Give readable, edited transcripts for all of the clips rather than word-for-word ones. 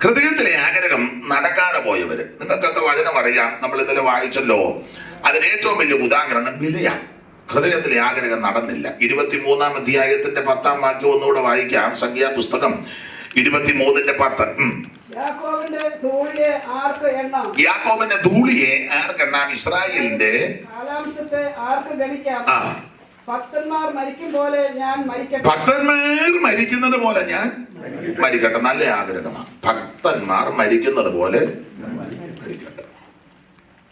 ഹൃദയത്തിലെ ആഗ്രഹം നടക്കാതെ പോയവര്, നിങ്ങൾക്കൊക്കെ വചനം അറിയാം, നമ്മൾ ഇന്നലെ വായിച്ചല്ലോ. അതിന് ഏറ്റവും വലിയ ഉദാഹരണം ബിലെയാം. ഹൃദയത്തിലെ ആഗ്രഹം നടന്നില്ല. 23-ാം അധ്യായത്തിന്റെ 10-ാം വാക്യം ഒന്നുകൂടെ വായിക്കാം. സംഖ്യാപുസ്തകം 23:10. യാക്കോബിന്റെ ധൂളിയെ ആർക്കെണ്ണാം? ഇസ്രായേലിന്റെ ഭക്തന്മാർ മരിക്കുന്നത് പോലെ ഞാൻ മരിക്കട്ടെ. നല്ല ആഗ്രഹമാണ്. ഭക്തന്മാർ മരിക്കുന്നത് പോലെ മരിക്കട്ടെ.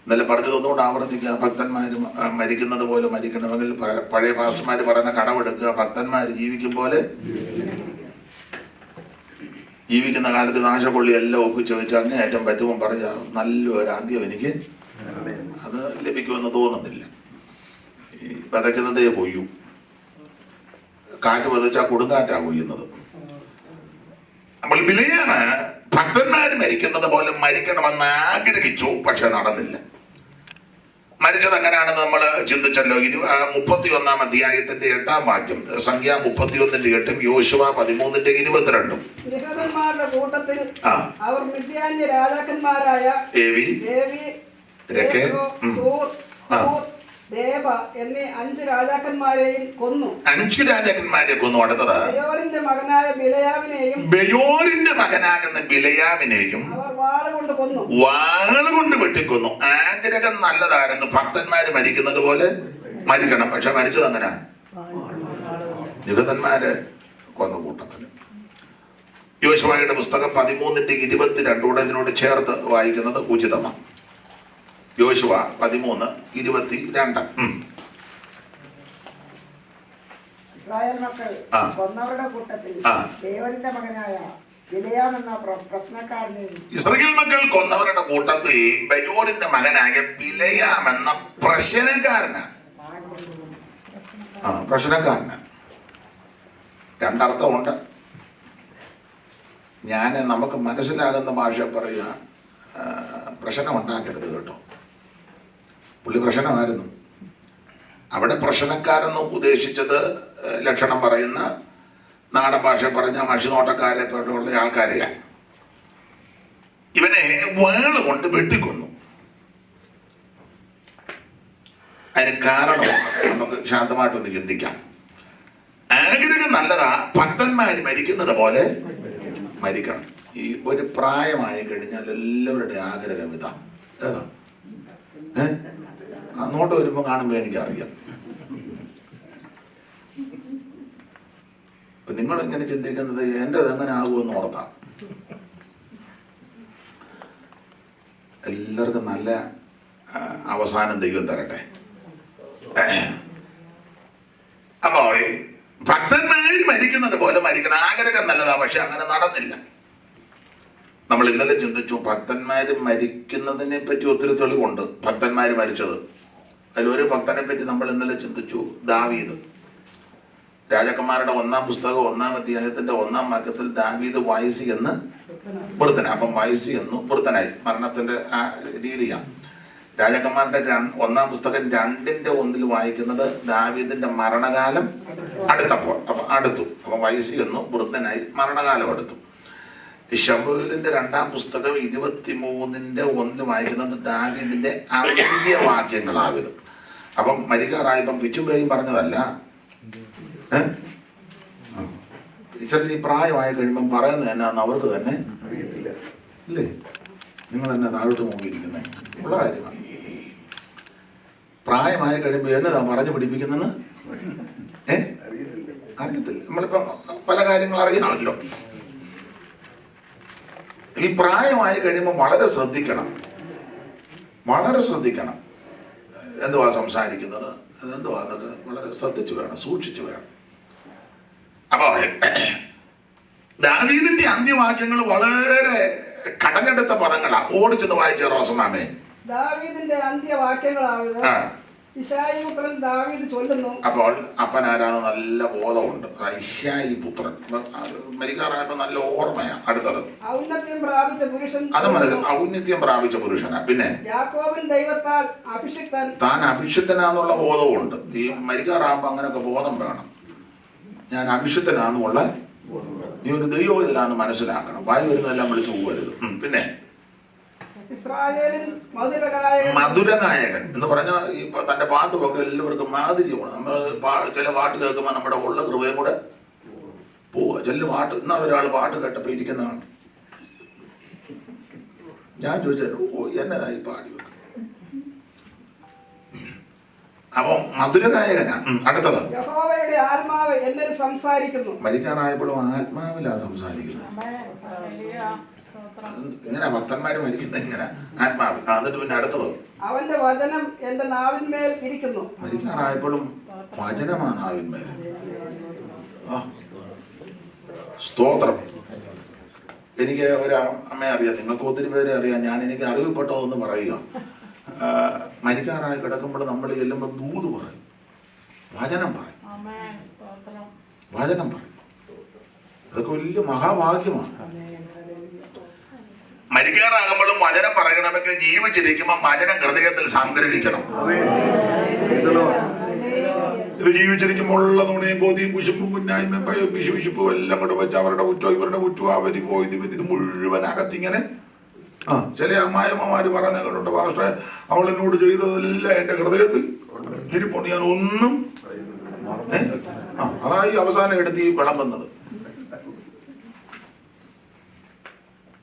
ഇന്നലെ പറഞ്ഞത് ഒന്നുകൂടെ ആവർത്തിക്കുക. ഭക്തന്മാർ മരിക്കുന്നത് പോലെ മരിക്കണമെങ്കിൽ പഴയ പാസ്റ്റർമാർ പറയുന്ന കടമെടുക്കുക. ഭക്തന്മാർ ജീവിക്കും പോലെ ജീവിക്കുന്ന കാലത്ത് നാശക്കൊള്ളി എല്ലാം ഒപ്പിച്ച് വെച്ച് അങ്ങേയറ്റം പറ്റുമ്പോൾ പറയാം, നല്ലൊരു അന്ത്യം എനിക്ക് അത് ലഭിക്കുമെന്ന് തോന്നുന്നില്ല. ഈ വിതയ്ക്കുന്നതേ കൊയ്യും. കാറ്റ് വിതച്ചാൽ കൊടുങ്കാറ്റാ കൊയ്യുന്നത്. അപ്പോൾ ബിലെയാണ് ഭക്തന്മാർ മരിക്കുന്നത് പോലെ മരിക്കണമെന്ന് ആഗ്രഹിച്ചു, പക്ഷെ നടന്നില്ല. മരിച്ചത് എങ്ങനെയാണെന്ന് നമ്മൾ ചിന്തിച്ചല്ലോ. 31-ാം അധ്യായത്തിന്റെ 8-ാം വാക്യം, സംഖ്യ 31:8, യോശുവ 13:22. ഏവി, രേഖ, ദേവ എന്നീ 5 രാജാക്കന്മാരെയും കൊന്നു. 5 രാജാക്കന്മാരെ കൊന്നു. അടുത്തത് ബെയോരിന്റെ മകനാകുന്ന ബിലെയാമിനെയും വാളുകൊണ്ട് വെട്ടിക്കൊന്നു. ആഗ്രഹം നല്ലതായിരുന്നു, ഭക്തന്മാര് മരിക്കുന്നത് പോലെ മരിക്കണം. പക്ഷെ മരിച്ചത് അങ്ങനെ നിഹതന്മാരെ കൊന്ന കൂട്ടത്തില്. യോശുവയുടെ പുസ്തകം 13:22 ഇതിനോട് ചേർത്ത് വായിക്കുന്നത് ഉചിതമാണ്. യോശുവ 13:22. ഇസ്രായേൽ മക്കൾ കൊന്നവരുടെ കൂട്ടത്തിൽ ദേവന്റെ മകനായ ബിലെയാം എന്ന പ്രശ്നക്കാരനെയും, ഇസ്രായേൽ മക്കൾ കൊന്നവരുടെ കൂട്ടത്തിൽ ബെയോരിന്റെ മകനായ ബിലെയാം എന്ന പ്രശ്നക്കാരനാണ്. പ്രശ്നക്കാരനാണ്. രണ്ടർത്ഥമുണ്ട്. നമുക്ക് മനസ്സിലാകുന്ന ഭാഷ പറയുക, പ്രശ്നം ഉണ്ടാക്കരുത് കേട്ടോ. പുള്ളി പ്രശ്നമായിരുന്നു. അവിടെ പ്രശ്നക്കാരെന്ന് ഉദ്ദേശിച്ചത് ലക്ഷണം പറയുന്ന നാടൻ ഭാഷ പറഞ്ഞ മഷിനോട്ടക്കാരെ പോലുള്ള ആൾക്കാരെയാണ്. ഇവനെ വാള് കൊണ്ട് വെട്ടിക്കൊന്നു. അതിന് കാരണം നമുക്ക് ശാന്തമായിട്ടൊന്ന് ചിന്തിക്കാം. ആഗ്രഹം നല്ലതാ, ഭക്തന്മാര് മരിക്കുന്നത് പോലെ മരിക്കണം. ഈ ഒരു പ്രായമായി കഴിഞ്ഞാൽ എല്ലാവരുടെ ആഗ്രഹം ഇതാ. ഏതാ? അങ്ങോട്ട് വരുമ്പോൾ കാണുമ്പോൾ എനിക്കറിയാം. ഇപ്പൊ നിങ്ങളിങ്ങനെ ചിന്തിക്കുന്നത് എൻ്റെത് എങ്ങനെ ആകുമെന്ന് ഓർത്താ. എല്ലാവർക്കും നല്ല അവസാനം ദൈവം തരട്ടെ. അപ്പോൾ ഭക്തന്മാർ മരിക്കുന്നത് പോലെ മരിക്കണം. ആഗ്രഹം നല്ലതാ, പക്ഷെ അങ്ങനെ നടന്നില്ല. നമ്മൾ ഇന്നലെ ചിന്തിച്ചു, ഭക്തന്മാർ മരിക്കുന്നതിനെ പറ്റി ഒത്തിരി തെളിവുണ്ട്. ഭക്തന്മാർ മരിച്ചത് അതിലൊരു ഭക്തനെ പറ്റി നമ്മൾ ഇന്നലെ ചിന്തിച്ചു, ദാവീദ്. രാജാക്കന്മാരുടെ 1-ാം പുസ്തകം 1-ാം അധ്യായത്തിന്റെ 1-ാം വാക്യത്തിൽ ദാവീദ് വയസ്സി എന്ന് വൃദ്ധനായി. അപ്പം വയസ്സി എന്നു വൃദ്ധനായി, മരണത്തിന്റെ ആ രീതിയാണ്. രാജാക്കന്മാരുടെ 1-ാം പുസ്തകം 2:1 വായിക്കുന്നത് ദാവീദിന്റെ മരണകാലം അടുത്തപ്പോൾ. അപ്പം അപ്പം വയസ്സി എന്നു വൃദ്ധനായി, മരണകാലം അടുത്തു. ശമൂവേലിന്റെ 2-ാം പുസ്തകം 23:1 വായിക്കുന്നത് ദാവീദിന്റെ അന്ത്യവാക്യങ്ങളാവിത്. അപ്പം മരിക്കാറായപ്പം പിച്ചും പേയും പറഞ്ഞതല്ല. ഈ പ്രായമായി കഴിയുമ്പം പറയുന്നത് എന്നാന്ന് അവർക്ക് തന്നെ ഇല്ലേ? നിങ്ങൾ എന്നെ താഴോട്ട് നോക്കിയിരിക്കുന്നത് ഉള്ള കാര്യമാണ്. പ്രായമായി കഴിയുമ്പോൾ എന്നതാ പറഞ്ഞു പിടിപ്പിക്കുന്നത് അറിയത്തില്ല. നമ്മളിപ്പം പല കാര്യങ്ങൾ അറിയാമല്ലോ. ഈ പ്രായമായി കഴിയുമ്പോൾ വളരെ ശ്രദ്ധിക്കണം. എന്തുവാ സംസാരിക്കുന്നത്, അതെന്തുവാ എന്നൊക്കെ വളരെ ശ്രദ്ധിച്ചു വേണം, സൂക്ഷിച്ചു വേണം. അപ്പോൾ ദാവീദിന്റെ അന്ത്യവാക്യങ്ങൾ വളരെ കടഞ്ഞെടുത്ത പദങ്ങളാ. ഓടിച്ചത് വായിച്ച റോസമാമേ. ദാവീദിന്റെ അന്ത്യവാക്യങ്ങളാവുന്നത് ഇശായി പുത്രൻ ദാവീദ് ചൊല്ലുന്നു. അപ്പോൾ അപ്പനാരാണ് നല്ല ബോധമുണ്ട്. ഇശായി പുത്രൻ മരിക്കാറായപ്പോ നല്ല ഓർമ്മയാ. അടുത്തത് ഔന്നത്യം പ്രാപിച്ച പുരുഷൻ. അത് മനസ്സിൽ ഔന്നത്യം പ്രാപിച്ച പുരുഷനാ. പിന്നെ യാക്കോബിൻ ദൈവത്താൽ അഭിഷിക്തൻ. താൻ അഭിഷിക്തനാന്നുള്ള ബോധവുമുണ്ട്. ഈ മരിക്കാറാകുമ്പോ അങ്ങനെയൊക്കെ ബോധം വേണം. ഞാൻ അഭിഷിക്തനാന്നുള്ള നീ ഒരു ദൈവം ഇതിലാന്ന് മനസ്സിലാക്കണം. വായി വരുന്നതെല്ലാം വിളിച്ചു പോകരുത്. പിന്നെ ഇസ്രായേലിൽ മധുരഗായകൻ. മധുരനായകൻ എന്ന് പറഞ്ഞാൽ ഈ തന്റെ പാട്ടുമൊക്കെ എല്ലാവർക്കും മാധുര്യമാണ്. നമ്മൾ ചില പാട്ട് കേൾക്കുമ്പോൾ നമ്മുടെ ഉള്ള കൃപയും കൂടെ പോവുക. ചില പാട്ട് ഇന്നാൾ ഒരാൾ പാട്ട് കേട്ടപ്പോൾ ഇരിക്കുന്നതാണ്. ഞാൻ ചോദിച്ചാൽ ഓ എന്നതായി പാടി വെക്കും. അപ്പൊ മധുരഗായകനാ. അടുത്തത് യഹോവയുടെ ആത്മാവ് എന്നിൽ സംസാരിക്കുന്നു. മരിക്കാനായപ്പോഴും ആത്മാവിലാ സംസാരിക്കുന്നത്. ഇങ്ങനെ ഭക്തന്മാര് മരിക്കുന്നത് ഇങ്ങനെ ആത്മാവിൽ. എന്നിട്ട് പിന്നെ അടുത്തത് അവന്റെ വചനം എന്റെ നാവിന്മേൽ ഇരിക്കുന്നു. മരിക്കാറായപ്പോഴും വചനമാ നാവിന്മേൽ. സ്തോത്രം. എനിക്ക് ഒരു അമ്മയെ അറിയാം, നിങ്ങൾക്ക് ഒത്തിരി പേരെ അറിയാം. എനിക്ക് അറിവിൽപ്പെട്ടതെന്ന് പറയുക, മരിക്കാറായി കിടക്കുമ്പോൾ നമ്മൾ ചെല്ലുമ്പോൾ ദൂത് പറയും, വചനം പറയും, വചനം പറയും. അതൊക്കെ വലിയ മഹാഭാഗ്യമാണ്. മരിക്കാറാകുമ്പോഴും വചനം പറയണമെങ്കിൽ ജീവിച്ചിരിക്കുമ്പോൾ വചനം ഹൃദയത്തിൽ സംഗ്രഹിക്കണം. ഇത് ജീവിച്ചിരിക്കുമ്പോൾ ഉള്ള നുണയും ബോധിയും കുശുമ്പും കുന്നായ്മയും വിശുവിശുപ്പും എല്ലാം കൂടെ വെച്ച് അവരുടെ കുറ്റവും ഇവരുടെ കുറ്റവും അവര് പോയത് ഇത് മുഴുവൻ അകത്തിങ്ങനെ ചില അമ്മായിമ്മമാര് പറയുന്ന കേട്ടുണ്ട്, പാസ്റ്ററെ അവളെന്നോട് ചെയ്തതെല്ലാം എന്റെ ഹൃദയത്തിൽ ഇരിപ്പുണ്ട്, ഞാൻ ഒന്നും അതായി അവസാനം എടുത്ത് ഈ വിളമ്പുന്നത്.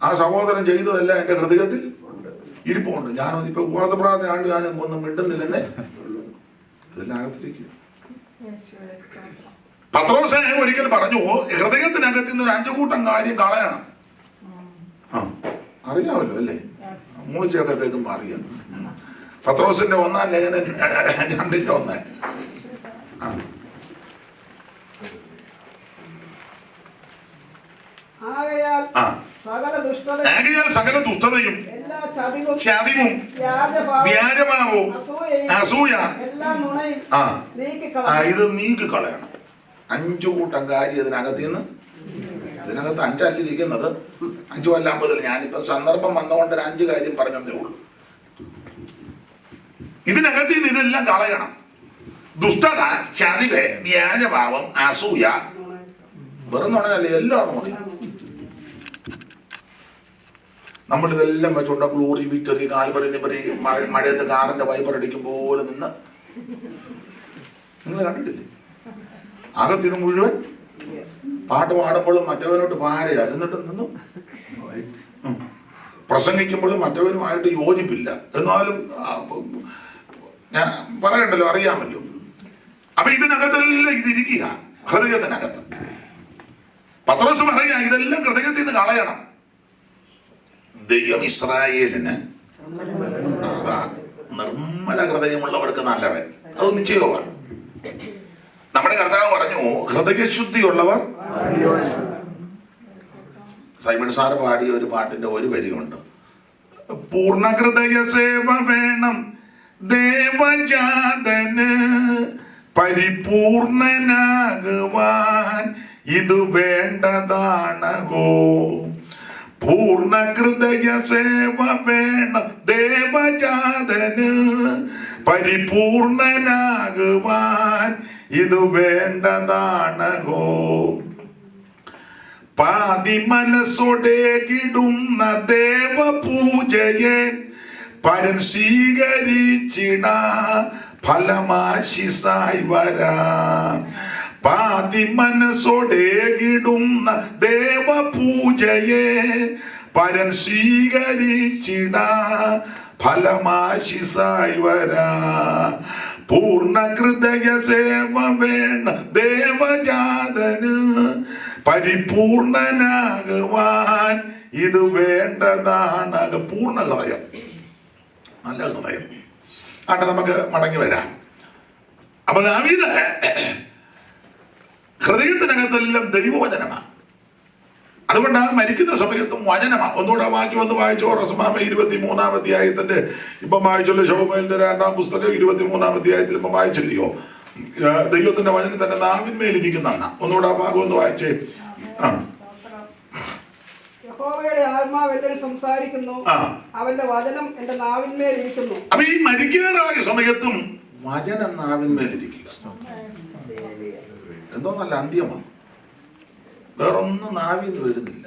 ആ സഹോദരൻ ചെയ്തതല്ല എന്റെ ഹൃദയത്തിൽ ഇരിപ്പുണ്ട്. ഞാനിപ്പോ ഉപവാസ പ്രാർത്ഥന കണ്ട് ഞാൻ ഒന്നും മിണ്ടുന്നില്ലെന്നേ, ഇതെല്ലാം അകത്തിരിക്കും. പത്രോസ് ഒരിക്കൽ പറഞ്ഞു, ഹൃദയത്തിനകത്ത് നിന്ന് ഒരു 5 കൂട്ടം കാര്യം കളയണം. അറിയാമല്ലോ അല്ലേ, മൂളിച്ചൊക്കെ കേൾക്കുമ്പോ അറിയാം. പത്രോസിന്റെ 1-ാം ലേഖനം 2:1. ആകയാൽ സകല ദുഷ്ടതയും ചതിവും വ്യാജഭാവവും അസൂയ ഇത് നീക്കിക്കളയണം. 5 കൂട്ടം കാര്യം ഇതിനകത്ത് നിന്ന്. ഇതിനകത്ത് 5 അല്ലിരിക്കുന്നത്, 5 അല്ല 50. ഞാനിപ്പോ സന്ദർഭം വന്നുകൊണ്ട് 5 കാര്യം പറഞ്ഞതേ ഉള്ളൂ. ഇതിനകത്ത് നിന്ന് ഇതെല്ലാം കളയണം. ദുഷ്ടത, ചതിവ്, വ്യാജഭാവം, അസൂയ. വെറും നുണയല്ലേ, എല്ലാം നുണയും. നമ്മളിതെല്ലാം വെച്ചുകൊണ്ട് ഗ്ലോറി, വിക്ടറി, കാൽപടി, മഴയത്ത് കാറിന്റെ വൈപ്പർ അടിക്കും പോലെ നിന്ന് നിങ്ങൾ കണ്ടിട്ടില്ലേ? അകത്തിത് മുഴുവൻ പാട്ട് പാടുമ്പോഴും മറ്റവനോട്ട് ഭാര്യ, എന്നിട്ട് നിന്നു പ്രസംഗിക്കുമ്പോഴും മറ്റവനുമായിട്ട് യോജിപ്പില്ല. എന്നാലും ഞാൻ പറയണ്ടല്ലോ, അറിയാമല്ലോ. അപ്പൊ ഇതിനകത്തെല്ലാം ഇതിരിക്കുക, ഹൃദയത്തിനകത്ത്. പത്രോസ് പറയുക, ഇതെല്ലാം ഹൃദയത്തിൽ നിന്ന് കളയണം. ദൈവം ഇസ്രായേലിന് അതാ നിർമ്മല ഹൃദയമുള്ളവർക്ക് നല്ലവൻ. അത് നിശ്ചയമാണ്. നമ്മുടെ കർത്താവ് പറഞ്ഞു, ഹൃദയശുദ്ധിയുള്ളവർ. സൈമൺ സാറ് പാടിയ ഒരു പാട്ടിന്റെ ഒരു വരിയുണ്ട്, പൂർണ്ണ ഹൃദയ സേവ വേണം ദേവജാതന്, പരിപൂർണനാകുവാൻ ഇത് വേണ്ടതാണോ. പൂർണ്ണ ഹൃദയ സേവ വേണം ദേവജാതന്, പരിപൂർണനാകുവാൻ ഇത് വേണ്ടതാണോ. പാതി മനസ്സോടെ കിടുന്ന ദേവപൂജയെ പരൻ സ്വീകരിച്ചിട ഫലമാശിസായി വരാം. പാതി മനസ്സോടെ കിടുന്ന ദേവപൂജയെ പരൻ സ്വീകരിച്ചിട ഫലമാശിസായി വരാം. പൂർണ്ണ ഹൃദയ സേവ വേണ ദേവജാതന്, പരിപൂർണനാകുവാൻ ഇത് വേണ്ടതാണ്. പൂർണ്ണ ഹൃദയം, നല്ല ഹൃദയം. ആട്ടെ, നമുക്ക് മടങ്ങി വരാം. അപ്പൊ ദാവീദ് ഹൃദയത്തിനകത്തെല്ലാം ദൈവവചനമാണ്. അതുകൊണ്ട് മരിക്കുന്ന സമയത്തും വചനമാണ്. ഒന്നുകൂടെ ഒന്ന് വായിച്ചോ. റസ്മാമ 23-ാം അധ്യായത്തിന്റെ ഇപ്പം വായിച്ചല്ലോ. ശോഭേലിന്റെ 2-ാം പുസ്തകം 23-ാം അധ്യായത്തിൽ ഇപ്പം വായിച്ചില്ലയോ? ദൈവത്തിന്റെ വചനം തന്നെ നാവിന്മേലിരിക്കുന്നതാണ്. ഒന്നുകൂടെ ആ ഭാഗം ഒന്ന് വായിച്ചേ. യഹോവയുടെ ആത്മാവ് എന്നിൽ സംസാരിക്കുന്നു, അവന്റെ വചനം എന്റെ നാവിന്മേലിരിക്കുന്നു. അപ്പൊ ഈ മരിക്കാറായ സമയത്തും വചനം നാവിന്മേലിരിക്കുക എന്തോ നല്ല അന്ത്യമാണ്. വേറൊന്നും നാവിന്ന് വരുന്നില്ല.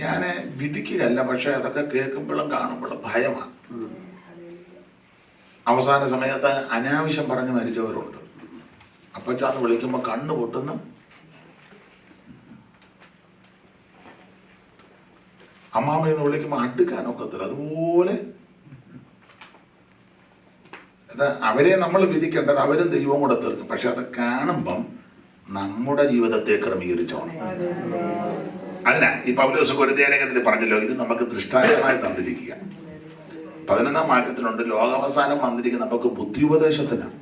ഞാൻ വിധിക്കുകയല്ല, പക്ഷെ അതൊക്കെ കേൾക്കുമ്പോഴും കാണുമ്പോഴും ഭയമാണ്. അവസാന സമയത്ത് അനാവശ്യം പറഞ്ഞ് മരിച്ചവരുണ്ട്. അപ്പച്ചാന്ന് വിളിക്കുമ്പോൾ കണ്ണ് പൊട്ടുന്ന, അമ്മാമ്മയെന്ന് വിളിക്കുമ്പോൾ അടുക്കാനൊക്കത്തില്ല. അതുപോലെ അത് അവരെ നമ്മൾ വിധിക്കേണ്ടത്, അവരും ദൈവം കൂടെ തീർക്കും. പക്ഷെ അത് കാണുമ്പം നമ്മുടെ ജീവിതത്തെ ക്രമീകരിച്ചോണം. അതിനാ ഈ പൗലോസ് കൊരിന്ത്യലേഖനത്തിൽ പറഞ്ഞല്ലോ, ഇത് നമുക്ക് ദൃഷ്ടാന്തമായി തന്നിരിക്കുക. 11-ാം വാക്യത്തിലുണ്ട്, ലോകാവസാനം വന്നിരിക്കുന്ന നമുക്ക് ബുദ്ധി ഉപദേശത്തിനാണ്.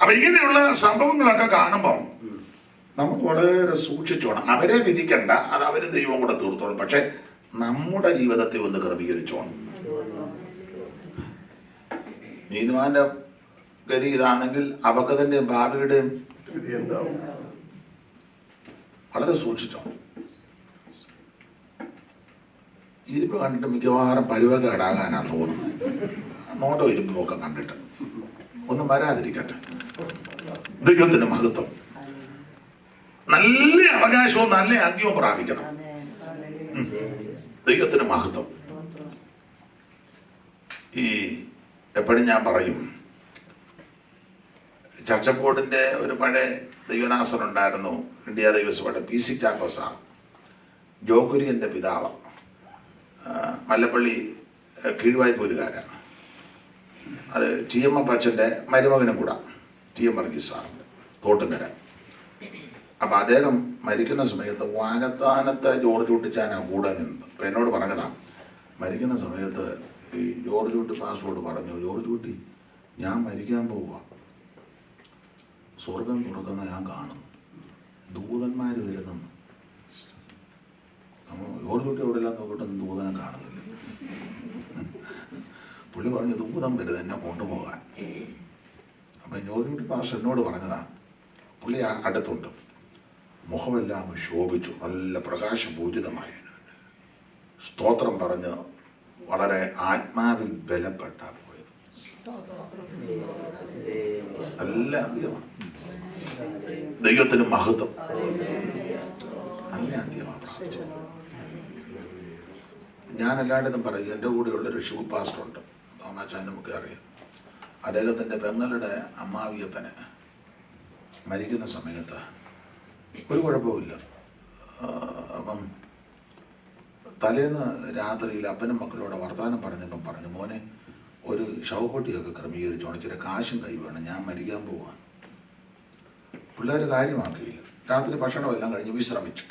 അപ്പൊ ഇങ്ങനെയുള്ള സംഭവങ്ങളൊക്കെ കാണുമ്പം നമ്മൾ വളരെ സൂക്ഷിച്ചോണം. അവരെ വിധിക്കണ്ട, അത് അവരും ദൈവം കൂടെ തീർത്തോളും. പക്ഷെ നമ്മുടെ ജീവിതത്തെ ഒന്ന് ക്രമീകരിച്ചോണം. നീതിമാന്റെ ഗതി ഇതാണെങ്കിൽ അപകടത്തിന്റെയും ഭാവിയുടെയും ഗതി എന്താവും? വളരെ സൂക്ഷിച്ചോണം. ഇരിപ്പ് കണ്ടിട്ട് മിക്കവാറും പരുവക്കേടാകാനാ തോന്നുന്നത്. നോട്ടോ ഇരിപ്പൊക്കെ കണ്ടിട്ട് ഒന്നും വരാതിരിക്കട്ടെ. ദൈവത്തിന് മഹത്വം. നല്ല അവകാശവും നല്ല അന്ത്യവും പ്രാപിക്കണം. ദൈവത്തിന് മഹത്വം. ഈ എപ്പോഴും ഞാൻ പറയും, ചർച്ച ബോർഡിന്റെ ഒരു പഴയ ദൈവനാസൻ ഉണ്ടായിരുന്നു, ഇന്ത്യ ദൈവസഭയുടെ PC ചാക്കോസാണ്, ജോകുര്യന്റെ പിതാവ്, മല്ലപ്പള്ളി കീഴ്വായ്പൂരുകാരാണ്. അത് TM അപ്പച്ചൻ്റെ മരുമകനും കൂടെ, TM വർഗീസാറുണ്ട്, തോട്ടുങ്കര. അപ്പം അദ്ദേഹം മരിക്കുന്ന സമയത്ത് വാകത്താനത്തെ ജോർജ് കുട്ടിച്ചാനാണ് കൂടെ നിന്നത്. അപ്പം എന്നോട് പറഞ്ഞതാ, മരിക്കുന്ന സമയത്ത് ഈ ജോർജ് കുട്ടി പാസ്റ്ററോട് പറഞ്ഞു, ജോർജ് കുട്ടി, ഞാൻ മരിക്കാൻ പോവുക, സ്വർഗം തുറക്കുന്ന ഞാൻ കാണുന്നു, ദൂതന്മാർ വരുന്നെന്ന്. ജോർജ് കുട്ടി എവിടെയെല്ലാം നോക്കിയിട്ടൊന്നും ദൂതനെ കാണുന്നില്ല. പുള്ളി പറഞ്ഞു, ദൂതം വരുത് എന്നെ കൊണ്ടുപോകാൻ. അപ്പം ജോർജ് കുട്ടി പാസ്റ്റർ എന്നോട് പറഞ്ഞതാ, പുള്ളി അടുത്തുണ്ട്, മുഖമെല്ലാം ശോഭിച്ചു, നല്ല പ്രകാശപൂരിതമായി സ്തോത്രം പറഞ്ഞ് വളരെ ആത്മാവിൽ ബലപ്പെട്ട പോയത്. നല്ല അന്ത്യമാണ്. ദൈവത്തിന് മഹത്വം. നല്ല അന്ത്യമാണ് പ്രാപിച്ചത്. ഞാൻ എല്ലായിടത്തും പറയും, എൻ്റെ കൂടെയുള്ളൊരു ഷൂ പാസ്റ്ററുണ്ട്, തോമാച്ചാനും ഒക്കെ അറിയാം. അദ്ദേഹത്തിൻ്റെ പെങ്ങളുടെ അമ്മാവിയപ്പനെ മരിക്കുന്ന സമയത്ത് ഒരു കുഴപ്പമില്ല. അപ്പം തലേന്ന് രാത്രിയിൽ അപ്പനും മക്കളോട് വർത്തമാനം പറഞ്ഞപ്പം പറഞ്ഞു, മോനെ ഒരു ശവപ്പെട്ടിയൊക്കെ ക്രമീകരിച്ചോണം, ഇച്ചിരി കാശും കൈ വേണം, ഞാൻ മരിക്കാൻ പോവാണ്. പിള്ളേർ കാര്യമാക്കിയില്ല. രാത്രി ഭക്ഷണമെല്ലാം കഴിഞ്ഞ് വിശ്രമിച്ചു.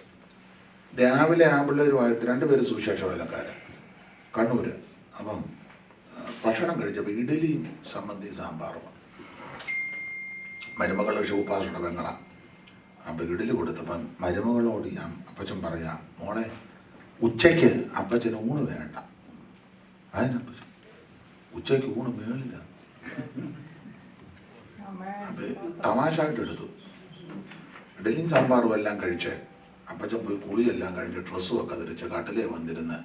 രാവിലെ ആമ്പിള്ളേരുമായിട്ട് 2 പേര് സുവിശേഷ വേലക്കാരൻ, കണ്ണൂർ. അപ്പം ഭക്ഷണം കഴിച്ചപ്പോൾ ഇഡലിയും സംബന്ധി സാമ്പാറും. മരുമകളുടെ ഷൂപ്പാസുടെ പെങ്ങളാണ്. അപ്പം ഇഡലി കൊടുത്തപ്പം മരുമകളോട് ഞാൻ അപ്പച്ചൻ പറയാ, മോളെ ഉച്ചയ്ക്ക് അപ്പച്ചന് ഊണ് വേണ്ട. അതിനപ്പച്ചൻ ഉച്ചയ്ക്ക് ഊണ് മേളില്ല. അപ്പം തമാശയായിട്ട് എടുത്തു. ഇഡലിയും സാമ്പാറും എല്ലാം കഴിച്ച് അപ്പച്ചൻ പോയി കുളിയെല്ലാം കഴിഞ്ഞ് ഡ്രസ്സും ഒക്കെ ധരിച്ച് കട്ടിലേ വന്നിരുന്ന്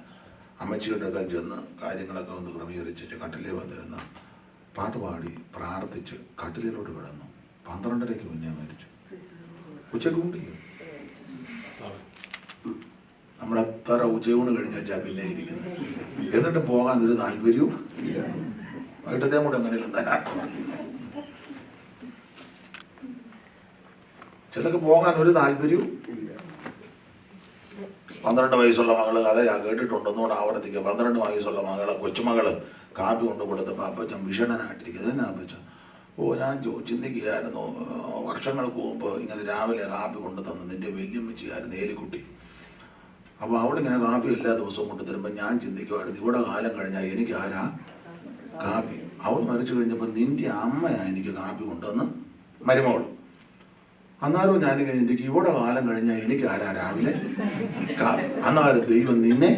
അമ്മച്ചിയുടെ ഒക്കെ ചെന്ന് കാര്യങ്ങളൊക്കെ ഒന്ന് ക്രമീകരിച്ച് കട്ടിലേ വന്നിരുന്ന് പാട്ട് പാടി പ്രാർത്ഥിച്ച് കട്ടിലോട്ട് കിടന്നു. 12:30 മുന്നേ മരിച്ചു. ഉച്ചയ്ക്ക് ഉണ്ടില്ല. നമ്മളെത്ര ഉച്ചയൂണ് കഴിഞ്ഞ് വെച്ചാൽ പിന്നെ ഇരിക്കുന്നത്. എന്നിട്ട് പോകാൻ ഒരു താല്പര്യവും വൈകിട്ടത്തെ കൂടെ എങ്ങനെയും തരാൻ. ചിലക്ക് പോകാൻ ഒരു താല്പര്യവും. 12 വയസ്സുള്ള മകള് കഥയാ കേട്ടിട്ടുണ്ടെന്നോട് ആവർത്തിക്കുക. 12 വയസ്സുള്ള മകളെ കൊച്ചുമകള് കാപ്പി കൊണ്ട് കൊടുത്തപ്പോൾ അപ്പച്ചൻ വിഷണനായിട്ടിരിക്കുക. തന്നെ അപ്പച്ചൻ, ഞാൻ ചിന്തിക്കുകയായിരുന്നു, വർഷങ്ങൾക്ക് മുമ്പ് ഇങ്ങനെ രാവിലെ കാപ്പി കൊണ്ട് തന്നു നിൻ്റെ വല്യമ്മച്ചിയായിരുന്നു ഏലിക്കുട്ടി. അപ്പോൾ അവളിങ്ങനെ കാപ്പി എല്ലാ ദിവസവും കൊണ്ട് തരുമ്പോൾ ഞാൻ ചിന്തിക്കുമായിരുന്നു, ഇവിടെ കാലം കഴിഞ്ഞാൽ എനിക്ക് ആരാ കാപ്പി. അവൾ മരിച്ചു കഴിഞ്ഞപ്പോൾ നിൻ്റെ അമ്മയാണ് എനിക്ക് കാപ്പി കൊണ്ടുവന്ന് മരുമകൾ. അന്നാലും ഞാനിങ്ങനെ ചിന്തിക്കും, ഇവിടെ കാലം കഴിഞ്ഞാൽ എനിക്ക് ആരാ രാവിലെ കാപ്പി. അന്നാലും ദൈവം നിന്നെ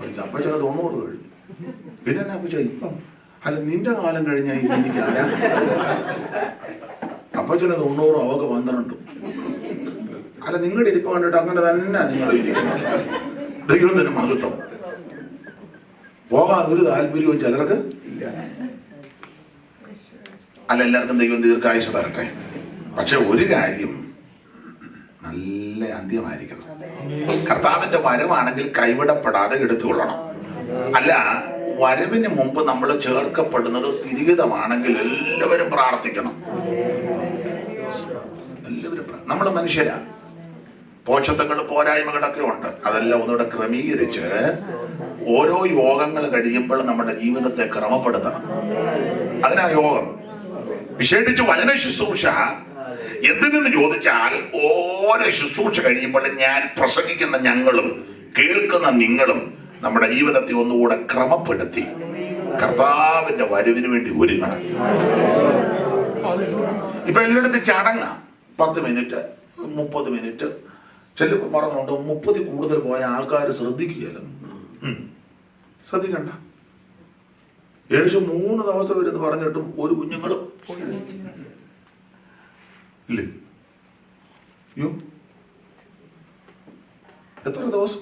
എനിക്ക് അപ്പച്ചനെ 90 കഴിഞ്ഞു. പിന്നെ എന്നാ അപ്പച്ച ഇപ്പം അല്ല നിന്റെ കാലം കഴിഞ്ഞാൽ എനിക്ക് ആരാ? അപ്പച്ചന് 90, അവക്ക് 12. അല്ല നിങ്ങളുടെ ഇരിപ്പ് കണ്ടിട്ട് അങ്ങനെ തന്നെ നിങ്ങൾ ഇരിക്കുന്നത്. ദൈവത്തിന് മഹത്വം. പോകാൻ ഒരു താല്പര്യവും ചിലർക്ക് ഇല്ല. അല്ല എല്ലാവർക്കും ദൈവം ദീർഘായുസ്സ് തരട്ടെ. പക്ഷെ ഒരു കാര്യം നല്ല അന്ത്യമായിരിക്കണം. കർത്താവിന്റെ വരവാണെങ്കിൽ കൈവിടപ്പെടാതെ എടുത്തുകൊള്ളണം. അല്ല, വരവിന് മുമ്പ് നമ്മൾ ചേർക്കപ്പെടുന്നത് തിരികിതമാണെങ്കിൽ എല്ലാവരും പ്രാർത്ഥിക്കണം. എല്ലാവരും നമ്മൾ മനുഷ്യരാ, പോഷത്വങ്ങൾ പോരായ്മകളൊക്കെ ഉണ്ട്. അതെല്ലാം ഒന്നുകൂടെ ക്രമീകരിച്ച് ഓരോ യോഗങ്ങൾ കഴിയുമ്പോൾ നമ്മുടെ ജീവിതത്തെ ക്രമപ്പെടുത്തണം. അതിനാ യോഗം. വിശേഷിച്ച് വചന ശുശ്രൂഷ എന്തിനെന്ന് ചോദിച്ചാൽ, ഓരോ ശുശ്രൂഷ കഴിയുമ്പോൾ ഞാൻ പ്രസംഗിക്കുന്ന ഞങ്ങളും കേൾക്കുന്ന നിങ്ങളും നമ്മുടെ ജീവിതത്തെ ഒന്നുകൂടെ ക്രമപ്പെടുത്തി കർത്താവിന്റെ വരവിന് വേണ്ടി ഒരുങ്ങണം. ഇപ്പൊ എല്ലായിടത്തും ചടങ്ങ 10 മിനിറ്റ് 30 മിനിറ്റ്. ചിലപ്പോൾ പറഞ്ഞുകൊണ്ട് 30 കൂടുതൽ പോയ ആൾക്കാർ ശ്രദ്ധിക്കുകയല്ലെന്ന്. ശ്രദ്ധിക്കണ്ട. യേശു 3 ദിവസം വരുന്ന് പറഞ്ഞിട്ടും ഒരു കുഞ്ഞുങ്ങളും ഇല്ലേ? അയ്യോ, എത്ര ദിവസം?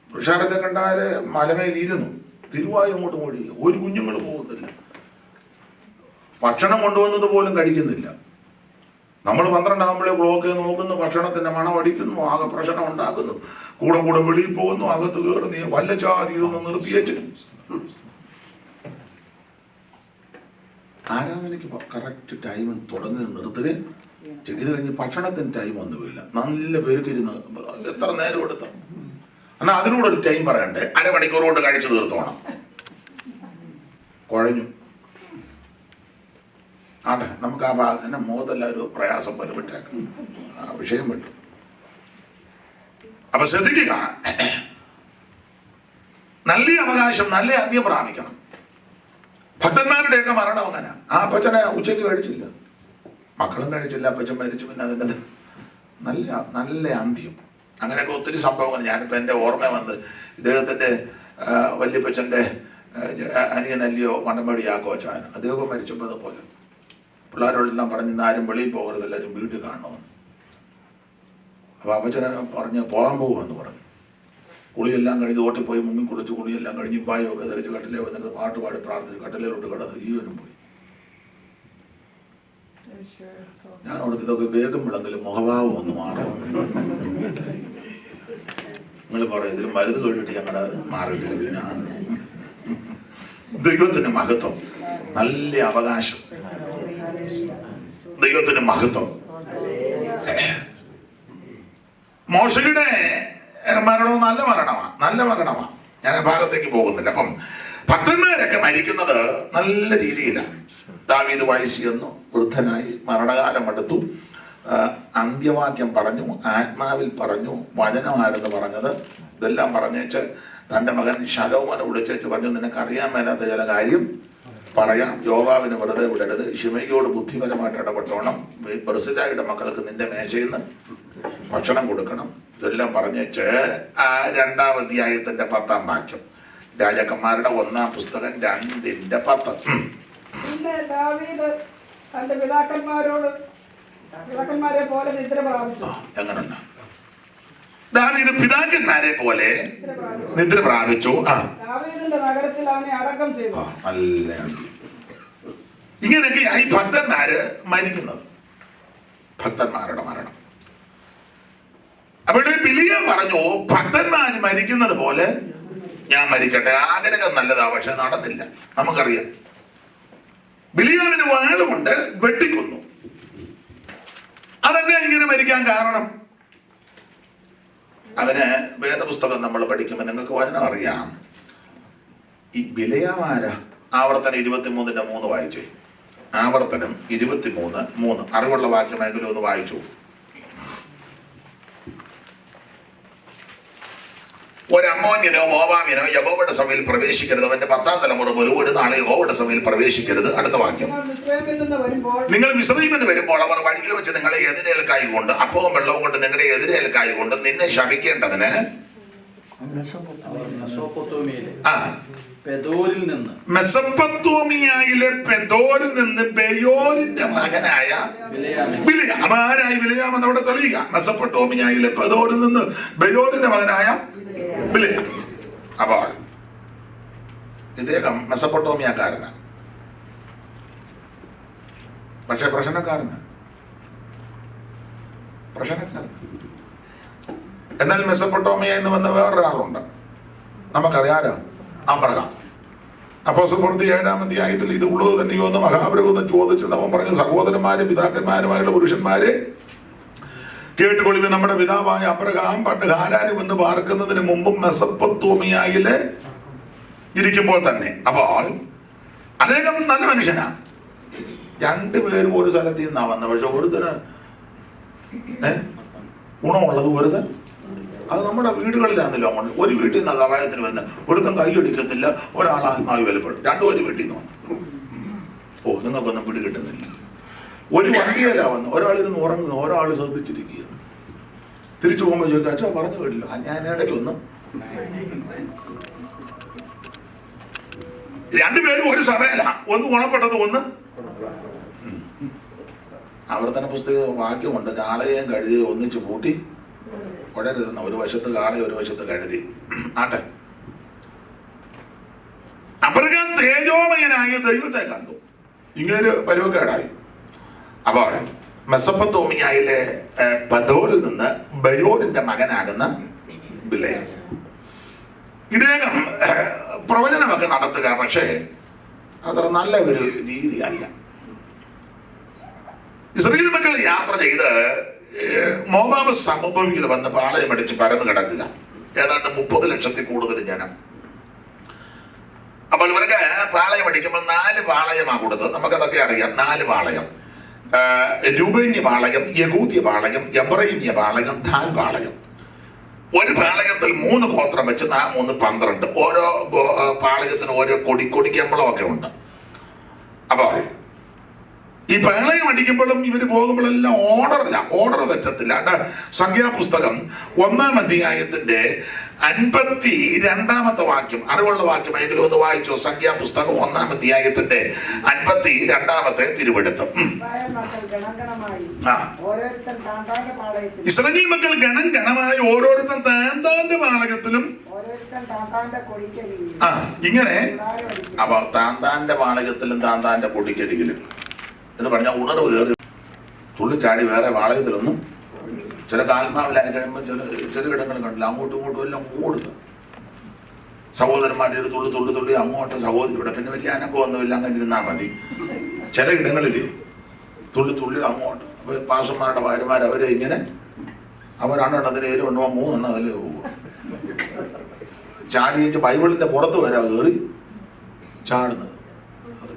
പുരുഷാരത്തെ കണ്ടാല് മലമേലിരുന്നു, തിരുവായി അങ്ങോട്ട് മോടി, ഒരു കുഞ്ഞുങ്ങൾ പോകുന്നില്ല. ഭക്ഷണം കൊണ്ടുവന്നത് പോലും കഴിക്കുന്നില്ല. നമ്മൾ 12 ആകുമ്പോഴേ ബ്ലോക്ക് നോക്കുന്നു, ഭക്ഷണത്തിന്റെ മണം അടിക്കുന്നു, ആകെ പ്രശ്നം ഉണ്ടാക്കുന്നു, കൂടെ കൂടെ വെളിയിൽ പോകുന്നു, അകത്ത് കയറുന്നു, വല്ല ചാതി ഇതൊന്ന് നിർത്തിയേച്ച്. ആരാധനയ്ക്ക് കറക്റ്റ് ടൈം തുടങ്ങുക നിർത്തുകയും ഇത് കഴിഞ്ഞ് ഭക്ഷണത്തിന് ടൈം ഒന്നുമില്ല. നല്ല പേർക്ക് ഇരുന്ന് എത്ര നേരം എടുത്ത എന്നാൽ അതിനോടൊരു ടൈം പറയണ്ടേ? അരമണിക്കൂർ കൊണ്ട് കഴിച്ചു തീർത്തോണം. കുഴഞ്ഞു. ആട്ടെ, നമുക്ക് ആ എന്നെ മുഖത്തെല്ലാവരും പ്രയാസം പോലെ വിട്ടേക്കും, ആ വിഷയം വിട്ടു. അപ്പൊ ശ്രദ്ധിക്കുക, നല്ല അവകാശം, നല്ല അന്ത്യം പ്രാപിക്കണം. ഭക്തന്മാരുടെയൊക്കെ മരണം അങ്ങനെ. ആ അപ്പച്ചനെ ഉച്ചയ്ക്ക് കഴിച്ചില്ല, മക്കളും കഴിച്ചില്ല, അപ്പച്ചൻ മരിച്ചു. പിന്നെ അതിൻ്റെ നല്ല നല്ല അന്ത്യം. അങ്ങനെയൊക്കെ ഒത്തിരി സംഭവങ്ങൾ. ഞാനിപ്പോൾ എൻ്റെ ഓർമ്മ വന്ന് ഇദ്ദേഹത്തിൻ്റെ വല്യപ്പച്ചൻ്റെ അനിയനല്ലയോ വണ്ടമേടി യാക്കോച്ചായൻ, അദ്ദേഹം മരിച്ചപ്പോൾ അതുപോലെ പിള്ളേരോടെല്ലാം പറഞ്ഞ് ഇന്ന് ആരും വെളിയിൽ പോകരുത്, എല്ലാവരും വീട്ടിൽ കാണണമെന്ന്. അപ്പോൾ അപ്പച്ചനെ പറഞ്ഞ് പോകാൻ പോകുമെന്ന് പറഞ്ഞു. കുളിയെല്ലാം കഴിഞ്ഞ് തോട്ടിൽ പോയി മുങ്ങി കുളിച്ച് കുളിയെല്ലാം കഴിഞ്ഞ് പായൊക്കെ ധരിച്ച് കട്ടിലേ വന്നിട്ട് പാട്ട് പാടി പ്രാർത്ഥിച്ച് കട്ടിലോട്ട് കിടന്ന് ജീവനും പോയി. ഞാൻ അവിടുത്തെ ഇതൊക്കെ കേൾക്കുമ്പോഴെങ്കിലും മുഖഭാവം ഒന്ന് മാറുമെന്ന്. നിങ്ങൾ പറയും ഇതിൽ മരുന്ന് കേട്ടിട്ട് ഞങ്ങളുടെ മാറിയിട്ടില്ല. പിന്നെ ദൈവത്തിന് മഹത്വം, നല്ല അവകാശം, ദൈവത്തിന് മഹത്വം. മോശയുടെ മരണവും നല്ല മരണമാണ്. ഞാൻ ആ ഭാഗത്തേക്ക് പോകുന്നില്ല. അപ്പം ഭക്തന്മാരൊക്കെ മരിക്കുന്നത് നല്ല രീതിയിലാണ്. ദാവീദ് വയസ്സ് ചെന്നു, വൃദ്ധനായി, മരണകാലം അടുത്തു, അന്ത്യവാക്യം പറഞ്ഞു, ആത്മാവിൽ പറഞ്ഞു, വചനമായിരുന്നു പറഞ്ഞത്. ഇതെല്ലാം പറഞ്ഞേച്ച് തൻ്റെ മകൻ ശലോമോനെ വിളിച്ചേച്ച് പറഞ്ഞു, നിനക്കറിയാൻ മേലാത്ത ചില കാര്യം പറയാം, യോവാവിന് വെറുതെ വിടരുത്, ശിമയോട് ബുദ്ധിപരമായിട്ട് ഇടപെട്ടോണം, ബർസിലായുടെ മക്കൾക്ക് നിന്റെ മേശയിൽ നിന്ന് ഭക്ഷണം കൊടുക്കണം. ഇതെല്ലാം പറഞ്ഞേച്ച് ആ 2-ാം അധ്യായത്തിന്റെ 10-ാം വാക്യം, രാജാക്കന്മാരുടെ 1-ാം പുസ്തകം 2:10. പിന്നെ ദാവീദ് തന്റെ പിതാക്കന്മാരെ പോലെ നിദ്ര പ്രാപിച്ചു. എങ്ങനെയുണ്ട്? ദാവീദ് പിതാക്കന്മാരെ പോലെ നിദ്ര പ്രാപിച്ചു. ദാവീദിന്റെ നഗരത്തിൽ അവനെ അടക്കം ചെയ്തു. നല്ല ഇങ്ങനെയൊക്കെ ഈ ഭക്തന്മാര് മരിക്കുന്നത്, ഭക്തന്മാരുടെ മരണം. അവിടെ ബിലിയാം പറഞ്ഞു, ഭക്തന്മാര് മരിക്കുന്നത് പോലെ ഞാൻ മരിക്കട്ടെ. ആഗ്രഹം നല്ലതാ, പക്ഷെ നടന്നില്ല. നമുക്കറിയാം, ബിലിയാമിന് വാളുകൊണ്ട് വെട്ടിക്കൊന്നു. അതെന്നെ ഇങ്ങനെ മരിക്കാൻ കാരണം? അതിന് വേദപുസ്തകം നമ്മൾ പഠിക്കുമ്പോൾ നിങ്ങൾക്ക് വചനം അറിയാം. ഈ ബിലയാമാരാ? ആവർത്തനം 23:3 വായിച്ചേ. ആവർത്തനം 23:3. അറിവുള്ള വാക്യമെങ്കിലും ഒന്ന് വായിച്ചു. ഒരമ്മോന്യനോ മോവാമ്യനോ യഹോവയുടെ സഭയിൽ പ്രവേശിക്കരുത്. അവന്റെ 10-ാം തലമുറ പോലും ഒരു നാളെ യഹോവയുടെ സഭയിൽ പ്രവേശിക്കരുത്. അടുത്ത വാക്യം, നിങ്ങൾ മിസ്രയീമിൽ നിന്ന് വരുമ്പോൾ അവർ വഴിയിൽ വെച്ച് നിങ്ങളെ എതിരേൽക്കായി കൊണ്ട് അപ്പവും വെള്ളവും കൊണ്ട് നിങ്ങളെ എതിരേൽക്കായി കൊണ്ട് നിന്നെ ശപിക്കേണ്ടതിന് മെസൊപ്പൊത്താമിയയിലെ പെദോരിൽ നിന്ന് ബെയോരിന്റെ മകനായ ബിലിയാം. അപ്പൊ ആരായി ബിലിയാം എന്നവിടെ തെളിയുക? മെസൊപ്പൊത്താമിയയിലെ പെദോരിൽ നിന്ന് ബെയോരിന്റെ മകനായ ബിലിയാം. അപ്പോൾ ഇദ്ദേഹം മെസൊപ്പൊത്താമിയക്കാരനാണ്, പക്ഷെ പ്രശ്നക്കാരനാണ്. പ്രശ്നക്കാരൻ. എന്നാൽ മെസപ്പൊട്ടോമിയ എന്ന് വന്ന വേറൊരാളുണ്ട്, നമുക്കറിയാലോ, അബ്രഹാം. അപ്പോസ്തലപ്രവൃത്തി 7-ാം അധ്യായത്തിൽ ഇത് ഉള്ളത് തന്നെയോ എന്ന് മഹാപുരോഹിതൻ ചോദിച്ചത് അവൻ പറഞ്ഞു, സഹോദരന്മാരും പിതാക്കന്മാരുമായുള്ള പുരുഷന്മാരെ കേട്ടുകൊള്ളുവിൻ. നമ്മുടെ പിതാവായ അബ്രഹാം പണ്ട് ഹാരാനിൽ വന്ന് പാർക്കുന്നതിന് മുമ്പും മെസപ്പൊത്തോമിയയില് ഇരിക്കുമ്പോൾ തന്നെ. അപ്പോൾ അദ്ദേഹം നല്ല മനുഷ്യനാ. രണ്ടുപേരും ഒരു സ്ഥലത്ത് നിന്നാ വന്നത്. പക്ഷെ ഒരുത്തന് ഗുണമുള്ളത് ഒരുത്തൻ അത് നമ്മുടെ വീടുകളിലാണല്ലോ. അങ്ങോട്ട് ഒരു വീട്ടിൽ നിന്ന് സഹായത്തിന് വരുന്ന ഒരുത്തൻ കൈയടിക്കത്തില്ല, ഒരാൾ ആത്മാവി വിലപ്പെടും. രണ്ടും ഒരു വീട്ടിൽ നിന്ന് വന്നു. ഓ, നിങ്ങൾക്കൊന്നും പിടി കിട്ടുന്നില്ല. ഒരു വണ്ടിയല്ല വന്ന്, ഒരാളിരുന്ന് ഉറങ്ങുക, ഒരാൾ ശ്രദ്ധിച്ചിരിക്കുക. തിരിച്ചു പോകുമ്പോൾ ചോദിക്കുക, അച്ഛാ പറഞ്ഞു കേട്ടില്ല. ഞാൻ ഇടയ്ക്ക് ഒന്നും. രണ്ടുപേരും ഒരു സഭയില, ഒന്ന് ഗുണപ്പെട്ടത്, ഒന്ന്. ആവർത്തന പുസ്തക വാക്യമുണ്ട്, കാളയെയും കഴുതിയും ഒന്നിച്ച് പൂട്ടി ഉടരുതെന്ന. ഒരു വശത്ത് കാളയും ഒരു വശത്ത് കഴുതി. ആട്ടെ, അബ്രഹാം തേജോമയനായ ദൈവത്തെ കണ്ടു. ഇങ്ങനൊരു പരുവക്കേടായി. അപ്പോൾ മെസപ്പൊത്തോമിയയിലെ പദോരിൽ നിന്ന് ബയോരിന്റെ മകനാകുന്ന ബിലയാം ഇദ്ദേഹം പ്രവചനമൊക്കെ നടത്തുക, പക്ഷേ അത്ര നല്ല ഒരു രീതിയല്ല. ഇസ്രായേൽ മക്കൾ യാത്ര ചെയ്ത് മോവാബ് സമഭൂമിയിൽ വന്ന് പാളയമടിച്ച് പരന്നു കിടക്കുക. ഏതാണ്ട് 30 ലക്ഷത്തിൽ കൂടുതൽ ജനം. അപ്പോൾ ഇവർക്ക് പാളയം അടിക്കുമ്പോൾ 4 പാളയമാണ് കൊടുത്തത്. നമുക്കതൊക്കെ അറിയാം. 4 പാളയം: രൂബേന്യ പാളയം, യഹൂദ്യ പാളയം, എബ്രയീമ്യ പാളയം, ദാൻ പാളയം. ഒരു പാളയത്തിൽ 3 ഗോത്രം വെച്ച് 3 12. ഓരോ പാളയത്തിന് ഓരോ കൊടിക്കമ്പളമൊക്കെ ഉണ്ട്. അപ്പോൾ ഈ പാളയം അടിക്കുമ്പോഴും ഇവര് പോകുമ്പോഴെല്ലാം ഓർഡർ തെറ്റത്തില്ല. സംഖ്യാപുസ്തകം 1-ാം അധ്യായത്തിന്റെ 52-ാമത്തെ വാക്യം, അറിവുള്ള വാക്യമെങ്കിലും ഒന്ന് വായിച്ചോ. സംഖ്യാപുസ്തകം 1-ാം അധ്യായത്തിന്റെ 52-ാമത്തെ തിരുവെടുത്തം. ഇസ്രായേൽ മക്കൾ ഗണം ഗണമായി ഓരോരുത്തൻ താന്താന്റെ പാളയത്തിലും ഇങ്ങനെ. അപ്പൊ താന്താന്റെ പാളയത്തിലും താന്താന്റെ കൊടിക്കരികിലും എന്ന് പറഞ്ഞാൽ ഉണർവ് കയറി തുള്ളിച്ചാടി വേറെ പാളയത്തിലൊന്നും. ചില ആത്മാവിലായി കഴിയുമ്പോൾ ചില ഇടങ്ങൾ കണ്ടില്ല, അങ്ങോട്ടും ഇങ്ങോട്ടും എല്ലാം ഓടുക. സഹോദരന്മാരുടെ തുള്ളി അങ്ങോട്ട്, സഹോദരി ഇവിടെ പിന്നെ വലിയ അനക്കമൊന്നുമില്ല, അങ്ങനെ ഇരുന്നാൽ മതി. ചില ഇടങ്ങളിൽ തുള്ളി അങ്ങോട്ട്. അപ്പൊ പാസ്റ്റർമാരുടെ ഭാര്യമാർ അവരെ ഇങ്ങനെ, അവർ 2 ഏര് കൊണ്ടുപോകാൻ 3 അതിൽ പോവുക. ചാടി വെച്ച് ബൈബിളിന്റെ പുറത്ത് വരാ കയറി ചാടുന്നത്.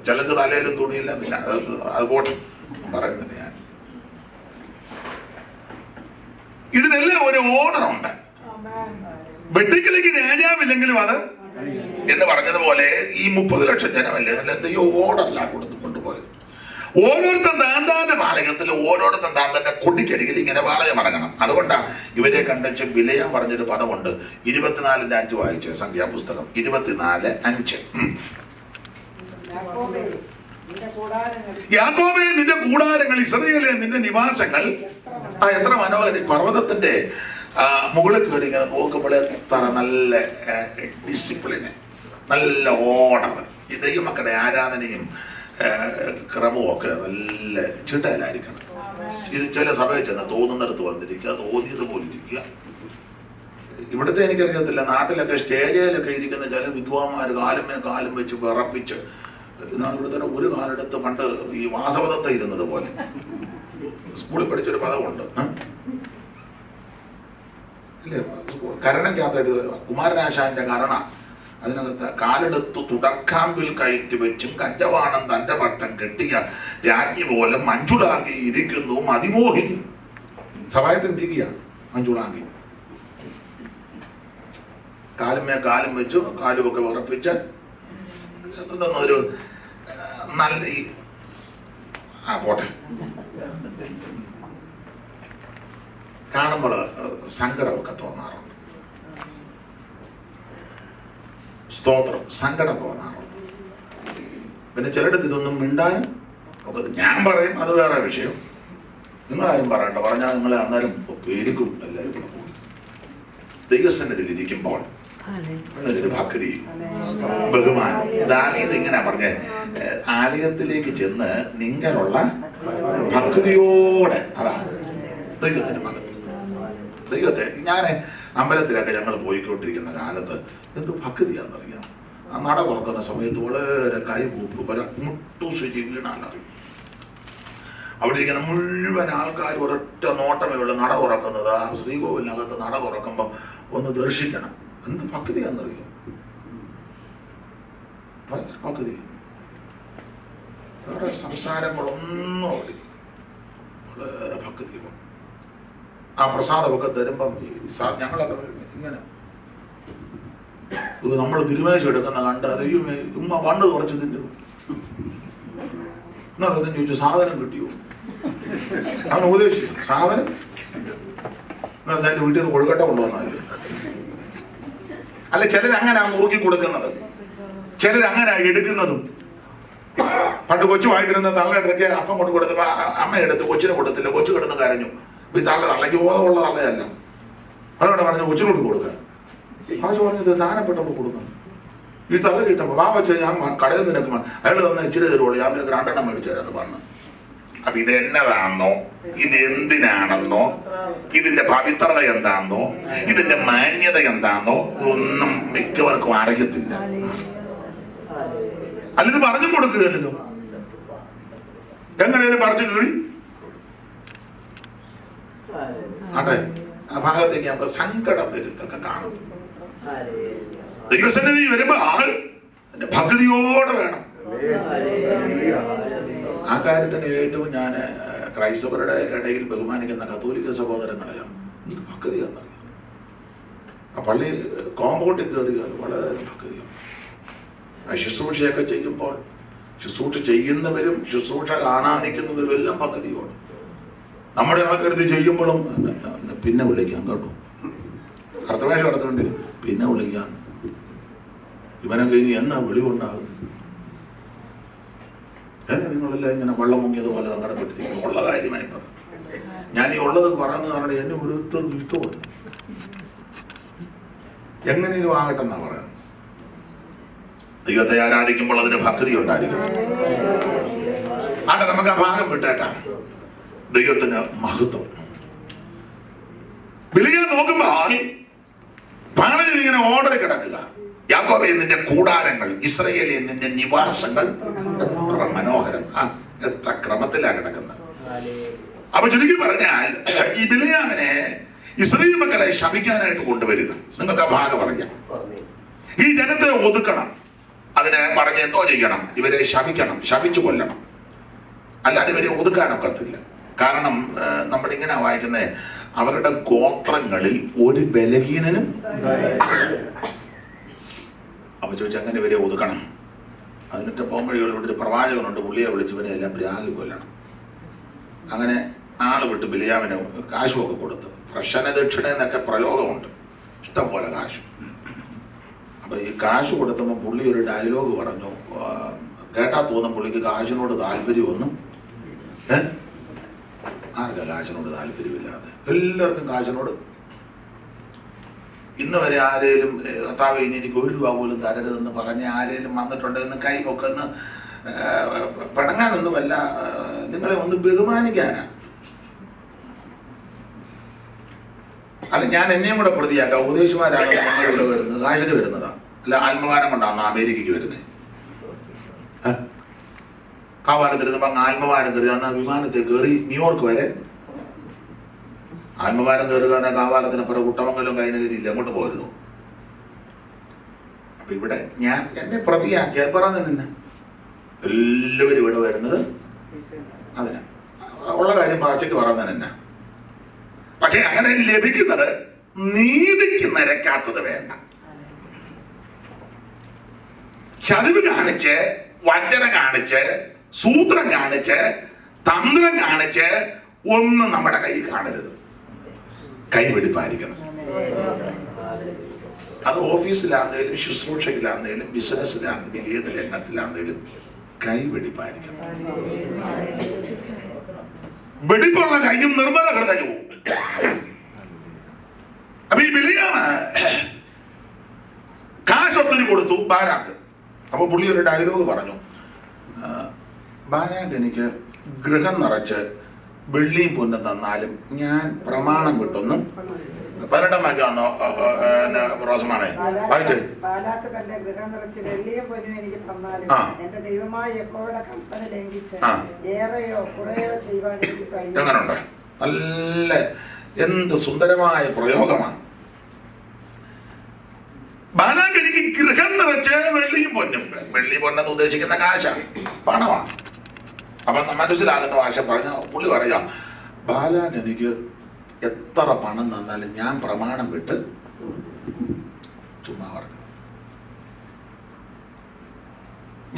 ചിലക്ക് തലയിലും തുണിയില്ല. പിന്നെ അത് പോട്ടെ, പറയുന്നില്ല ഞാൻ. ഇതിനെല്ലാം ഒരു ഓർഡർ ഉണ്ട്. വെട്ടിക്കിലേക്ക് രാജാവില്ലെങ്കിലും അത് എന്ന് പറഞ്ഞതുപോലെ ഈ 30 ലക്ഷം ജനമല്ലേ, നല്ല എന്തെയോ ഓർഡറിലാണ് കൊണ്ടുപോയത്. ഓരോരുത്തൻ താന്താന്റെ പാളയത്തിൽ, ഓരോരുത്തൻ താന്താന്റെ കൊടിക്കരികിൽ ഇങ്ങനെ പാളയം അടങ്ങണം. അതുകൊണ്ടാണ് ഇവരെ കണ്ടെച്ച് ബിലയാം പറഞ്ഞൊരു പദമുണ്ട്. 24-5 വായിച്ച സംഖ്യാപുസ്തകം 24:5. യാക്കോബേ നിന്റെ കൂടാരങ്ങൾ, ഇസ്രായേലേ നിന്റെ നിവാസങ്ങൾ. എത്ര മനോഹരം! പർവ്വതത്തിന്റെ മുകളിൽ കയറി ഇങ്ങനെ നോക്കുമ്പോൾ എത്ര നല്ല ഡിസിപ്ലിന്, നല്ല ഓർഡർ. ഈ ദൈവമക്കളുടെ ആരാധനയും ക്രമവും ഒക്കെ നല്ല ചിട്ടയിലായിരിക്കണം. ഇത് ചില സഭയിൽ ചെന്ന് തോന്നുന്നിടത്ത് വന്നിരിക്കുക, തോന്നിയത് പോലെ ഇരിക്കുക. ഇവിടുത്തെ എനിക്കറിയത്തില്ല, നാട്ടിലൊക്കെ സ്റ്റേജിലൊക്കെ ഇരിക്കുന്ന ചില വിദ്വാന്മാർ കാലും വെച്ച് വിറപ്പിച്ച്. എന്നാണ് ഇവിടെ തന്നെ ഒരു കാലെടുത്ത് പണ്ട് ഈ വാസവദത്ത ഇരുന്നത് പോലെ. സ്കൂളിൽ പഠിച്ചൊരു പദമുണ്ട്, ഇല്ലേ? കരണക്കകത്ത് കുമാരനാശാന്റെ കരണ, അതിനകത്ത് കാലെടുത്ത് തുടക്കാമ്പിൽ കയറ്റി വെച്ചും കഞ്ചവാണം തന്റെ പട്ടം കെട്ടിയ രാജ്ഞി പോലെ മഞ്ജുളാങ്കി ഇരിക്കുന്നു മതിമോഹിനി. സഹായത്തിനിരിക്കുക മഞ്ജുളാങ്കി. കാലും വെച്ചു, കാലുമൊക്കെ ഉറപ്പിച്ച് ഒരു നല്ല പോട്ടെ. കാണുമ്പോൾ സങ്കടമൊക്കെ തോന്നാറുണ്ട്. സ്തോത്രം, സങ്കടം തോന്നാറുണ്ട്. പിന്നെ ചിലയിടത്ത് ഇതൊന്നും മിണ്ടാനും ഒക്കെ ഞാൻ പറയും, അത് വേറെ വിഷയം. നിങ്ങളാരും പറയണ്ട, പറഞ്ഞാൽ നിങ്ങളെ അന്നേരം പേരിക്കും. എല്ലാവരും കൂടെ പോകും. ദൈവസന്നിധിയിൽ ഇരിക്കുമ്പോൾ അതൊരു ഭക്തി, ബഹുമാനം. ദാവീദ് ഇങ്ങനെ പറഞ്ഞ ആലയത്തിലേക്ക് ചെന്ന് നിങ്ങളുള്ള ഭക്തിയോടെ, അതാണ് ദൈവത്തിന്റെ മഹത്വം. ദൈവത്തെ ഞാൻ അമ്പലത്തിലൊക്കെ ഞങ്ങൾ പോയിക്കൊണ്ടിരിക്കുന്ന കാലത്ത് എന്ത് ഭക്തിയാണെന്നറിയാം. ആ നട തുറക്കുന്ന സമയത്ത് വളരെ കൈകൂപ്പി ഒരു മുട്ടുശുചി വീണാലറിയും. അവിടെ ഇരിക്കുന്ന മുഴുവൻ ആൾക്കാർ ഒരൊറ്റ നോട്ടമേ ഉള്ളൂ നട തുറക്കുന്നത്. ആ ശ്രീകോവിലിനകത്ത് നട തുറക്കുമ്പോൾ ഒന്ന് ദർശിക്കണം. എന്ത് ഭക്തിയാണെന്നറിയാം. ഭയങ്കര ഭക്തി. വേറെ സംസാരങ്ങളൊന്നും അവിടെ വളരെ ഭക്തി. ആ പ്രസാദമൊക്കെ തരുമ്പം ഞങ്ങളൊക്കെ ഇങ്ങനെ നമ്മൾ തിരുമേശം എടുക്കുന്ന കണ്ട് അത് ചുമ്മാ പണ്ട് കുറച്ച് തിന്നു എന്നിട്ട് ചോദിച്ചു സാധനം കിട്ടിയോ? അവൻ ഉപദേശിച്ചു സാധനം ഞാൻ എൻ്റെ വീട്ടിൽ നിന്ന് കൊഴുക്കട്ട കൊണ്ടുവന്നതല്ലേ. അല്ല, ചിലരങ്ങനെയാണ് മുറുക്കി കൊടുക്കുന്നത്, ചിലരങ്ങനെ എടുക്കുന്നതും. പണ്ട് കൊച്ചുമായിട്ടിരുന്ന തള്ളയിടയ്ക്ക് അപ്പം കൊണ്ട് കൊടുത്തപ്പോ അമ്മ എടുത്ത് കൊച്ചിന് കൊടുത്തില്ല. കൊച്ചു കിടന്ന് കരഞ്ഞു. ഈ തള്ളയ്ക്ക് ബോധമുള്ള തള്ളയല്ല. അവരോട് പറഞ്ഞു കൊച്ചിനോട് കൊടുക്കാൻ. ആവശ്യം പറഞ്ഞത് സ്ഥാനപ്പെട്ടപ്പോൾ കൊടുക്കണം. ഈ തള്ള കിട്ടപ്പോൾ വാ വെച്ച് ഞാൻ കടയിൽ നിനക്ക് അയാൾ തന്നെ ഇച്ചിരി തരുള്ളൂ, ഞാൻ നിനക്ക് 2 എണ്ണം മേടിച്ചു തരാമെന്ന് പറഞ്ഞു. അപ്പൊ ഇത് എന്നതാണെന്നോ, ഇത് എന്തിനാണെന്നോ, ഇതിന്റെ പവിത്രത എന്താണെന്നോ, ഇതിന്റെ മാന്യത എന്താണെന്നോ ഒന്നും മിക്കവർക്കും അറിയത്തില്ല. അല്ലിത് പറഞ്ഞു കൊടുക്കുകയല്ലോ. എങ്ങനെയാലും പറിച്ചു കീറി ആട്ടെ. ആ ഭാഗത്തേക്ക് നമുക്ക് സങ്കടം വരുത്തൊക്കെ കാണും. ദൈവസന്നിധി വരുമ്പോ ആൾ അതിന്റെ ഭക്തിയോടെ വേണം. ആ കാര്യത്തിന് ഏറ്റവും ഞാൻ ക്രൈസ്തവരുടെ ഇടയിൽ ബഹുമാനിക്കുന്ന കത്തോലിക്ക സഹോദരങ്ങളെയാണ്. എന്ത് ഭക്തി എന്നറിയാം. ആ പള്ളി കോമ്പൗണ്ടിൽ കയറിയാൽ വളരെ ഭക്തിയാണ്. ആ ശുശ്രൂഷയൊക്കെ ചെയ്യുമ്പോൾ ശുശ്രൂഷ ചെയ്യുന്നവരും ശുശ്രൂഷ കാണാൻ നിൽക്കുന്നവരും എല്ലാം ഭക്തിയോട്. നമ്മുടെ ആൾക്കാരത് ചെയ്യുമ്പോഴും പിന്നെ വിളിക്കാം കേട്ടോ, കർത്തവേഷം നടത്തുന്നുണ്ട്, പിന്നെ വിളിക്കാം. ഇവനൊക്കെ ഇനി എന്നാ വിളിവുണ്ടാകും? എന്നെ നിങ്ങളെല്ലാം ഇങ്ങനെ വെള്ളം മുങ്ങിയതുപോലെ സങ്കടപ്പെട്ടിരിക്കുന്നു. ഉള്ള കാര്യമായി പറഞ്ഞു. ഞാൻ ഈ ഉള്ളത് പറയുന്നത് കാരണം എന്നെ ഓരോരുത്തർക്കും ഇഷ്ടമായി. എങ്ങനെയും ആകട്ടെ എന്നാ പറയുന്നത്. ദൈവത്തെ ആരാധിക്കുമ്പോൾ അതിന് ഭക്തി ഉണ്ടായിരിക്കണം. ആട്ടെ, നമുക്ക് ആ ഭാഗം വിട്ടേക്കാം. ദൈവത്തിന് മഹത്വം. ബിലിയാൻ നോക്കുമ്പോൾ പാളയിൽ ഇങ്ങനെ ഓർഡർ കിടക്കുക. യാക്കോബേ, നിന്റെ കൂടാരങ്ങൾ, ഇസ്രായേലേ നിന്റെ നിവാസങ്ങൾ എത്ര മനോഹരം. എത്ര ക്രമത്തിലാണ് കിടക്കുന്നത്. അപ്പൊ ചുരുക്കി പറഞ്ഞാൽ ഈ ബിലിയാമിനെ ഇസ്രായേൽ മക്കളെ ശപിക്കാനായിട്ട് കൊണ്ടുവരിക. നിങ്ങൾക്ക് ആ ഭാഗം പറയാം. ഈ ജനത്തെ ഒതുക്കണം. അതിനെ പറഞ്ഞ് എന്തോ ചെയ്യണം? ഇവരെ ശപിക്കണം, ശപിച്ചു കൊല്ലണം. അല്ലാതെ ഇവരെ ഒതുക്കാനൊക്കത്തില്ല. കാരണം നമ്മളിങ്ങനെ വായിക്കുന്നത് അവരുടെ ഗോത്രങ്ങളിൽ ഒരു ബലഹീനനും. അപ്പൊ ചോദിച്ചാൽ അങ്ങനെ ഇവരെ ഒതുക്കണം. അതിനൊക്കെ പോകുമ്പോഴോട് ഒരു പ്രവാചകനുണ്ട്, പുള്ളിയെ വിളിച്ച് ഇവരെ എല്ലാം ബ്രാഗി കൊല്ലണം. അങ്ങനെ ആള് വിട്ട് ബിലിയാമിന് കാശുമൊക്കെ കൊടുത്ത് പ്രശ്ന ദക്ഷിണ എന്നൊക്കെ പ്രയോഗമുണ്ട്, ഇഷ്ടം പോലെ കാശ്. അപ്പൊ ഈ കാശ് കൊടുത്തപ്പോൾ പുള്ളി ഒരു ഡയലോഗ് പറഞ്ഞു. കേട്ടാ തോന്നും പുള്ളിക്ക് കാശിനോട് താല്പര്യമൊന്നും. ആർക്കാ കാശിനോട് താല്പര്യമില്ലാതെ? എല്ലാവർക്കും കാശിനോട്. ഇന്ന് വരെ ആരേലും കർത്താവേ ഇനി എനിക്ക് 1 രൂപ പോലും തരരുതെന്ന് പറഞ്ഞ് ആരേലും വന്നിട്ടുണ്ടെന്ന് കൈപൊക്കെന്ന് പിണങ്ങാനൊന്നുമല്ല, നിങ്ങളെ ഒന്ന് ബഹുമാനിക്കാനാ. അല്ല, ഞാൻ എന്നെയും കൂടെ പ്രതിയാക്കാം. ഉപദേശിമാരാണ് ഇവിടെ വരുന്നത്, കാശിന് വരുന്നതാ. അല്ല, ആത്മഭാരം കൊണ്ടാണ് അമേരിക്കയ്ക്ക് വരുന്നത്. കാവാലത്തിരുന്നപ്പോ ആത്മഭാരം കയറി. അന്ന് വിമാനത്തിൽ കയറി ന്യൂയോർക്ക് വരെ ആത്മഭാരം കയറുക. കാവാലത്തിനപ്പുറം കുട്ടമംഗലം കൈനഗിരിയില്ല, അങ്ങോട്ട് പോയിരുന്നു. അപ്പൊ ഇവിടെ ഞാൻ എന്നെ പ്രതിയാക്കിയ പറഞ്ഞു തന്നെ എല്ലാവരും ഇവിടെ വരുന്നത് അതിനാ. ഉള്ള കാര്യം പച്ചയ്ക്ക് പറയുന്നത് തന്നെ. പക്ഷെ അങ്ങനെ ലഭിക്കുന്നത് നീതിക്ക് നിരക്കാത്തത് വേണ്ട. ചതിവ് കാണിച്ച്, വഞ്ചന കാണിച്ച്, സൂത്രം കാണിച്ച്, തന്ത്രം കാണിച്ച് ഒന്നും നമ്മുടെ കൈ കാണരുത്. കൈവെടിപ്പായിരിക്കണം. അത് ഓഫീസിലാണെങ്കിലും ശുശ്രൂഷയിലാണെങ്കിലും ബിസിനസ്സിലാണെങ്കിലും ഏത് രംഗത്തിലാണെങ്കിലും കൈവെടിപ്പായിരിക്കണം. വെടിപ്പുള്ള കൈയും നിർമ്മല ഹൃദയവും. അപ്പൊ ഈ ബിലിയാമ് കാശ് ഒത്തിരി കൊടുത്തു ബാരാക്ക്. അപ്പൊ പുള്ളി ഒരു ഡയലോഗ് പറഞ്ഞു. ബാരാക്ക് എനിക്ക് ഗൃഹം നിറച്ച് വെള്ളിയും പൊന്നും തന്നാലും ഞാൻ പ്രമാണം വിട്ടൊന്നും. 18 വാക്യാണോ റോസമാണേ വായിച്ചേ? ബാലാക്ക് തന്റെ ഗൃഹം നിറച്ച് വെള്ളിയും പൊന്നും എനിക്ക് തന്നാലും എന്റെ ദൈവമായ യഹോവയുടെ കൽപ്പന ലംഘിച്ച് ഏറെയോ കുറയോ ചെയ്യുവാൻ എനിക്ക് കഴിയും. എങ്ങനുണ്ട്? നല്ല എന്ത് സുന്ദരമായ പ്രയോഗമാണ്. ബാലാക്ക് എനിക്ക് ഗൃഹം നിറച്ച് വെള്ളിയും പൊന്നും. വെള്ളി പൊന്നെന്ന് ഉദ്ദേശിക്കുന്ന കാശാണ്, പണമാണ്. അപ്പൊ മനസ്സിലാകുന്ന ഭാഷ പറഞ്ഞ പുള്ളി പറയാ, ബാലാക്ക് എനിക്ക് എത്ര പണം തന്നാലും ഞാൻ പ്രമാണം വിട്ട് ചുമ്മാ പറഞ്ഞത്.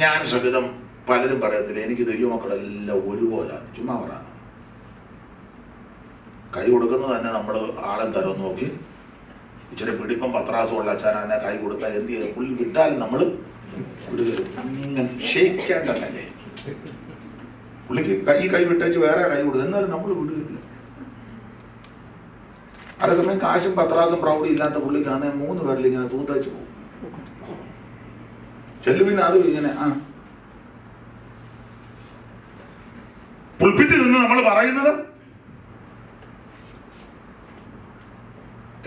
ഞാൻ സഹിതം പലരും പറയത്തില്ല എനിക്ക് ദൈവമക്കളെല്ലാം ഒരുപോലാണ്, ചുമ്മാ പറയാം. കൈ കൊടുക്കുന്നത് തന്നെ നമ്മൾ ആളെം തരം നോക്കി ഇച്ചിരി പിടിപ്പം പത്രാസുള്ള അച്ഛനെ കൈ കൊടുത്താൽ എന്ത് ചെയ്ത് പുള്ളി വിട്ടാലും നമ്മൾ ഇങ്ങനെ ഷേക്കാൻ തന്നെ. പുള്ളിക്ക് കൈ വിട്ടേച്ച് വേറെ കൈ കൊടുക്കും, എന്നാലും നമ്മൾ വിടുകയില്ല. അതേസമയം കാശും പത്രാസും പ്രൗഢി ഇല്ലാത്ത പുള്ളിക്കാണ് 3 പേരിൽ ഇങ്ങനെ തൂത്തച്ച് പോകും. ചെല്ലുപിന്നെ അതും ഇങ്ങനെ പുൽപ്പിറ്റിൽ നിന്ന് നമ്മൾ പറയുന്നത്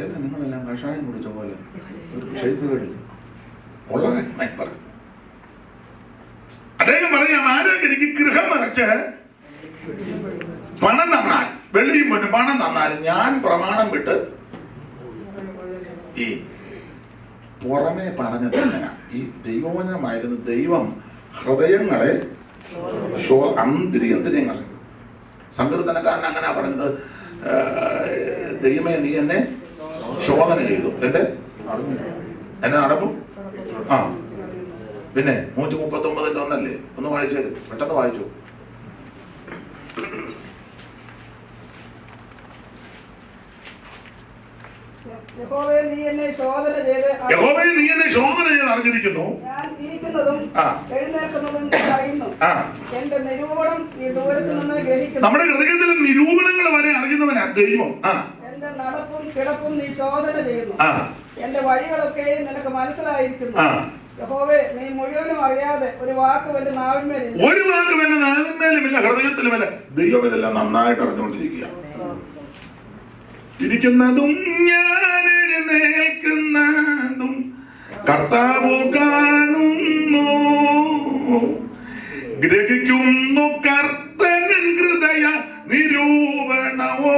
എന്നെ നിങ്ങളെല്ലാം കഷായം കുടിച്ച പോലെ ഷെയ്പ്പുകളിൽ ഉള്ള പറയും. അദ്ദേഹം പറയാം, ആരൊക്കെ എനിക്ക് ഗൃഹം നിറച്ച് പണം തന്നാൽ വെള്ളിയും പൊന്നും പണം തന്നാലും ഞാൻ പ്രമാണം വിട്ട്. ഈ പുറമേ പറഞ്ഞത് എങ്ങനെ? ഈ ദൈവവചനമായിരുന്നു ദൈവം ഹൃദയങ്ങളെ അന്തര്യങ്ങളെ. സങ്കീർത്തനക്കാരൻ അങ്ങനെ പറഞ്ഞത്, ദൈവമേ നീ എന്നെ ശോധന ചെയ്തു, എന്നെ നടപ്പും. പിന്നെ 139 ഒന്നല്ലേ? ഒന്ന് വായിച്ചു തരും, പെട്ടെന്ന് വായിച്ചു. യഹോവേ നീ എന്നെ ശോധന ചെയ്ത് അറിഞ്ഞിരിക്കുന്നു. ഞാൻ ഇരിക്കുന്നതും എഴുന്നേൽക്കുന്നതും അറിയുന്നു. എന്റെ നിരൂപണം ഈ ദൂരത്ത് നിന്ന് ഗ്രഹിക്കുന്നു. നമ്മുടെ ഹൃദയത്തിലെ നിരൂപണങ്ങൾ വരെ അറിയുന്നവനാ ദൈവം. എന്റെ നടപ്പും കിടപ്പും നീ ശോധന ചെയ്യുന്നു. എന്റെ വഴികളൊക്കെ നിനക്ക് മനസ്സിലായിരിക്കുന്നു. യഹോവേ നീ മുഴുവനും അറിയാതെ ഒരു വാക്കും എന്റെ നാവിന്മേലില്ല. ഒരു വാക്കും എന്റെ നാവിന്മേലുമില്ല, ഹൃദയത്തിലുമില്ല. ദൈവം ഇതെല്ലാം നന്നായിട്ട് അറിഞ്ഞുകൊണ്ടിരിക്കുക. ഇരിക്കുന്നതും ഞാൻ എഴുന്നേൽക്കുന്നതും കർത്താവ് കാണുന്നു, ഗ്രഹിക്കുന്നു കർത്തനൻ ഹൃദയ നിരൂപണവോ.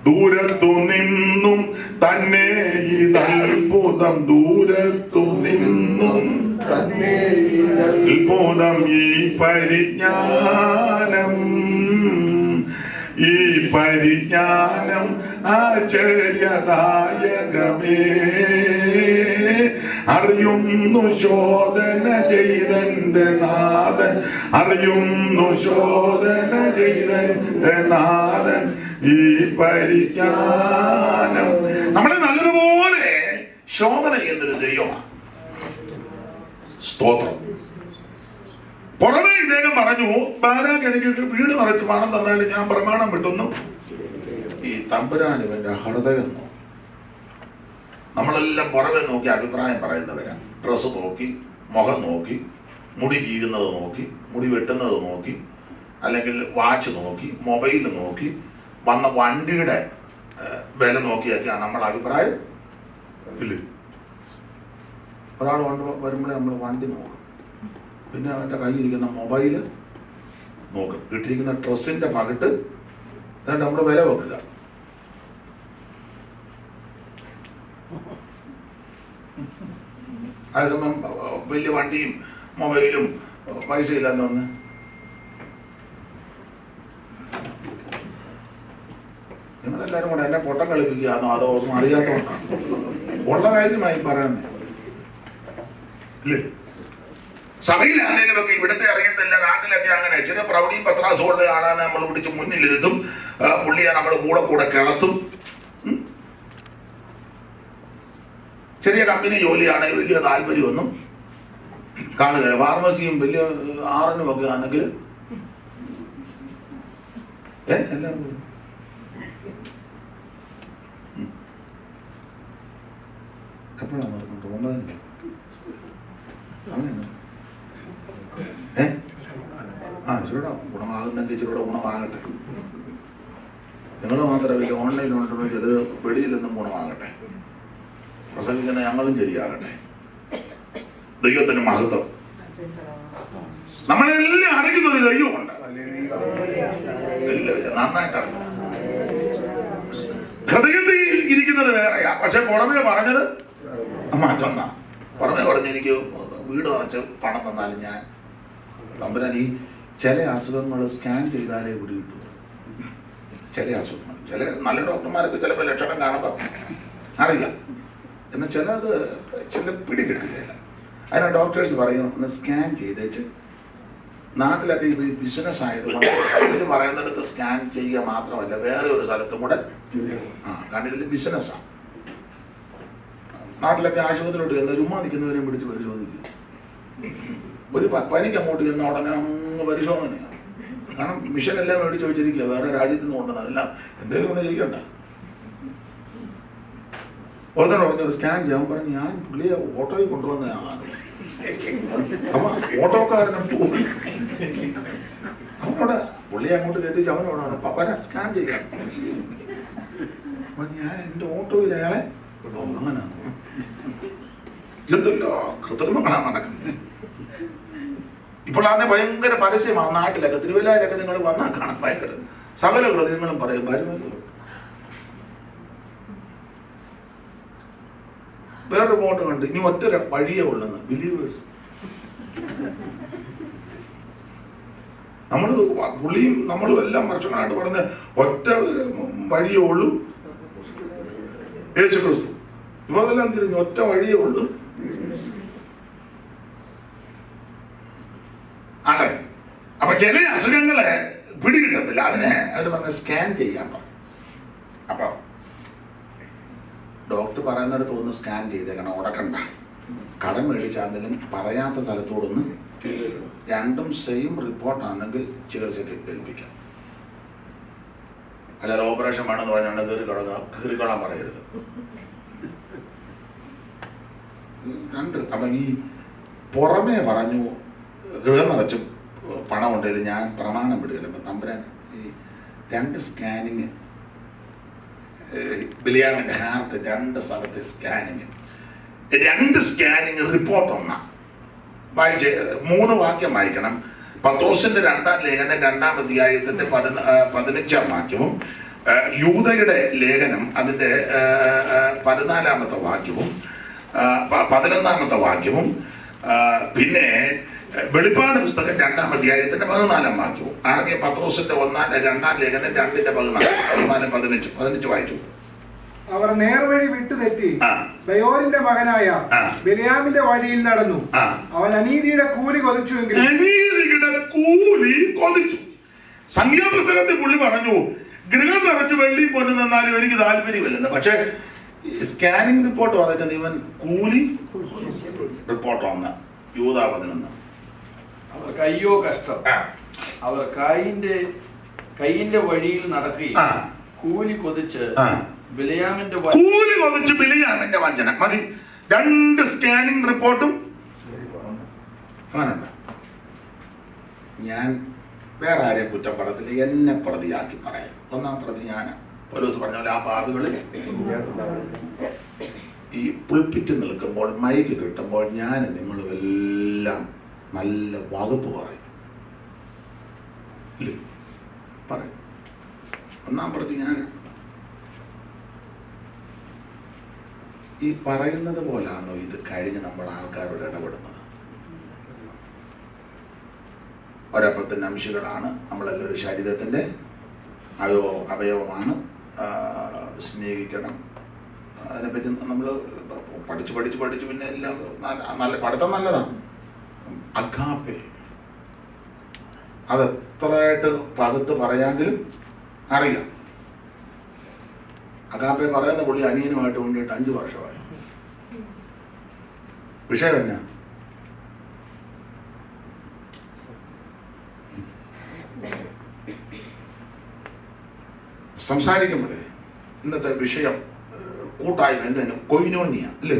ദൂരത്തു നിന്നും തന്നെ ഇതത്ഭുതം, ദൂരത്തു നിന്നും അത്ഭുതം ഈ പരിജ്ഞാനം, ഈ പരിജ്ഞാനം ആശ്ചര്യദായകമേ. അറിയുന്നു ശോധന ചെയ്തന്റെ നാഥൻ, അറിയുന്നു ശോധന ചെയ്തന്റെ നാഥൻ ഈ പരിജ്ഞാനം. നമ്മളെ നല്ലതുപോലെ ശോധന ചെയ്യുന്നൊരു ദൈവമാണ്. സ്തോത്രം. പുറമേ ഇദ്ദേഹം പറഞ്ഞു, ബാലാക്ക് എനിക്ക് വീട് നിറച്ച് പണം തന്നാലും ഞാൻ പ്രമാണം വിട്ടൊന്നും. ഈ തമ്പുരാൻ ഇവന്റെ ഹൃദയം നോക്കി. നമ്മളെല്ലാം പുറമെ നോക്കി അഭിപ്രായം പറയുന്നവരാ. ഡ്രസ്സ് നോക്കി, മുഖം നോക്കി, മുടി ചീകുന്നത് നോക്കി, മുടി വെട്ടുന്നത് നോക്കി, അല്ലെങ്കിൽ വാച്ച് നോക്കി, മൊബൈൽ നോക്കി, വന്ന വണ്ടിയുടെ വില നോക്കിയൊക്കെയാണ് നമ്മൾ അഭിപ്രായം ഇല്ലേ. ഒരാൾ വരുമ്പോഴേ നമ്മൾ വണ്ടി നോക്കും, പിന്നെ അവൻ്റെ കയ്യിലിരിക്കുന്ന മൊബൈല് നോക്കും, ഇട്ടിരിക്കുന്ന ഡ്രസ്സിൻ്റെ പകിട്ട് എന്നിട്ട് നമ്മൾ വില വെക്കുക. അതേസമയം വലിയ വണ്ടിയും മൊബൈലും പൈസ ഇല്ലാന്ന് പറഞ്ഞ് നിങ്ങളെല്ലാവരും കൂടെ എന്നെ പൊട്ടം കളിപ്പിക്കുകയാണോ അതോ ഒന്നും അറിയാത്തതുകൊണ്ടാണ്? ഉള്ള കാര്യമായി പറയുന്നേ ഇല്ലേ. സഭയിലാണെങ്കിലൊക്കെ ഇവിടുത്തെ അറിയത്തില്ല, നാട്ടിലൊക്കെ അങ്ങനെ ചില പ്രൗഢിയും പത്രാസുകളുടെ കാണാൻ നമ്മൾ പിടിച്ച് മുന്നിലിരുത്തും, പുള്ളിയെ നമ്മൾ കൂടെ കിളത്തും. ചെറിയ കമ്പനി ജോലിയാണെങ്കിൽ വലിയ താല്പര്യമൊന്നും കാണുകയില്ല. ഫാർമസിയും വലിയ ആറിനും ഒക്കെ ആണെങ്കിൽ എല്ലാവരും എപ്പോഴാണ് നടക്കുന്നത്? 9 സമയം. ചേട്ടാ ഗുണമാകും. ഗുണമാകുന്നെങ്കിൽ ഇച്ചിരൂടെ ഗുണമാകട്ടെ. നിങ്ങൾ മാത്രമല്ല, ഓൺലൈനിലുണ്ടല്ലോ ചിലത് വെളിയിലൊന്നും ഗുണമാകട്ടെ. പ്രസംഗിക്കുന്ന ഞങ്ങളും ശരിയാകട്ടെ. ദൈവത്തിന് മഹത്വം. നമ്മളെല്ലാം അറിയുന്ന ഒരു ദൈവമുണ്ട്. എല്ലാവരും നന്നായിട്ടാണ്. ഹൃദയത്തിൽ ഇരിക്കുന്നത് വേറെയാ, പക്ഷെ പുറമേ പറഞ്ഞത് മറ്റൊന്നാ. പുറമേ പറഞ്ഞു എനിക്ക് വീട് നിറച്ച് പണം തന്നാലും ഞാൻ തമ്പുരാൻ ഈ ചില അസുഖങ്ങൾ സ്കാൻ ചെയ്താലേ പിടി കിട്ടൂ. ചില അസുഖങ്ങൾ ചില നല്ല ഡോക്ടർമാർക്ക് ചിലപ്പോൾ ലക്ഷണം കാണുമ്പോൾ അറിയാം, എന്നാൽ ചിലത് ചില പിടി കിട്ടുകയില്ല. അതിന് ഡോക്ടേഴ്സ് പറയും ഒന്ന് സ്കാൻ ചെയ്തേച്ച്. നാട്ടിലൊക്കെ ഈ ബിസിനസ് ആയതുകൊണ്ട് ഇവർ പറയുന്നിടത്ത് സ്കാൻ ചെയ്യുക മാത്രമല്ല, വേറെ ഒരു സ്ഥലത്തും കൂടെ കാരണം ഇതിൽ ബിസിനസ്സാണ്. നാട്ടിലൊക്കെ ആശുപത്രിയിലോട്ട് ചെന്ന് ചുമ്മാ നിൽക്കുന്നവരെയും പിടിച്ച് പരിശോധിക്കും. ഒരു പനിക്ക് അങ്ങോട്ട് ചെന്ന ഉടനെ അങ്ങ് പരിശോധനയാണ്. കാരണം മിഷനെല്ലാം മേടിച്ച് വെച്ചിരിക്കുക, വേറെ രാജ്യത്ത് നിന്ന് കൊണ്ടുവന്നത്. അതെല്ലാം എന്തെങ്കിലും ഒന്ന് ചെയ്യണ്ട. ഒരുത്തന്നെ പറഞ്ഞു സ്കാൻ ചെയ്യാൻ പറഞ്ഞു, ഞാൻ പുള്ളിയെ ഓട്ടോയിൽ കൊണ്ടുവന്നതാണ്. അപ്പൊ ഓട്ടോക്കാരനെ പോയി അവനോട് പുള്ളിയെ അങ്ങോട്ട് കെട്ടിച്ച് അവനോടാണ് പപ്പനെ സ്കാൻ ചെയ്യാൻ. ഞാൻ എൻ്റെ ഓട്ടോയിൽ അയാളെ അങ്ങനെ എന്തല്ലോ കൃത്രിമങ്ങളാണ് നടക്കുന്നത്. ഇപ്പോൾ അതിന് ഭയങ്കര പരസ്യമാണ് നാട്ടിലൊക്കെ. തിരുവല്ലയിലൊക്കെ നിങ്ങൾ വന്നാൽ കാണാൻ ഭയങ്കര സകല ഹൃദയങ്ങളും പറയും വരുമല്ലോ. വേറൊരു മോട്ട് കണ്ട് ഇനി ഒറ്റ വഴിയേ ഉള്ളെന്ന് ബിലീവേഴ്സ്. നമ്മൾ പുള്ളിയും നമ്മളും എല്ലാം വർഷങ്ങളായിട്ട് പറഞ്ഞ ഒറ്റ വഴിയേ ഉള്ളൂ, യേശു ക്രിസ്തു. ഇപ്പൊ അതെല്ലാം തിരിഞ്ഞു ഒറ്റ വഴിയേ ഉള്ളൂ. ആട്ടെ, അപ്പൊ ചില അസുഖങ്ങളെ പിടികിട്ടത്തില്ല, അതിനെ അവർ പറഞ്ഞ സ്കാൻ ചെയ്യാൻ പറയും. അപ്പൊ ഡോക്ടർ പറയുന്നിടത്ത് ഒന്ന് സ്കാൻ ചെയ്തേക്കണം, ഉടക്കണ്ട. കടം മേടിച്ചാണെങ്കിലും പറയാത്ത സ്ഥലത്തോടൊന്ന് രണ്ടും സെയിം റിപ്പോർട്ടാണെങ്കിൽ ചികിത്സയ്ക്ക് ഏൽപ്പിക്കാം. അല്ലാതെ ഓപ്പറേഷൻ വേണമെന്ന് പറഞ്ഞാൽ കീറിക്കൊള്ളാൻ പറയരുത്. രണ്ട് അപ്പം ഈ പുറമേ പറഞ്ഞു ഗൃഹം നിറച്ച് പണം ഉണ്ടെങ്കിൽ ഞാൻ പ്രമാണം വിടുകയില്ല. ഇപ്പം തമ്പുരാൻ ഈ 2 സ്കാനിങ്, ബിലിയാമിൻ്റെ ഹാർട്ട് 2 സ്ഥലത്തെ സ്കാനിങ്, 2 സ്കാനിങ് റിപ്പോർട്ട് ഒന്നാ വായിച്ച് 3 വാക്യം വായിക്കണം. പത്രോസിന്റെ 2-ാം ലേഖനം 2-ാം അധ്യായത്തിന്റെ 15-ാം വാക്യവും യൂദയുടെ ലേഖനം അതിന്റെ 14-ാമത്തെ വാക്യവും 11-ാമത്തെ വാക്യവും പിന്നെ വെളിപ്പാട് പുസ്തകം 2-ാം അധ്യായത്തിന്റെ 14-ാം വാക്യവും. ആകെ പത്രോസിന്റെ 2-ാം ലേഖനം 2-ന്റെ 14, 15 വായിച്ചു. അവർ നേർവഴി വിട്ടുതെറ്റി ബയോരിന്റെ മകനായ ബിലിയാമിന്റെ വഴിയിൽ നടന്നു. അവൻ അനീതിയുടെ കൂലി കൊതിച്ചുവെങ്കിൽ സംഖ്യാപുസ്തകത്തിൽ പുള്ളി പറഞ്ഞു ഗൃഹം നിറച്ച് വെള്ളിയും പൊന്നു തന്നാലും എനിക്ക് താല്പര്യമില്ലെന്ന്. പക്ഷെ സ്കാനിങ് റിപ്പോർട്ട് പറയുന്നത് ഇവൻ കൂലി റിപ്പോർട്ട് വന്ന യൂദാ 11. അവർക്ക് അയ്യോ കഷ്ടം, അവർ കൈയിന്റെ വഴിയിൽ നടക്കുകയും കൂലി കൊതിച്ച് ബിലിയാമിന്റെ വഞ്ചന മതി. 2 സ്കാനിങ് റിപ്പോർട്ടും അങ്ങനെയുണ്ട്. ഞാൻ വേറെ ആരെയും കുറ്റം പറയത്തില്ല, എന്നെ പ്രതിയാക്കി പറയാം. 1-ാം പ്രതി ഞാൻ. പൗലോസ് പറഞ്ഞ പോലെ ആ പാപികളിൽ ഈ പുൾപിറ്റ് നിൽക്കുമ്പോൾ മൈക്ക് കിട്ടുമ്പോൾ ഞാൻ നിങ്ങളും എല്ലാം നല്ല വകുപ്പ് പറയും, ഇല്ലേ? പറയും. 1-ാം പ്രതി ഞാൻ. ഈ പറയുന്നത് പോലാണോ ഇത് കഴിഞ്ഞ് നമ്മൾ ആൾക്കാരോട് ഇടപെടുന്നത്? ഒരപ്പത്തിൻ്റെ അംശികളാണ് നമ്മളെല്ലാവരും. ശരീരത്തിൻ്റെ അവയവമാണ്. സ്നേഹിക്കണം. അതിനെപ്പറ്റി നമ്മൾ പഠിച്ച് പിന്നെ എല്ലാം നല്ല പഠിത്തം നല്ലതാണ്. അഗാപ്പെ അതെത്രയായിട്ട് പകുത്ത് പറയാമെങ്കിലും അറിയാം. അഗാപ്പെ പറയുന്ന പുള്ളി അനിയനുമായിട്ട് കൊണ്ടിട്ട് 5 വർഷമായി. വിഷയം എന്നാ? സംസാരിക്കുമ്പോഴേ ഇന്നത്തെ വിഷയം കൂട്ടായ്മ എന്തെങ്കിലും കൊയിനോനിയ അല്ലേ?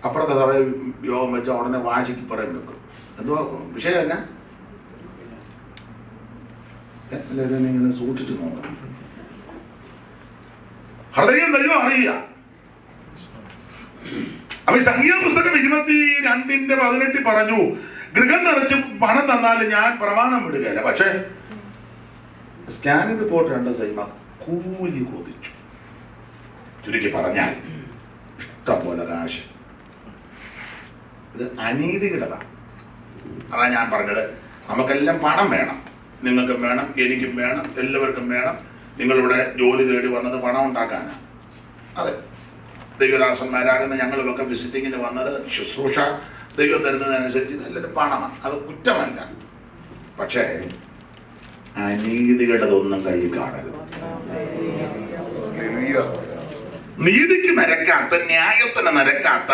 അപ്പുറത്തെ സഭ യോഗം വെച്ചാൽ ഉടനെ വാശിക്ക് പറയും വെക്കും. എന്തുവാ വിഷയം എന്നാ? എല്ലാവരും ഇങ്ങനെ സൂക്ഷിച്ചു നോക്കണം. ഹൃദയം ദൈവം അറിയുക. അപ്പൊ ഈ സംഖ്യാപുസ്തകം 22:18 പറഞ്ഞു, ഗൃഹം നിറച്ച് പണം തന്നാലും ഞാൻ പ്രമാണം വിടുകയില്ല. പക്ഷെ സ്കാനിംഗ് റിപ്പോർട്ട് കണ്ട സൈമ കൂലി കൊതിച്ചു. ചുരുക്കി പറഞ്ഞാൽ ഇഷ്ടം പോലെ കാശ്. ഇത് അനീതിയുടേതാണ്. അതാ ഞാൻ പറഞ്ഞത്, നമുക്കെല്ലാം പണം വേണം. നിങ്ങൾക്കും വേണം, എനിക്കും വേണം, എല്ലാവർക്കും വേണം. നിങ്ങളിവിടെ ജോലി തേടി വന്നത് പണം ഉണ്ടാക്കാനാണ്. അതെ, ദൈവദാസന്മാരാകുന്ന ഞങ്ങളുമൊക്കെ വിസിറ്റിങ്ങിന് വന്നത് ശുശ്രൂഷ ദൈവം തരുന്നതനുസരിച്ച് നല്ലൊരു പണമാണ്. അത് കുറ്റമല്ല. പക്ഷേ അനീതിയുടേതൊന്നും കയ്യിൽ കാണരുത്. നീതിക്ക് നിരക്കാത്ത, ന്യായത്തിന് നിരക്കാത്ത,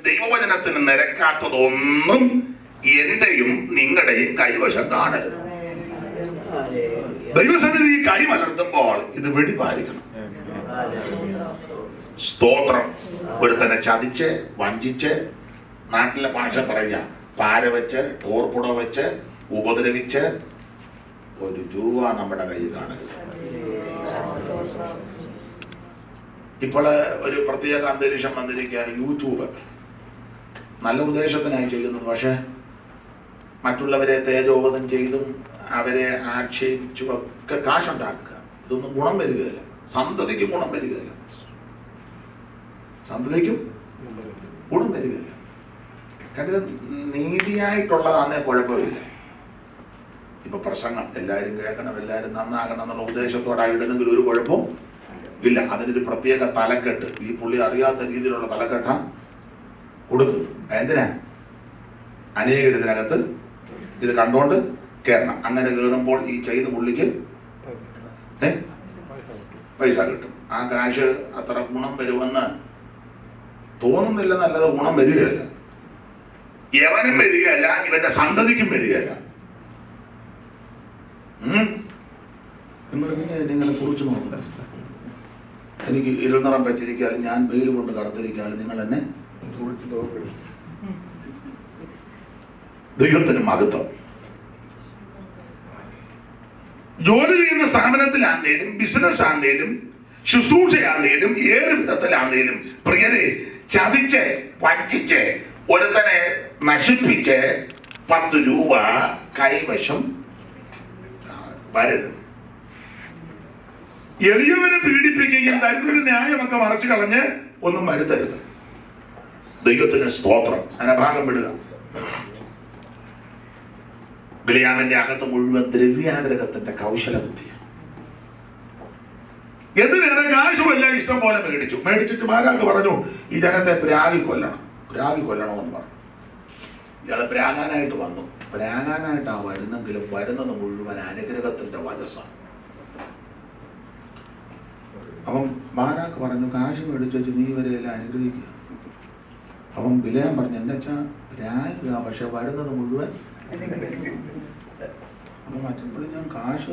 ദൈവവചനത്തിന് നിരക്കാത്തതൊന്നും എന്റെയും നിങ്ങളുടെയും കൈവശം കാണരുത്. ദൈവസന്നിധി കൈ മലർത്തുമ്പോൾ ഇത് വെടിപ്പാലിക്കണം. സ്തോത്രം. ഒരുത്തനെ ചതിച്ച് വഞ്ചിച്ച്, നാട്ടിലെ ഭാഷ പറയുക, പാര വെച്ച് ടോർപ്പുട വെച്ച് ഉപദ്രവിച്ച് ഒരു രൂപ നമ്മുടെ കയ്യിൽ കാണരുത്. ഇപ്പോൾ ഒരു പ്രത്യേക അന്തരീക്ഷം വന്നിരിക്കുക. യൂട്യൂബ് നല്ല ഉദ്ദേശത്തിനായി ചെയ്യുന്നത്, പക്ഷെ മറ്റുള്ളവരെ തേജോവധം ചെയ്തും അവരെ ആക്ഷേപിച്ചും ഒക്കെ കാശുണ്ടാക്കുക. ഇതൊന്നും ഗുണം വരികയില്ല. സന്തതിക്കും ഗുണം വരികയില്ല. സന്തതിക്കും ഗുണം വരികയില്ല. കാരണം ഇത് നീതിയായിട്ടുള്ളതാണേ കുഴപ്പമില്ല. ഇപ്പൊ പ്രസംഗം എല്ലാവരും കേൾക്കണം, എല്ലാവരും നന്നാകണം എന്നുള്ള ഉദ്ദേശത്തോടെ ഇടുന്നെങ്കിൽ ഒരു കുഴപ്പവും ഇല്ല. അതിനൊരു പ്രത്യേക തലക്കെട്ട് ഈ പുള്ളി അറിയാത്ത രീതിയിലുള്ള തലക്കെട്ട കൊടുക്കുന്നു. എന്തിനാ? അനേകർ ഇതിനകത്ത് ഇത് കണ്ടുകൊണ്ട് കയറണം. അങ്ങനെ കയറുമ്പോൾ ഈ ചെയ്ത പുള്ളിക്ക് പൈസ കിട്ടും. ആ കാശ് അത്ര ഗുണം വരുമെന്ന് തോന്നുന്നില്ല. നല്ലത് ഗുണം വരികയല്ല. യവനും വരികയല്ല, ഇവന്റെ സന്തതിക്കും വരികയല്ല. നിങ്ങളിങ്ങനെ കുറിച്ച് നോക്കണം. എനിക്ക് ഇരുനിറം പറ്റിയിരിക്കാലും ഞാൻ വെയിൽ കൊണ്ട് കടത്തിരിക്കാലും നിങ്ങൾ എന്നെ ദൈവത്തിന് മഹത്വം. ജോലി ചെയ്യുന്ന സ്ഥാപനത്തിലാണെങ്കിലും ബിസിനസ് ആണെങ്കിലും ശുശ്രൂഷയാണെങ്കിലും ഏത് വിധത്തിലാണെങ്കിലും പ്രിയരെ, ചതിച്ച് വഞ്ചിച്ച് ഒരുത്തനെ നശിപ്പിച്ച് 10 രൂപ കൈവശം വരരുത്. എളിയവനെ പീഡിപ്പിക്കുകയും ദരിദ്രന്റെ ന്യായമൊക്കെ മറച്ചു കളഞ്ഞ് ഒന്നും വരുത്തരുത്. ദൈവത്തിന് സ്തോത്രം. അതിനെ ഭാഗം വിടുക. ബിലിയാമിന്റെ അകത്ത് മുഴുവൻ ദ്രവ്യാഗ്രഹത്തിന്റെ കൗശല ബുദ്ധിയാണ്. എന്തിനേറെ കാശുമെല്ലാം ഇഷ്ടം പോലെ മേടിച്ചിട്ട് മാരാക്ക് പറഞ്ഞു, ഈ ജനത്തെ പ്രാഗി കൊല്ലണമെന്ന് പറഞ്ഞു. ഇയാളെ പ്രാകാനായിട്ട് വന്നു. പ്രാകാനായിട്ടാ വരുന്നെങ്കിലും വരുന്നത് മുഴുവൻ അനുഗ്രഹത്തിന്റെ വചസ്സാണ്. അപ്പം മാരാക്ക് പറഞ്ഞു, കാശ് മേടിച്ചു വെച്ച് നീ ഇവരെല്ലാം അനുഗ്രഹിക്കുക. അപ്പം ബിലിയാം പറഞ്ഞു, എൻ്റെ അച്ഛാ പ്രാഗിക, പക്ഷെ വരുന്നത് മുഴുവൻ. അപ്പൊ മറ്റപ്പോഴും ഞാൻ കാശ്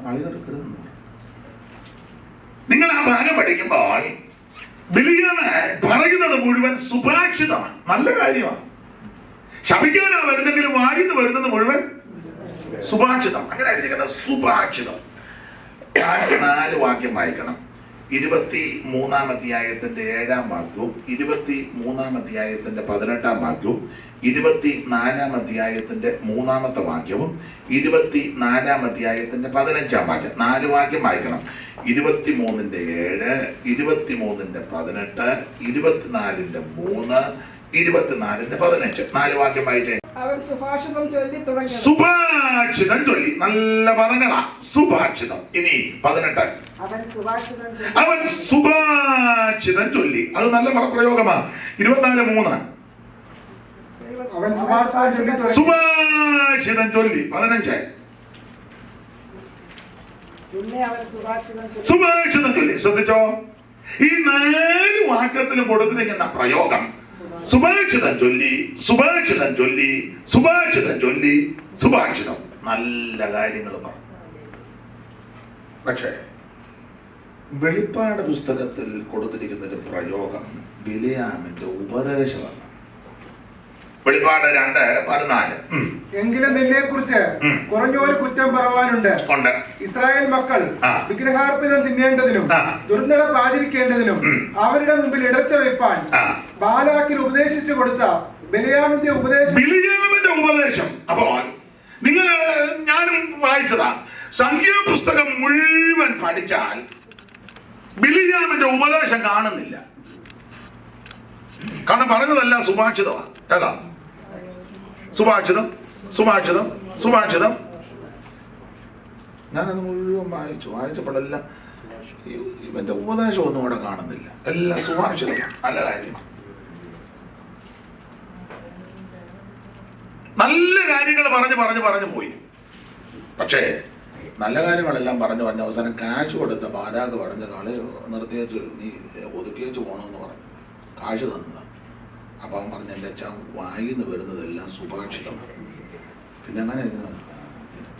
കളി കിടക്കരുതെന്ന് പറഞ്ഞു. നിങ്ങൾ ആ ഭാഗം പഠിക്കുമ്പോൾ ബിലിയാമ് പറയുന്നത് മുഴുവൻ സുഭാഷിതമാണ്. നല്ല കാര്യമാണ്. ശപിക്കാനാ വരുന്നെങ്കിലും വായിന്ന് വരുന്നത് മുഴുവൻ സുഭാഷിതം. അങ്ങനെ ആയിരിക്കണം, സുഭാഷിതം. 4 വാക്യം വായിക്കണം. 23-ാം അധ്യായത്തിന്റെ 7-ാം വാക്യവും 23-ാം അധ്യായത്തിന്റെ 18-ാം വാക്യവും 24-ാം അധ്യായത്തിന്റെ 3-ാമത്തെ വാക്യവും 24-ാം അധ്യായത്തിന്റെ 15-ാം വാക്യം. 4 വാക്യം വായിക്കണം. 23-ന്റെ 7, 23-ന്റെ 18, 24-ന്റെ 3, 24-ന്റെ 15. 4 വാക്യം വായിച്ചേ. അവൻ സുഭാഷിതം ചൊല്ലി തുടങ്ങി. സുഭാഷിതം ചൊല്ലി. നല്ല പദങ്ങളാ. സുഭാഷിതം. ഇനി 18. അവൻ സുഭാഷിതം ചൊല്ലി. അത് നല്ല പ്രയോഗമാ. 24:3. അവൻ സുഭാഷിതം ചൊല്ലി. 15. സുഭാഷിതം ചൊല്ലി. ശ്രദ്ധിച്ചോ, ഈ 4 വാക്യത്തിന് കൊടുത്തിരിക്കുന്ന പ്രയോഗം സുഭാഷിതം ചൊല്ലി, സുഭാഷിതം ചൊല്ലി, സുഭാഷിതം ചൊല്ലി, സുഭാഷിതം. നല്ല കാര്യങ്ങൾ പറഞ്ഞു. പക്ഷേ വെളിപ്പാട് പുസ്തകത്തിൽ കൊടുത്തിരിക്കുന്ന ഒരു പ്രയോഗം ബിലിയാമിന്റെ ഉപദേശമാണ്. വെളിപ്പാട് 2:14. എങ്കിലും നിന്നെ കുറിച്ച് കുറഞ്ഞൊരു കുറ്റം പറവാനുണ്ട്. ഇസ്രായേൽ മക്കൾ വിഗ്രഹാർപ്പിതം തിന്നേണ്ടതിനും ദുർനടപ്പ് ആചരിക്കേണ്ടതിനും അവരുടെ മുമ്പിൽ ഇടർച്ച വെപ്പാൻ ബാലാക്കിന് ഉപദേശിച്ചു കൊടുത്ത ബിലിയാമിന്റെ ഉപദേശം. അപ്പോൾ നിങ്ങൾ ഞാനും വായിച്ചതാ, സംഖ്യാപുസ്തകം മുഴുവൻ പഠിച്ചാൽ ബിലിയാമിന്റെ ഉപദേശം കാണുന്നില്ല. കാരണം പറഞ്ഞതല്ല സുഭാഷിതമാണ്. ഏതാ സുഭാഷിതം? സുഭാഷിതം സുഭാഷിതം ഞാനത് മുഴുവൻ വായിച്ചപ്പോഴെല്ലാം ഇവന്റെ ഉപദേശം ഒന്നും ഇവിടെ കാണുന്നില്ല. എല്ലാം സുഭാഷിതമാണ്. നല്ല കാര്യമാണ്. നല്ല കാര്യങ്ങൾ പറഞ്ഞു പോയി. പക്ഷേ നല്ല കാര്യങ്ങളെല്ലാം പറഞ്ഞ് അവസാനം കാശ് കൊടുത്ത ബാലാക്ക് പറഞ്ഞ കളി നിർത്തിയേച്ച് നീ ഒതുക്കിയേച്ച് പോകണമെന്ന് പറഞ്ഞു. കാശ് തന്നതാണ്. അപ്പം അവൻ പറഞ്ഞ എൻ്റെ അച്ഛൻ വായിന്ന് വരുന്നതെല്ലാം സുഭാഷിതമാണ്. പിന്നെ അങ്ങനെ ഇതിന്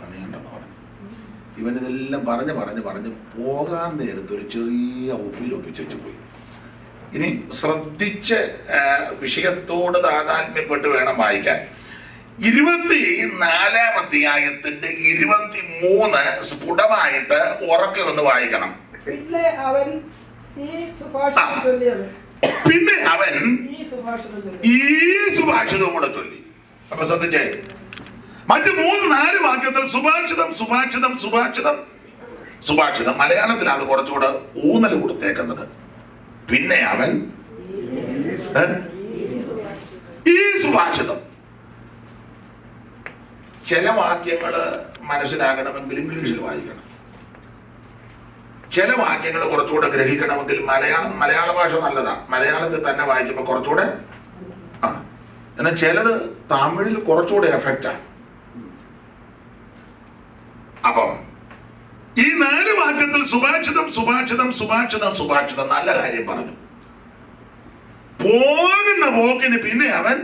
പണിയണ്ടെന്ന് പറഞ്ഞു. ഇവനിതെല്ലാം പറഞ്ഞ് പോകാൻ നേരത്ത് ഒരു ചെറിയ ഒപ്പിച്ച് പോയി. ഇനി ശ്രദ്ധിച്ച് വിഷയത്തോട് താതാത്മ്യപ്പെട്ട് വേണം വായിക്കാൻ. 24-ാം അധ്യായത്തിന്റെ 23 സ്ഫുടമായിട്ട് ഉറക്കെ ഒന്ന് വായിക്കണം. പിന്നെ അവൻ ഈ സുഭാഷിതവും കൂടെ ചൊല്ലി. അപ്പൊ ശ്രദ്ധിച്ചേ, മറ്റ് 3-4 വാക്യത്തിൽ സുഭാഷിതം മലയാളത്തിൽ അത് കുറച്ചുകൂടെ ഊന്നൽ കൊടുത്തേക്കുന്നത്. പിന്നെ അവൻ ഈ സുഭാഷിതം. ചില വാക്യങ്ങൾ മനസ്സിലാകണമെങ്കിൽ ഇംഗ്ലീഷിൽ വായിക്കണം. ചില വാക്യങ്ങൾ കുറച്ചുകൂടെ ഗ്രഹിക്കണമെങ്കിൽ മലയാള ഭാഷ നല്ലതാ. മലയാളത്തിൽ തന്നെ വായിക്കുമ്പോൾ കുറച്ചുകൂടെ എന്നാൽ ചിലത് തമിഴിൽ കുറച്ചുകൂടെ എഫക്റ്റാണ്. അപ്പം ഈ 4 വാക്യത്തിൽ സുഭാഷിതം നല്ല കാര്യം പറഞ്ഞു. പോകുന്ന പോക്കിന് പിന്നെ അവൻ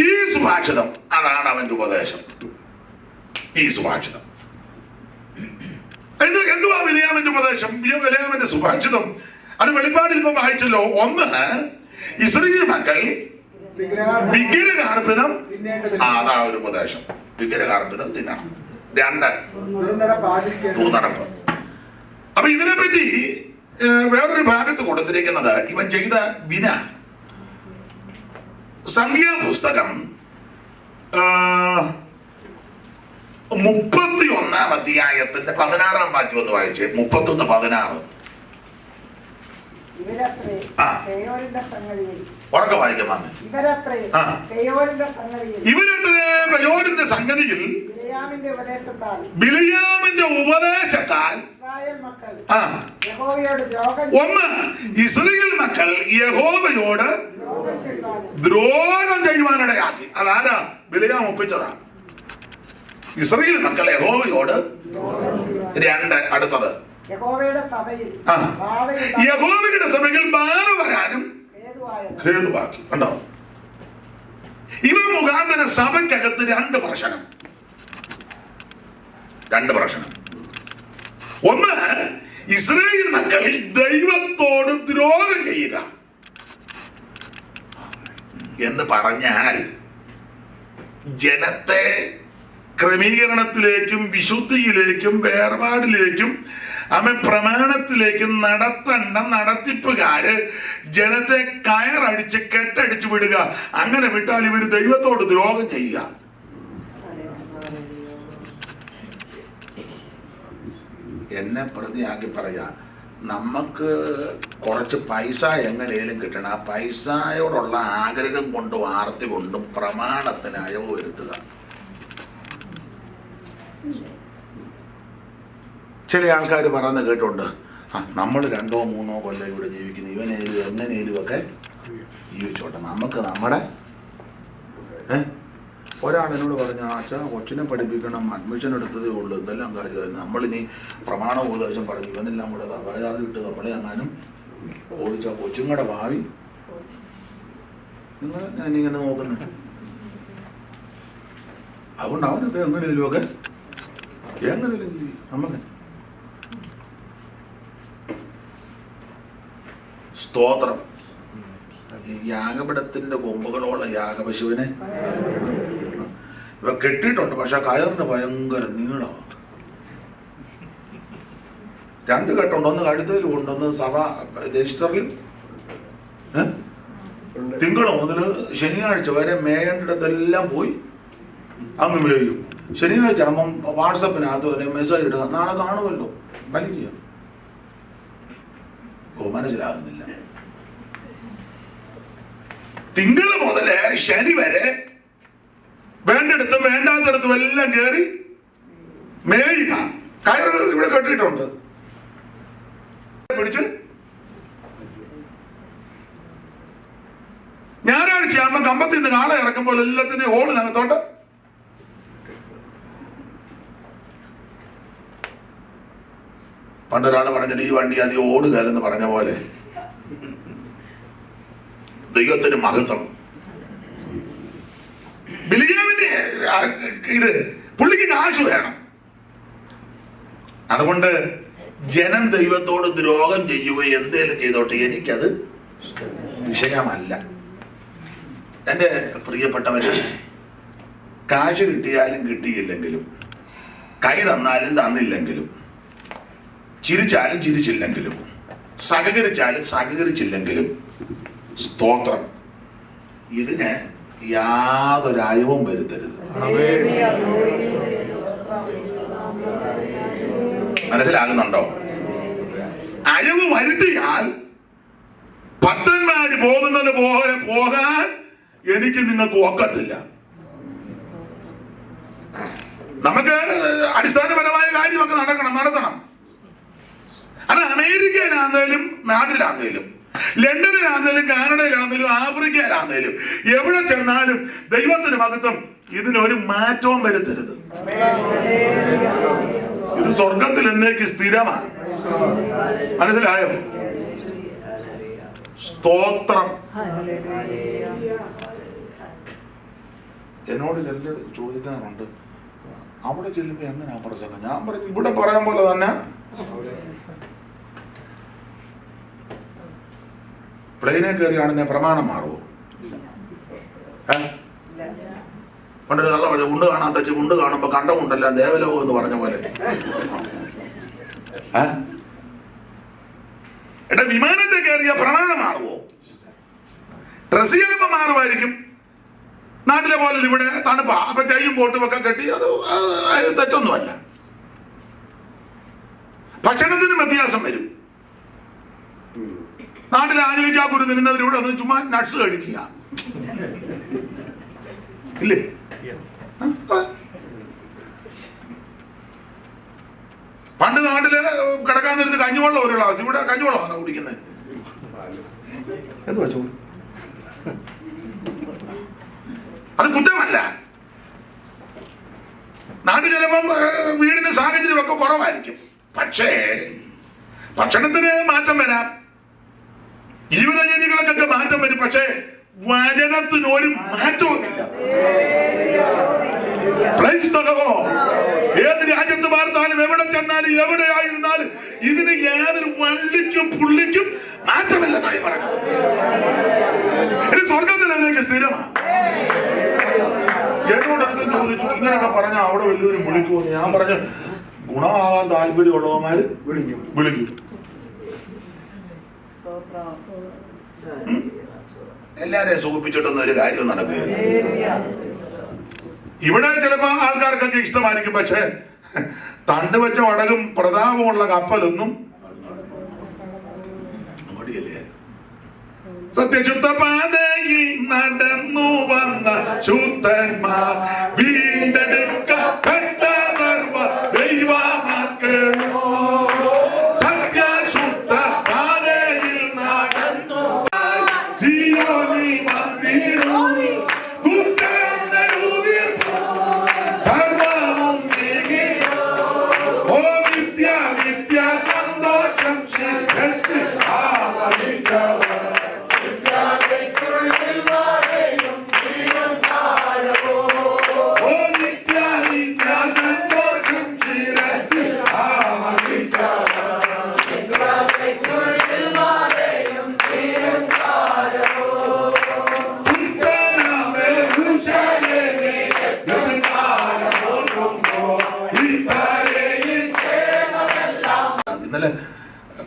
ഈ സുഭാഷിതം, അതാണ് അവന്റെ ഉപദേശം. ഈ സുഭാഷിതം എന്തുവാ ബിലിയാമിന്റെ ഉപദേശം? ബിലിയാമിന്റെ സുഭാഷിതം അത് വെളിപ്പാടിൽ ഇപ്പം വായിച്ചല്ലോ. 1, ഇസ്രായേൽ മക്കൾ വിഗ്രഹാർപ്പിതം, അതാ ഒരു ഉപദേശം. വിഗ്രഹാർപ്പിതം തിന്നണം. 2, ദുർനടപ്പ്. അപ്പൊ ഇതിനെപ്പറ്റി വേറൊരു ഭാഗത്ത് കൊടുത്തിരിക്കുന്നത് ഇവൻ ചെയ്ത വിന. സംഖ്യാപുസ്തകം 31-ാം അധ്യായത്തിന്റെ 16-ാം വാക്യം ഒന്ന് വായിച്ചേ. 31-16 ഉറക്കെ വായിക്കാൻ വന്നേ. ഇവരത്രേ സംഗതിയിൽ ബിലിയാമിന്റെ ഉപദേശത്താൽ 1 ഇസ്രായേൽ മക്കൾ യഹോവയോട് ദ്രോഹം ചെയ്യുവാനിടയാക്കി. അതാരാ? ബിലിയാം ഒപ്പിച്ചതാ. ഇസ്രായേൽ മക്കൾ യഹോവയോട്. 2 അടുത്തത് യഹോവയുടെ സഭയിൽ ബാധ വരാനും ഹേതുവാക്കി. കണ്ടോ? ഇവ മുഖാന്തരം സഭയ്ക്കകത്ത് 2 പ്രശ്നം. 1, ഇസ്രായേൽ മക്കൾ ദൈവത്തോട് ദ്രോഹം ചെയ്യുക എന്ന് പറഞ്ഞാൽ ജനത്തെ ക്രമീകരണത്തിലേക്കും വിശുദ്ധിയിലേക്കും വേർപാടിലേക്കും പ്രമാണത്തിലേക്കും നടത്തേണ്ട നടത്തിപ്പുകാര് ജനത്തെ കയറടിച്ച് കെട്ടടിച്ച് വിടുക. അങ്ങനെ വിട്ടാൽ ഇവര് ദൈവത്തോട് ദ്രോഹം ചെയ്യുക. എന്നെ പ്രതിയാക്കി പറയാ, നമുക്ക് കുറച്ച് പൈസ എങ്ങനെയും കിട്ടണം. ആ പൈസയോടുള്ള ആഗ്രഹം കൊണ്ടും ആർത്തി കൊണ്ടും പ്രമാണത്തിന് അയവ് വരുത്തുക. ചില ആൾക്കാർ പറയുന്നത് കേട്ടുണ്ട്, നമ്മൾ 2-3 കൊല്ലം ഇവിടെ ജീവിക്കുന്നു, ഇവനേലും എങ്ങനെയും ഒക്കെ ജീവിച്ചോട്ടെ, നമുക്ക് നമ്മുടെ. ഒരാളെന്നോട് പറഞ്ഞു, അച്ഛാ കൊച്ചിനെ പഠിപ്പിക്കണം, അഡ്മിഷൻ എടുത്തതേ ഉള്ളൂ, എന്തെല്ലാം കാര്യമായിരുന്നു, നമ്മളിനി പ്രമാണ ഉപദേശം പറഞ്ഞു ഇവനെല്ലാം കൂടെ അപചാരം ഇട്ട് നമ്മളെ എങ്ങാനും ഓടിച്ച കൊച്ചുങ്ങളുടെ ഭാവി നിങ്ങൾ ഞാനിങ്ങനെ നോക്കുന്നത്. അതുകൊണ്ട് അവനൊക്കെ എങ്ങനെയും ഒക്കെ നമുക്ക് സ്തോത്രം. ഈ യാഗപീഠത്തിന്റെ കൊമ്പുകളോളം യാഗപശുവിനെ ഇവ കെട്ടിയിട്ടുണ്ട്, പക്ഷെ കയറിന് ഭയങ്കര നീളമാണ്. 2 കെട്ടുണ്ട്, ഒന്ന് കഴുത്തയിലും ഉണ്ട്, ഒന്ന് സഭ രജിസ്റ്ററിൽ. തിങ്കൾ മുതൽ ശനിയാഴ്ച വരെ മേയേണ്ടിടത്തെല്ലാം പോയി അങ്ങ് മേയും. ശനിയാഴ്ച ആകുമ്പം വാട്സപ്പിനകത്ത് തന്നെ മെസ്സേജ് ഇടുക, നാളെ കാണുമല്ലോ, വലിക്കുക. മനസ്സിലാകുന്നില്ല. തിങ്കൾ മുതൽ ശനി വരെ വേണ്ടിടത്തും വേണ്ടാത്തടത്തും എല്ലാം കയറി മേയുക. കയറ് ഇവിടെ കെട്ടിയിട്ടുണ്ട്, പിടിച്ച് ഞായറാഴ്ച ആകുമ്പോ കമ്പത്തിൽ നിന്ന് കാളെ ഇറക്കുമ്പോൾ എല്ലാത്തിനും ഹോളിനകത്തോട്ട് പണ്ടൊരാള് പറഞ്ഞിട്ട് ഈ വണ്ടി അധികം ഓടുകയെന്ന് പറഞ്ഞ പോലെ ദൈവത്തിന് മഹത്വം. ബിലിയാമിന്റെ ഇത് പുള്ളിക്ക് കാശ് വേണം. അതുകൊണ്ട് ജനം ദൈവത്തോട് ദ്രോഹം ചെയ്യുകയോ എന്തേലും ചെയ്തോട്ടെ, എനിക്കത് വിഷയമല്ല. എൻ്റെ പ്രിയപ്പെട്ടവര്, കാശ് കിട്ടിയാലും കിട്ടിയില്ലെങ്കിലും, കൈ തന്നാലും തന്നില്ലെങ്കിലും, ചിരിച്ചാലും ചിരിച്ചില്ലെങ്കിലും, സഹകരിച്ചാലും സഹകരിച്ചില്ലെങ്കിലും, സ്തോത്രം, ഇതിന് യാതൊരു അയവും വരുത്തരുത്. മനസ്സിലാകുന്നുണ്ടോ? അയവ് വരുത്തിയാൽ ഭക്തന്മാര് പോകുന്നത് പോലെ പോകാൻ എനിക്ക് നിങ്ങൾക്ക് ഒക്കത്തില്ല. നമുക്ക് അടിസ്ഥാനപരമായ കാര്യമൊക്കെ നടത്തണം. അത് അമേരിക്കയിലാന്നേലും നാട്ടിലാന്നേലും, ലണ്ടനിലാന്നേലും, കാനഡയിലാന്നേലും, ആഫ്രിക്കയിലാന്നേലും, എവിടെ ചെന്നാലും ദൈവത്തിന് മഹത്വം. ഇതിനൊരു മാറ്റവും വരുത്തരുത്. ഇത് സ്വർഗത്തിൽ എന്നേക്ക് സ്ഥിരമാണ്. മനസ്സിലായോ? സ്തോത്രം. എന്നോട് ചിലർ ചോദിക്കാറുണ്ട്, അവിടെ ചെല്ലുമ്പോ എങ്ങനെയാ പ്രസംഗം? ഞാൻ പറഞ്ഞു, ഇവിടെ പറയാൻ പോലെ തന്നെ. പ്ലെയിനെ കയറിയാണെന്നെ പ്രമാണം മാറുമോ? പണ്ടൊരു നല്ല പറഞ്ഞു, ഉണ്ട് കാണാൻ തച്ച് ഉണ്ട് കാണുമ്പോ കണ്ടമുണ്ടല്ല ദേവലോകം എന്ന് പറഞ്ഞ പോലെ. എടാ, വിമാനത്തെ കയറിയ പ്രമാണം മാറുമോ? ഡ്രസ് ചിലപ്പോ മാറുമായിരിക്കും. നാട്ടിലെ പോലെ ഇവിടെ തണുപ്പാ, അപ്പൊ ടൈയും ബോട്ടും ഒക്കെ കെട്ടി, അത് തെറ്റൊന്നുമല്ല. ഭക്ഷണത്തിനും വ്യത്യാസം വരും. നാട്ടിൽ ആഞ്ഞലിക്കാക്കുരു തിന്നുന്നവരിവിടെ ഒന്ന് ചുമ്മാ നട്ട്സ് കഴിക്കുക ഇല്ലേ? പണ്ട് നാട്ടില് കിടക്കാൻ നേരത്ത് കഞ്ഞിവെള്ളം ഒരു ഗ്ലാസ്, ഇവിടെ കഞ്ഞിവെള്ളമാണ് കുടിക്കുന്നത്. എന്ത് വെച്ചു? അത് കുറ്റമല്ല. നാട്ടിൽ ചിലപ്പം വീടിന്റെ സാഹചര്യമൊക്കെ കുറവായിരിക്കും. പക്ഷേ ഭക്ഷണത്തിന് മാറ്റം വരാം, ജീവിത രീതികൾക്കൊക്കെ മാറ്റം വരും. പക്ഷേ വചനത്തിന് ഒരു മാറ്റവുമില്ല. ഏത് രാജ്യത്ത് പാർത്താലും, എവിടെ ചെന്നാലും, എവിടെയായിരുന്നാലും ഇതിന് യാതൊരു വള്ളിക്കും പുള്ളിക്കും മാറ്റമില്ലെന്നായി പറഞ്ഞു. ഇനി സ്വർഗത്തിലേക്ക് സ്ഥിരമാണ്. എന്നോടടുത്ത് ചോദിച്ചു, ഇങ്ങനെയൊക്കെ പറഞ്ഞ അവിടെ വലിയൊരു വിളിക്കുമെന്ന്. ഞാൻ പറഞ്ഞു, ഗുണമാകാൻ താല്പര്യമുള്ളവന്മാര് വിളിക്കും. എല്ലാരെയും സൂചിപ്പിച്ചിട്ടൊന്നും ഒരു കാര്യവും നടക്കുകയില്ല. ഇവിടെ ചിലപ്പോ ആൾക്കാർക്കൊക്കെ ഇഷ്ടമായിരിക്കും, പക്ഷെ തണ്ട് വെച്ച വടകും പ്രതാപമുള്ള കപ്പലൊന്നും അങ്ങോട്ടില്ലേ. സത്യശുദ്ധ പാതയിൽ നടന്നു വന്ന ശുദ്ധന്മാർ, വീണ്ടെടുക്കപ്പെട്ട സർവ ദൈവമക്കളോ, സത്യശുദ്ധ പാതയിൽ നടന്നു ജീവനി വന്നിരുന്നു.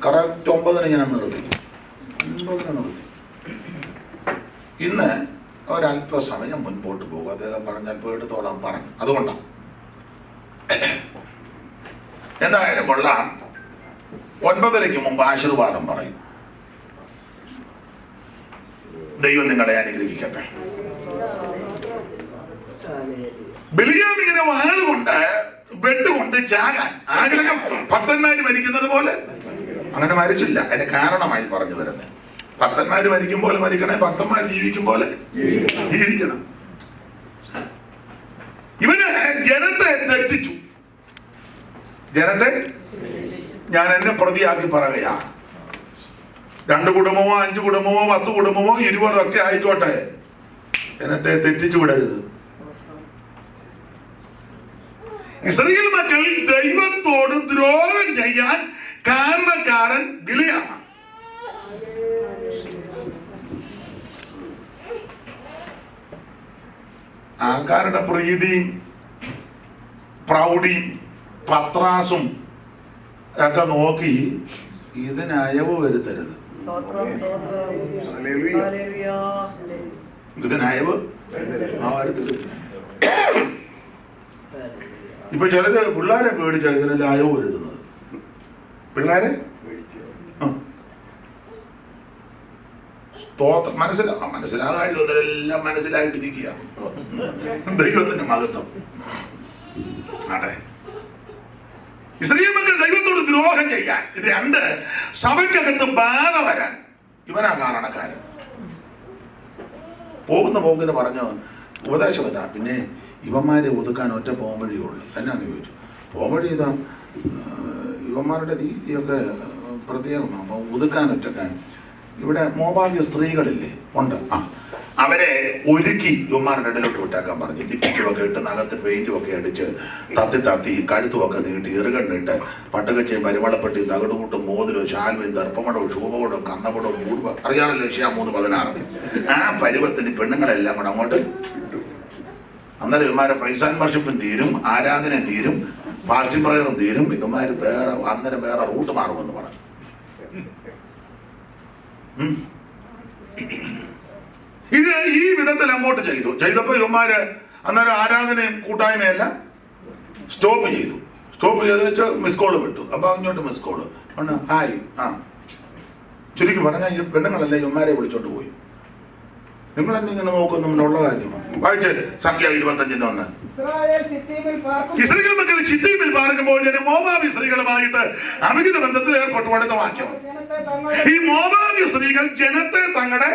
കറക്റ്റ് 9 ഞാൻ നിർത്തി. 9 നിർത്തി. ഇന്ന് ഒരല്പസമയം മുൻപോട്ട് പോകും. അദ്ദേഹം പറഞ്ഞാൽ പോയെടുത്തോളാം പറഞ്ഞു. അതുകൊണ്ടാണ്. എന്തായാലും കൊള്ളാം. 9:30 മുമ്പ് ആശീർവാദം പറയും. ദൈവം നിങ്ങളെ അനുഗ്രഹിക്കട്ടെ. ബിലിയാം ഇങ്ങനെ വാളുകൊണ്ട് വെട്ടുകൊണ്ട് ചാകാൻ ആഗ്രഹം ഭക്തന്മാര് മരിക്കുന്നത് പോലെ അങ്ങനെ മരിച്ചില്ല. അതിന് കാരണമായി പറഞ്ഞു വരുന്നത്, ഭക്തന്മാര് മരിക്കും പോലെ മരിക്കണേ, ഭക്തന്മാർ ജീവിക്കും പോലെ ജീവിക്കണം. ഇവന് ജനത്തെ തെറ്റിച്ചു. ജനത്തെ ഞാൻ എന്നെ പ്രതിയാക്കി പറയുകയാ. 2 കുടുംബമോ 5 കുടുംബമോ 10 കുടുംബമോ 20 ഒക്കെ ആയിക്കോട്ടെ, ജനത്തെ തെറ്റിച്ചു വിടരുത്. ഇസ്രായേൽ മക്കൾ ദൈവത്തോട് ദ്രോഹം ചെയ്യാൻ കാരണക്കാരൻ ബിലിയാമാണ്. ആൾക്കാരുടെ പ്രീതിയും പ്രൗഢിയും പത്രാസും ഒക്കെ നോക്കി ഇതിന് അയവ് വരുത്തരുത്. ഇതിനയവ് വരുത്തരുത്. ഇപ്പൊ ചിലര് പിള്ളേരെ പേടിച്ചാ ഇതിനെല്ലാം അയവ് വരുത്തുന്നത്. പിള്ളേരെ സ്തോത്രം മനസ്സിലാകാൻ എല്ലാം മനസ്സിലായിട്ടിരിക്കുക. ദൈവത്തിന്റെ മഹത്വം. ആട്ടെ, ഇസ്രായേൽ മക്കൾ ദൈവത്തോട് ദ്രോഹം ചെയ്യാൻ, 2 സഭയ്ക്കകത്ത് ബാധ വരാൻ ഇവനാ കാരണക്കാരൻ. പോകുന്ന പോക്കിന് പറഞ്ഞു ഉപദേശം ഇതാ, പിന്നെ ഇവന്മാരെ ഒതുക്കാൻ ഒറ്റ പോംവഴിയുള്ളൂ. എന്നാന്ന് ചോദിച്ചു. പോംവഴി ഇതാ, ഇവന്മാരുടെ രീതിയൊക്കെ പ്രത്യേകമാണ്. അപ്പോൾ ഒതുക്കാൻ ഒറ്റക്കാൻ ഇവിടെ മോവാബ്യ സ്ത്രീകളില്ലേ ഉണ്ട്. അവരെ ഒരുക്കി യുവന്മാരുടെ ഇടയിലോട്ട് വിട്ടേക്കാൻ പറഞ്ഞു. ലിപ്പിക്കുമൊക്കെ ഇട്ട് നഖത്ത് പെയിന്റും ഒക്കെ അടിച്ച് തത്തി കഴുത്തുമൊക്കെ നീട്ടി ഇറുകണ്ണിട്ട് പട്ടുകച്ചയും പരിമളപ്പെട്ടിയും തകടുകൂട്ടും മോതിരവും ശാൽവയും ദർപ്പമടവും ശൂപകടവും കണ്ണപടവും മൂടുക അറിയാമല്ലോ. 16 ആ പരുവത്തിന് പെണ്ണുങ്ങളെല്ലാം കൂടെ അങ്ങോട്ട്. അന്നേരം ഇവന്മാരെ പ്രൈസ് ആൻഡ് വർഷിപ്പും തീരും, ആരാധനയും തീരും, ഫാസ്റ്റിംഗ് പ്രയറും തീരും. ഇവന്മാർ അന്നേരം വേറെ റൂട്ട് മാറുമെന്ന് പറഞ്ഞു. ഇത് ഈ വിധത്തിൽ അങ്ങോട്ട് ചെയ്തപ്പോ ഇവന്മാര് അന്നേരം ആരാധനയും കൂട്ടായ്മയെല്ലാം സ്റ്റോപ്പ് ചെയ്ത് വെച്ച് മിസ് കോള് വിട്ടു. അപ്പൊ അങ്ങോട്ട് മിസ് കോള് ഹായ്. ചുരുക്കി പറഞ്ഞാൽ ഈ പെണ്ണുങ്ങളല്ലേ ഇവന്മാരെ വിളിച്ചോണ്ട് പോയി. നിങ്ങൾ എന്നെ ഇങ്ങനെ നോക്കുന്നുള്ള കാര്യമാണ്. വായിച്ച് സംഖ്യ 25:1. ഇസ്രായേൽ മക്കൾ ശിത്തീമിൽ പാർക്കുമ്പോൾ മോവാബി സ്ത്രീകളുമായിട്ട് അമിത ബന്ധത്തിൽ ഏർപ്പെട്ടു. അടുത്ത വാക്യം. ഈ മോവാബി സ്ത്രീകൾ ജനത്തെ തങ്ങളുടെ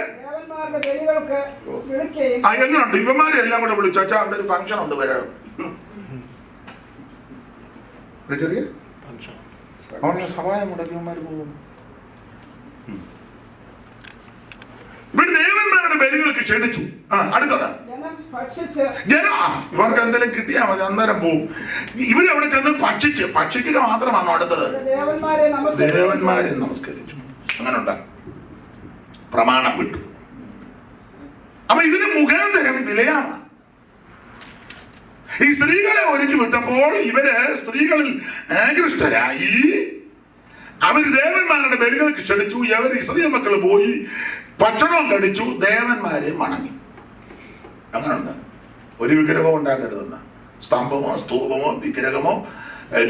എങ്ങനെയുണ്ട് ഇവന്മാരെ എല്ലാം കൂടെ വിളിച്ചു. അച്ഛാ അവിടെ ഒരു ഫംഗ്ഷൻ ഉണ്ട്, വരാം. ചെറിയ അവരുടെ സഹായം മുടക്കി ഇവന്മാര് പോകും. ഇവിടെ ദേവന്മാരുടെ ബലികൾക്ക് ക്ഷണിച്ചു. അടുത്തത് ഇവർക്ക് എന്തെങ്കിലും കിട്ടിയാൽ മതി, അന്നേരം പോവും. ഇവരവിടെ ചെന്ന് ഭക്ഷിക്കുക മാത്രമാണോ അടുത്തത്? ദേവന്മാരെ നമസ്കരിച്ചു. അങ്ങനെ ഉണ്ടാ പ്രമാണം വിട്ടു. അപ്പൊ ഇതിന് മുഖാന്തരം വിലയാണ്. ഈ സ്ത്രീകളെ ഒരുക്കി വിട്ടപ്പോൾ ഇവര് സ്ത്രീകളിൽ ആകൃഷ്ടരായി അവർ ദേവന്മാരുടെ ബലികൾക്ക് ക്ഷണിച്ചു. ഇവർ ഇസ്രായേൽ മക്കൾ പോയി ഭക്ഷണം കഴിച്ചു, ദേവന്മാരെ മണങ്ങി. അങ്ങനെയുണ്ട്. ഒരു വിഗ്രഹമോ ഉണ്ടാക്കരുതെന്ന, സ്തംഭമോ സ്തൂപമോ വിഗ്രഹമോ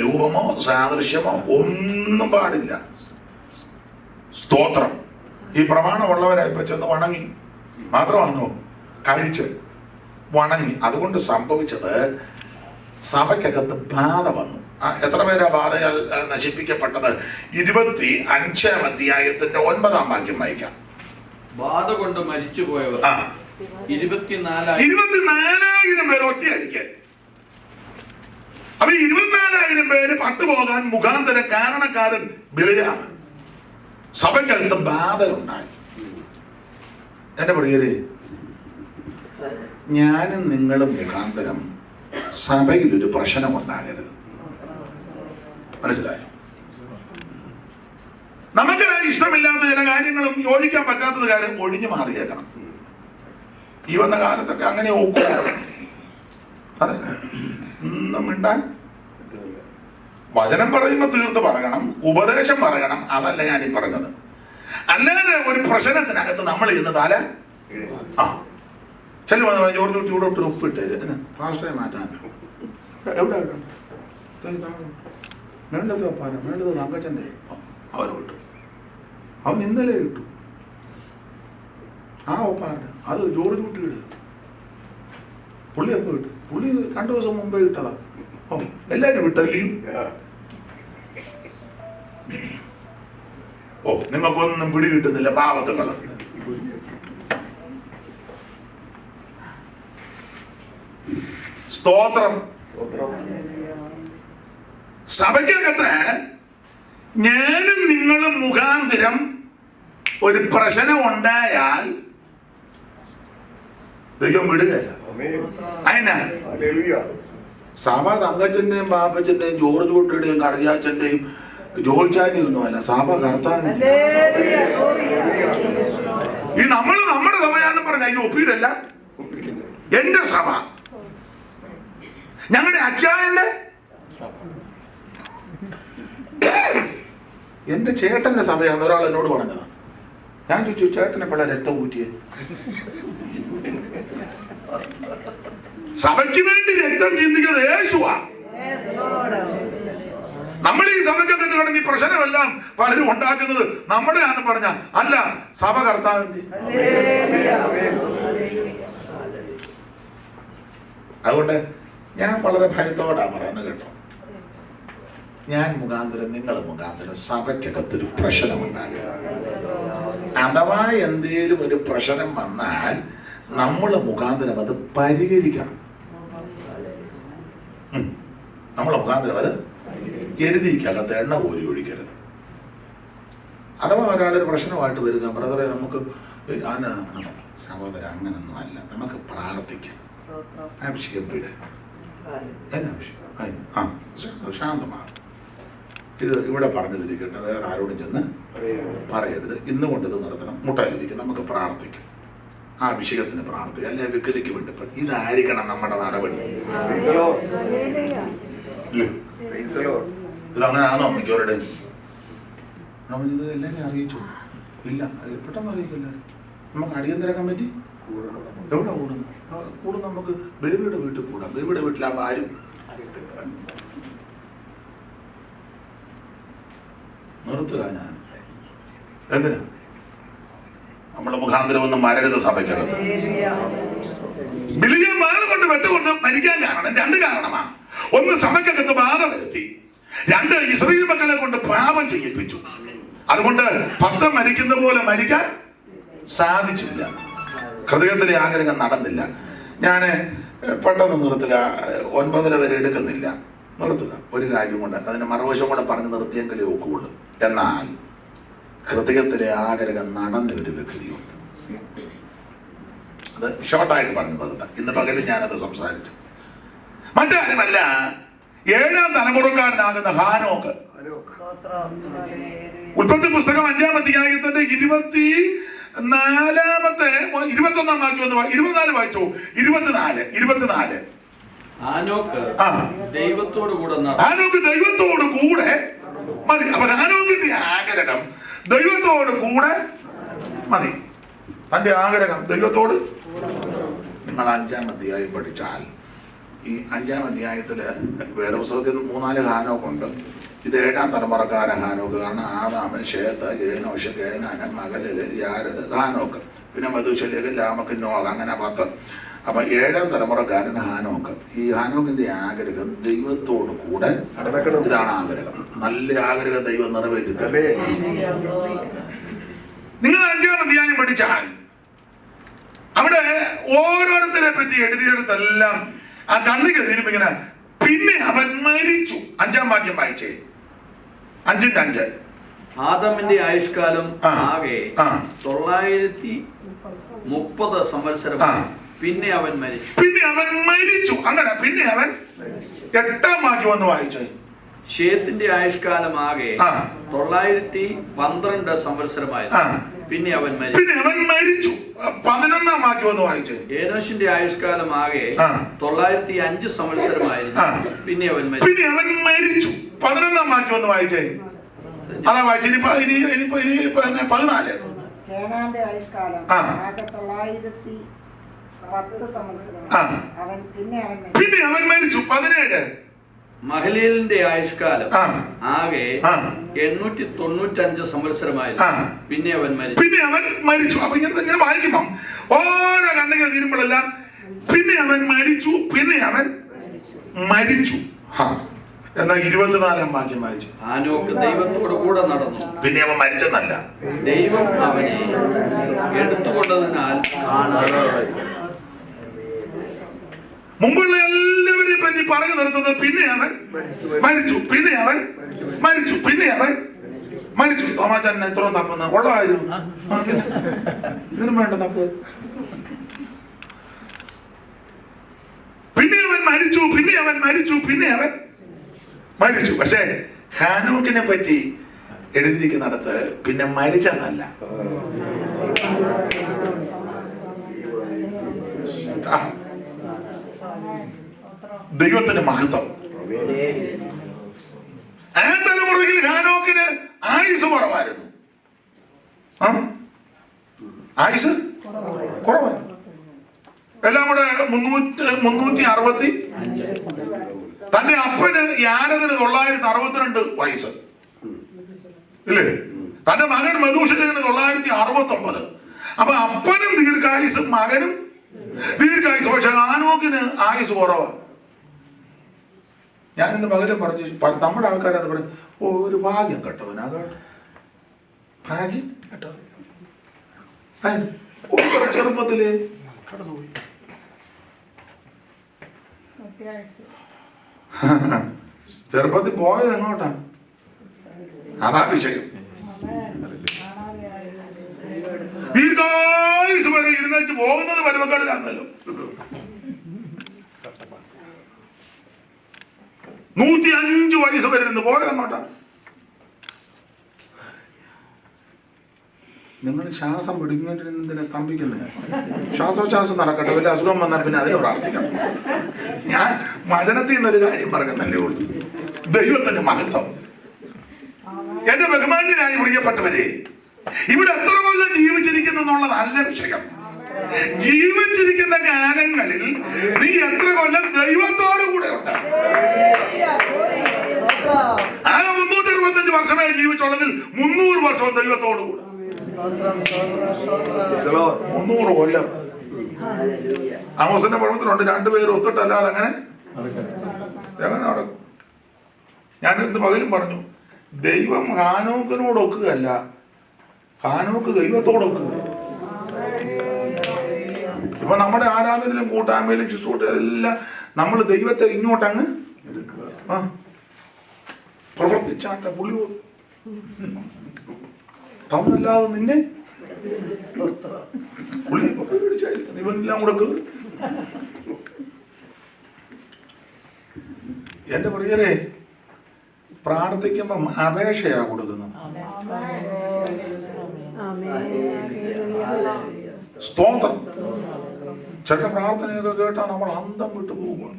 രൂപമോ സാദൃശ്യമോ ഒന്നും പാടില്ല. സ്തോത്രം. ഈ പ്രമാണമുള്ളവരായിപ്പോ ചെന്ന് വണങ്ങി മാത്രമാണോ കഴിച്ച് വണങ്ങി. അതുകൊണ്ട് സംഭവിച്ചത് സഭയ്ക്കകത്ത് ബാധ വന്നു. എത്ര പേരാ ബാധയാൽ നശിപ്പിക്കപ്പെട്ടത്? 25-ാം അധ്യായത്തിന്റെ 9-ാം വാക്യം വായിക്കാം. ബാധ കൊണ്ട് മരിച്ചു പോയവർ 24,000 പേര് ഒറ്റയടിക്ക്. അപ്പൊ 24,000 പേര് പട്ടുപോകാൻ മുഖാന്തരം കാരണക്കാരൻ ബിലിയാം. സഭയ്ക്കകത്ത് ബാധ ഉണ്ടായി. എന്റെ പ്രിയരെ, ഞാനും നിങ്ങളും മുഖാന്തരം സഭയിൽ ഒരു പ്രശ്നം ഉണ്ടാകരുത്. മനസ്സിലായോ? നമുക്ക് ഇഷ്ടമില്ലാത്ത ചില കാര്യങ്ങളും യോജിക്കാൻ പറ്റാത്തത് കാര്യം ഒഴിഞ്ഞു മാറിയേക്കണം. ഈ വന്ന കാലത്തൊക്കെ അങ്ങനെ ഒക്കും. അതെ, ഒന്നും മിണ്ടാൻ വചനം പറയുമ്പോൾ തീർത്ത് പറയണം, ഉപദേശം പറയണം. അതല്ല ഞാൻ ഈ പറഞ്ഞത്. അല്ലാതെ ഒരു പ്രശ്നത്തിനകത്ത് നമ്മൾ ഇന്ന് തല ചെല്ലു വന്ന് ജോർജ് കുട്ടി ഇവിടെ ഒട്ട് ഒപ്പിട്ട് ഫാസ്റ്റേ മാറ്റാൻ എവിടെ മേളത്തെ ഒപ്പാന മേളത്തെ തങ്കച്ചൻ്റെ അവന് കിട്ടും. അവൻ ഇന്നലെ കിട്ടും ആ ഒപ്പാൻ്റെ. അത് ജോർജ് കുട്ടിയുടെ പുള്ളി എപ്പോൾ കിട്ടും? പുള്ളി 2 ദിവസം മുമ്പേ കിട്ടതാ. എല്ലാരും വിട്ടല്ലേ? നിങ്ങൾക്കൊന്നും പിടി കിട്ടുന്നില്ല പാവത്തുകള്. സ്തോത്രം. സഭയ്ക്കകത്ത് ഞാനും നിങ്ങളും മുഖാന്തരം ഒരു പ്രശ്നം ഉണ്ടായാൽ ദൈവം വിടുകയില്ല. അതിനാ സഭ തങ്കച്ചന്റെയും പാപ്പച്ചന്റെയും ജോർജ് കുട്ടിയുടെയും കറിയാച്ചന്റെയും ജോയിച്ചാന്റെയും ഒന്നുമല്ല. സഭ കർത്താവിന്റെ. ഈ നമ്മുടെ സഭയാണെന്ന് പറഞ്ഞ അതിന് ഒപ്പീരല്ല. എന്റെ സഭ, ഞങ്ങളുടെ അച്ചായന്റെ, എന്റെ ചേട്ടന്റെ സഭയാണെന്ന് ഒരാൾ എന്നോട് പറഞ്ഞതാ. ഞാൻ ചോദിച്ചു, ചേട്ടനെ പല രക്തം കൂറ്റിയെ? സഭയ്ക്ക് വേണ്ടി രക്തം ചിന്തിക്കുന്നത് യേശുവാ. നമ്മൾ ഈ സഭയ്ക്കൊക്കെ കിടന്ന് ഈ പ്രശ്നമെല്ലാം പലരും ഉണ്ടാക്കുന്നത് നമ്മുടെ ആണെന്ന് പറഞ്ഞ അല്ല, സഭ കർത്താവിന്റെ. അതുകൊണ്ട് ഞാൻ വളരെ ഭയത്തോടാ പറയുന്നത് കേട്ടോ. ഞാൻ മുഖാന്തരം, നിങ്ങൾ മുഖാന്തരം സഭയ്ക്കകത്തൊരു പ്രശ്നമുണ്ടാകരുത്. അഥവാ എന്തേലും ഒരു പ്രശ്നം വന്നാൽ നമ്മൾ മുഖാന്തരം അത് പരിഹരിക്കണം. നമ്മളെ മുഖാന്തരം അത് എരുതിക്കകത്ത് എണ്ണ കോരി ഒഴിക്കരുത്. അഥവാ ഒരാളൊരു പ്രശ്നമായിട്ട് വരിക, ബ്രദറെ നമുക്ക് സഹോദര അങ്ങനൊന്നും അല്ല, നമുക്ക് പ്രാർത്ഥിക്കാം. അഭിഷേകം വീട് എന്നാ അഭിഷേകം ശാന്തമാണ്. ഇത് ഇവിടെ പറഞ്ഞതിരിക്കട്ടെ, വേറെ ആരോടും ചെന്ന് പറയരുത്. ഇന്ന് കൊണ്ടിത് നടത്തണം. മുട്ടയിലിരിക്കും, നമുക്ക് പ്രാർത്ഥിക്കാം. ആ വിഷയത്തിന് പ്രാർത്ഥിക്കുക, അല്ലെ വിക്കലിക്ക് വേണ്ടി. ഇതായിരിക്കണം നമ്മുടെ നടപടി. ഇതങ്ങനെ ആണോ മിക്കവരുടെ? ഇത് എല്ലാവരും അറിയിച്ചു? ഇല്ല, പെട്ടെന്ന് അറിയിക്കില്ല. നമുക്ക് അടിയന്തര കമ്മിറ്റി എവിടെ കൂടുന്നു? കൂടും നമുക്ക് ബേബിയുടെ വീട്ടിൽ കൂടാം. ബേബിയുടെ വീട്ടിലാകുമ്പോൾ ആരും നിർത്തുക. ഞാൻ എന്തിനാ നമ്മളെ മുഖാന്തരം ഒന്നും മരരുത് സഭയ്ക്കകത്ത്. ബിലിയ ബാധ കൊണ്ട് വെട്ടുകൊണ്ട് മരിക്കാൻ കാരണം 2 കാരണമാണ്. ഒന്ന്, സഭയ്ക്കകത്ത് ബാധ വരുത്തി. 2, ഇസ്രായേൽ മക്കളെ കൊണ്ട് പാപം ചെയ്യിപ്പിച്ചു. അതുകൊണ്ട് 10 മരിക്കുന്ന പോലെ മരിക്കാൻ സാധിച്ചില്ല. ഹൃദയത്തിലെ ആഗ്രഹം നടന്നില്ല. ഞാൻ പെട്ടെന്ന് നിർത്തുക, 9:30 വരെ എടുക്കുന്നില്ല. നിർത്തുക. ഒരു കാര്യം കൊണ്ട് അതിന് മറുവശം കൂടെ പറഞ്ഞ് നിർത്തിയെങ്കിലേ ഒക്കുള്ളൂ. എന്നാൽ ഹൃദയത്തിലെ ആഗ്രഹം നടന്ന ഒരു വ്യക്തിയുണ്ട്. അത് ഷോർട്ടായിട്ട് പറഞ്ഞു നിർത്താം. ഇന്ന് പകലും ഞാനത് സംസാരിച്ചു. മറ്റാരുമല്ല, 7ാം തലമുറക്കാരനാകുന്ന ഹാനോക്ക്. ഉൽപ്പത്തി പുസ്തകം 5-ാം അധ്യായത്തിന്റെ 24-ാമത്തെ 21-ാം വാക്യം ഒന്ന് 24 വായിച്ചു. 24 ഹാനോക്ക് ദൈവത്തോട് കൂടെ മതി. അപ്പൊ ഹാനോക്കിന്റെ ആഗ്രഹം ദൈവത്തോട് കൂടെ മതി. തന്റെ ആഗ്രഹം ദൈവത്തോട്. നിങ്ങൾ 5-ാം അധ്യായം പഠിച്ചാൽ ഈ 5-ാം അധ്യായത്തില് വേദപുസ്തകത്തിൽ 3-4 ഹാനോക്കുണ്ട്. ഇത് 7ാം തലമുറക്കാരൻ ഹാനോക്ക്. കാരണം ആദാമ്, ശേത്ത്, ഏനോഷ്, കേനാനൻ, മകലല്, യാരദ്, ഹാനോക്ക്, പിന്നെ മെഥൂശലഹ്, ലാമക്ക്, നോഹ, അങ്ങനെ 10. അപ്പൊ 7ാം തലമുറക്കാരൻ ഹാനോക്ക്. ഈ ഹാനോക്കിന്റെ ആഗ്രഹം ദൈവത്തോട് കൂടെ. ഇതാണ് ആഗ്രഹം. നല്ല ആഗ്രഹം ദൈവം നിറവേറ്റി തരും. നിങ്ങൾ 5-ാം അധ്യായം പഠിച്ചാൽ അവിടെ ഓരോരുത്തരെ പറ്റി എഴുതിയെടുത്തെല്ലാം ആ കണ്ണിക്ക് തീരുമിങ്ങനെ. പിന്നെ അവൻ മരിച്ചു. 5-ാം വാക്യം വായിച്ചേ. 5-5. ആദാമിന്റെ ആയുഷ്കാലം ആകെ 930 സംവത്സരം. പിന്നെ അവൻ മരിച്ചു. അങ്ങനെ പിന്നെ അവൻ 8-ാം വാക്യം ഒന്ന് വായിച്ചേ. ശേത്തിന്റെ ആയുഷ്കാലം ആകെ 912 സംവത്സരമായിരുന്നു. പിന്നെ അവൻ മരിച്ചു. 11-ാം വാക്യം ഒന്ന് വായിച്ചേ. ഏനോഷിന്റെ ആയുഷ്കാലം ആകെ 905 സംവത്സരമായിരുന്നു. പിന്നെ അവൻ മരിച്ചു. 11-ാം വാക്യം ഒന്ന് വായിച്ചേ. അതാ വായിച്ചു. ഇനി 14. കേനാന്റെ ആയുഷ്കാലം ആ. 910 സംവത്സരം. ആ. പിന്നെ അവൻ മരിച്ചു. 17. മഹലീലിന്റെ ആയുഷ്കാലം ആ. ആകെ ആ. 895 സംവത്സരമായിരുന്നു. ആ. പിന്നെ അവൻ മരിച്ചു. അപ്പൊ ഇങ്ങനെ വായിക്കുമ്പോ ഓരോ കണ്ണികൾ തീരുമ്പോഴെല്ലാം പിന്നെ അവൻ മരിച്ചു, പിന്നെ അവൻ മരിച്ചു. എന്നാ 24-ാം വാക്യം വായിച്ചു. ഹാനോക്ക് ദൈവത്തോട് കൂടെ നടന്നു. പിന്നെ അവൻ മരിച്ചെന്നല്ല, ദൈവം അവനെ എടുത്തുകൊണ്ടതിനാൽ കാണാതെ. മുമ്പുള്ള എല്ലാവരെയും പറ്റി പറഞ്ഞു നിർത്തുന്നത് പിന്നെ അവൻ മരിച്ചു, പിന്നെ അവൻ മരിച്ചു, പിന്നെ അവൻ മരിച്ചു. തോമാച്ചാൻ എത്ര തപ്പുന്ന ഉള്ളതായിരുന്നു. ഇതിനും വേണ്ട തപ്പ്. പിന്നെ അവൻ മരിച്ചു, പിന്നെ അവൻ മരിച്ചു, പിന്നെ അവൻ മരിച്ചു. പക്ഷേ ഹാനോക്കിനെ പറ്റി എഴുതിയിരിക്കുന്നിടത്ത് പിന്നെ മരിച്ചെന്നല്ല, ദൈവത്തിന് മഹത്വം. ആ തലമുറയിൽ ഹാനോക്കിന് ആയുസ് കുറവായിരുന്നു. ആയുസ് കുറവായിരുന്നു. എല്ലാം കൂടെ 360. തന്റെ അപ്പന് യാരദിന് 962 വയസ്സ് ഇല്ലേ? തന്റെ മകൻ മധുശലന് 969. അപ്പൊ അപ്പനും ദീർഘായുസും മകനും ദീർഘായുസ്. പക്ഷെ ഹാനോക്കിന് ആയുസ് കുറവാ. ഞാനിന്ന് പകരം പറഞ്ഞു, നമ്മുടെ ആൾക്കാരെന്ന് പറയും, ഓ ഒരു ഭാഗ്യം കേട്ടവനാ കേട്ടോ, ഭാഗ്യം കേട്ടോ. ചെറുപ്പത്തില് കടന്നുപോയി. ചെറുപ്പത്തിൽ പോയത് എങ്ങോട്ടാ? അതാ വിഷയം. ദീർഘായുസ് വരെ ഇരുന്നേച്ച് പോകുന്നത് പരുവക്കാടിലാന്നല്ലോ. 105 വയസ്സ് വരെ ഇരുന്ന് പോയത് എങ്ങോട്ടാ? നിങ്ങൾ ശ്വാസം പിടിക്കുന്നതിനെ സ്തംഭിക്കുന്നത്. ശ്വാസോച്ഛ്വാസം നടക്കട്ടെ. വല്ല അസുഖം വന്നാൽ പിന്നെ അതിന് പ്രാർത്ഥിക്കണം. ഞാൻ വചനത്തിൽ നിന്നൊരു കാര്യം പറഞ്ഞതല്ലേ ഉള്ളൂ. ദൈവത്തിന്റെ മഹത്വം. എന്റെ ബഹുമാന്യനായി പ്രിയപ്പെട്ടവരെ, ഇവിടെ എത്ര കൊല്ലം ജീവിച്ചിരിക്കുന്നു എന്നുള്ളതല്ല വിഷയം. ജീവിച്ചിരിക്കുന്ന കാലങ്ങളിൽ നീ എത്ര കൊല്ലം ദൈവത്തോടു കൂടെ ഉണ്ട്. ആ 365 വർഷമേ ജീവിച്ചുള്ളതിൽ 300 വർഷവും ദൈവത്തോടു കൂടെ. 300 കൊല്ലം. ആമോസിന്റെ പർവ്വതത്തിലുണ്ട് 2 പേര് ഒത്തിട്ടല്ലാതെ അങ്ങനെ നടക്കും. ഞാൻ ഇന്ന് പകലും പറഞ്ഞു, ദൈവം ഹാനോക്കിനോട് ഒക്കുകയല്ല, ഹാനോക്ക് ദൈവത്തോടൊക്കുക. ഇപ്പൊ നമ്മുടെ ആരാധനയിലും കൂട്ടായ്മയിലും ശുശ്രൂഷയിലെല്ലാം നമ്മൾ ദൈവത്തെ ഇങ്ങോട്ടങ്ങ് പ്രവർത്തിച്ചാട്ട പുള്ളി തന്നല്ലാതെ നിന്നെ പുള്ളി പേടിച്ചായിരിക്കും. ഇവനെല്ലാം കൂടെ കയറി. എന്റെ പ്രിയരെ, പ്രാർത്ഥിക്കുമ്പം അപേക്ഷയാ കൊടുക്കുന്നത്. സ്തോത്രം. ചില പ്രാർത്ഥനയൊക്കെ കേട്ടാൽ നമ്മൾ അന്തം വിട്ടു പോകുക.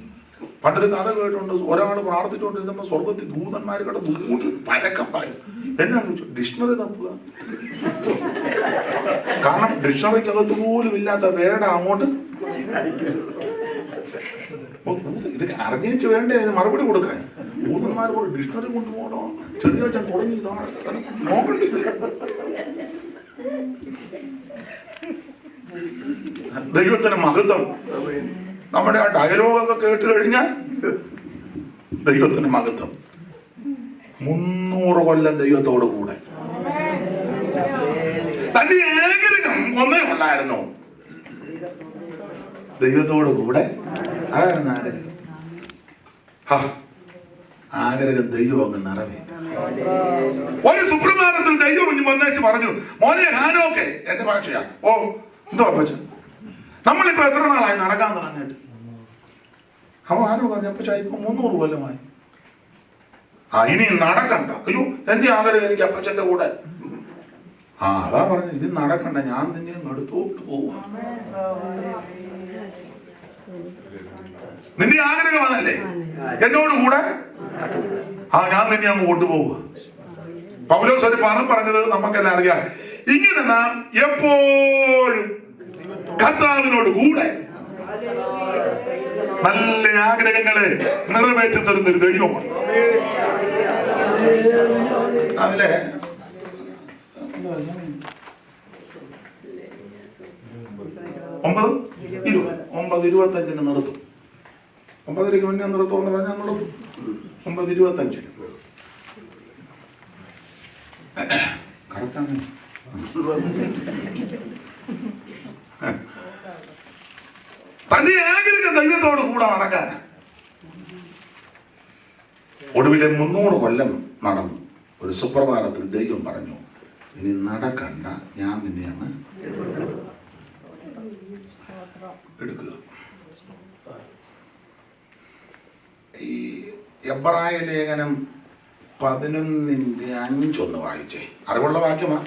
പണ്ടൊരു കഥ കേട്ടുണ്ട്. ഒരാൾ പ്രാർത്ഥിച്ചുകൊണ്ടിരുന്നപ്പോൾ സ്വർഗത്തിൽ ദൂതന്മാർ കേട്ട ദൂതി പരക്കം പായും. എന്നാ ചോദിച്ചു? ഡിക്ഷണറി തപ്പുക. കാരണം ഡിക്ഷണറിക്കകത്ത് പോലും ഇല്ലാത്ത വേട അങ്ങോട്ട്. ഇത് അറിഞ്ഞേച്ച് വേണ്ടേ ഇത് മറുപടി കൊടുക്കാൻ? ദൂതന്മാർ കൂടെ ഡിക്ഷണറി കൊണ്ടുപോകണോ? ചെറിയ തുടങ്ങി നോക്കണ്ടേ? ദൈവത്തിന് മഹത്വം. നമ്മുടെ ആ ഡയലോഗൊക്കെ കേട്ട് കഴിഞ്ഞാൽ ദൈവത്തിന് മഹത്വം. 300 കൊല്ലം ദൈവത്തോട് കൂടെ. തന്റെ ആഗ്രഹം ഒന്നേ ഉള്ളായിരുന്നു, ദൈവത്തോട് കൂടെ. അതായിരുന്നു ആഗ്രഹം. ആഗ്രഹം ദൈവം അങ്ങ് നിറവേറ്റി. ഒരു സുപ്രഭാതത്തിൽ ദൈവം വന്നേച്ച് പറഞ്ഞു, മോനെ ഹാനോക്കെ, എന്റെ ഭാഷയാ. ഓ എന്തോ അപ്പച്ച, നമ്മളിപ്പോ എത്ര നാളായി നടക്കാൻ തുടങ്ങിയിട്ട്? അവൻ ആരോ പറഞ്ഞു, അപ്പച്ച ഇപ്പൊ 300 കൊല്ലമായി. ഇനി നടക്കണ്ട. അയ്യോ എന്റെ ആഗ്രഹം എനിക്ക് അപ്പച്ചന്റെ കൂടെ. അതാ പറഞ്ഞു, ഇത് നടക്കണ്ട, ഞാൻ നിന്നെ എടുത്തോട്ട് പോവാ. നിന്റെ ആഗ്രഹം അതല്ലേ എന്നോട് കൂടെ. ഞാൻ നിന്നെ അങ്ങ് കൊണ്ടുപോവുക. പൗലോസ് ഒരു പദം പറഞ്ഞത് നമുക്കെല്ലാം അറിയാം. ഇങ്ങനെ നാം എപ്പോഴും കർത്താവിനോട് കൂടെ നല്ല ആഗ്രഹങ്ങളെ നിറവേറ്റി തരുന്നൊരു ദൈവമാണ്. അതിലെ 9:25 നിർത്തും. 9:30 മുന്നേ നിർത്തുമെന്ന് പറഞ്ഞാൽ നിർത്തും. 9:25 കറക്റ്റാണ്. തന്റെ ആഗ്രഹം ദൈവത്തോട് കൂടെ നടക്കാനാ. ഒടുവിലെ 300 കൊല്ലം നടന്നു. ഒരു സുപ്രഭാതത്തിൽ ദൈവം പറഞ്ഞു, ഇനി നടക്കണ്ട, ഞാൻ നിന്നെ അങ്ങ് എടുക്കുക. ഈ എബ്രായ ലേഖനം 11:5 വായിച്ചേ. അറിവുള്ള വാക്യമാ,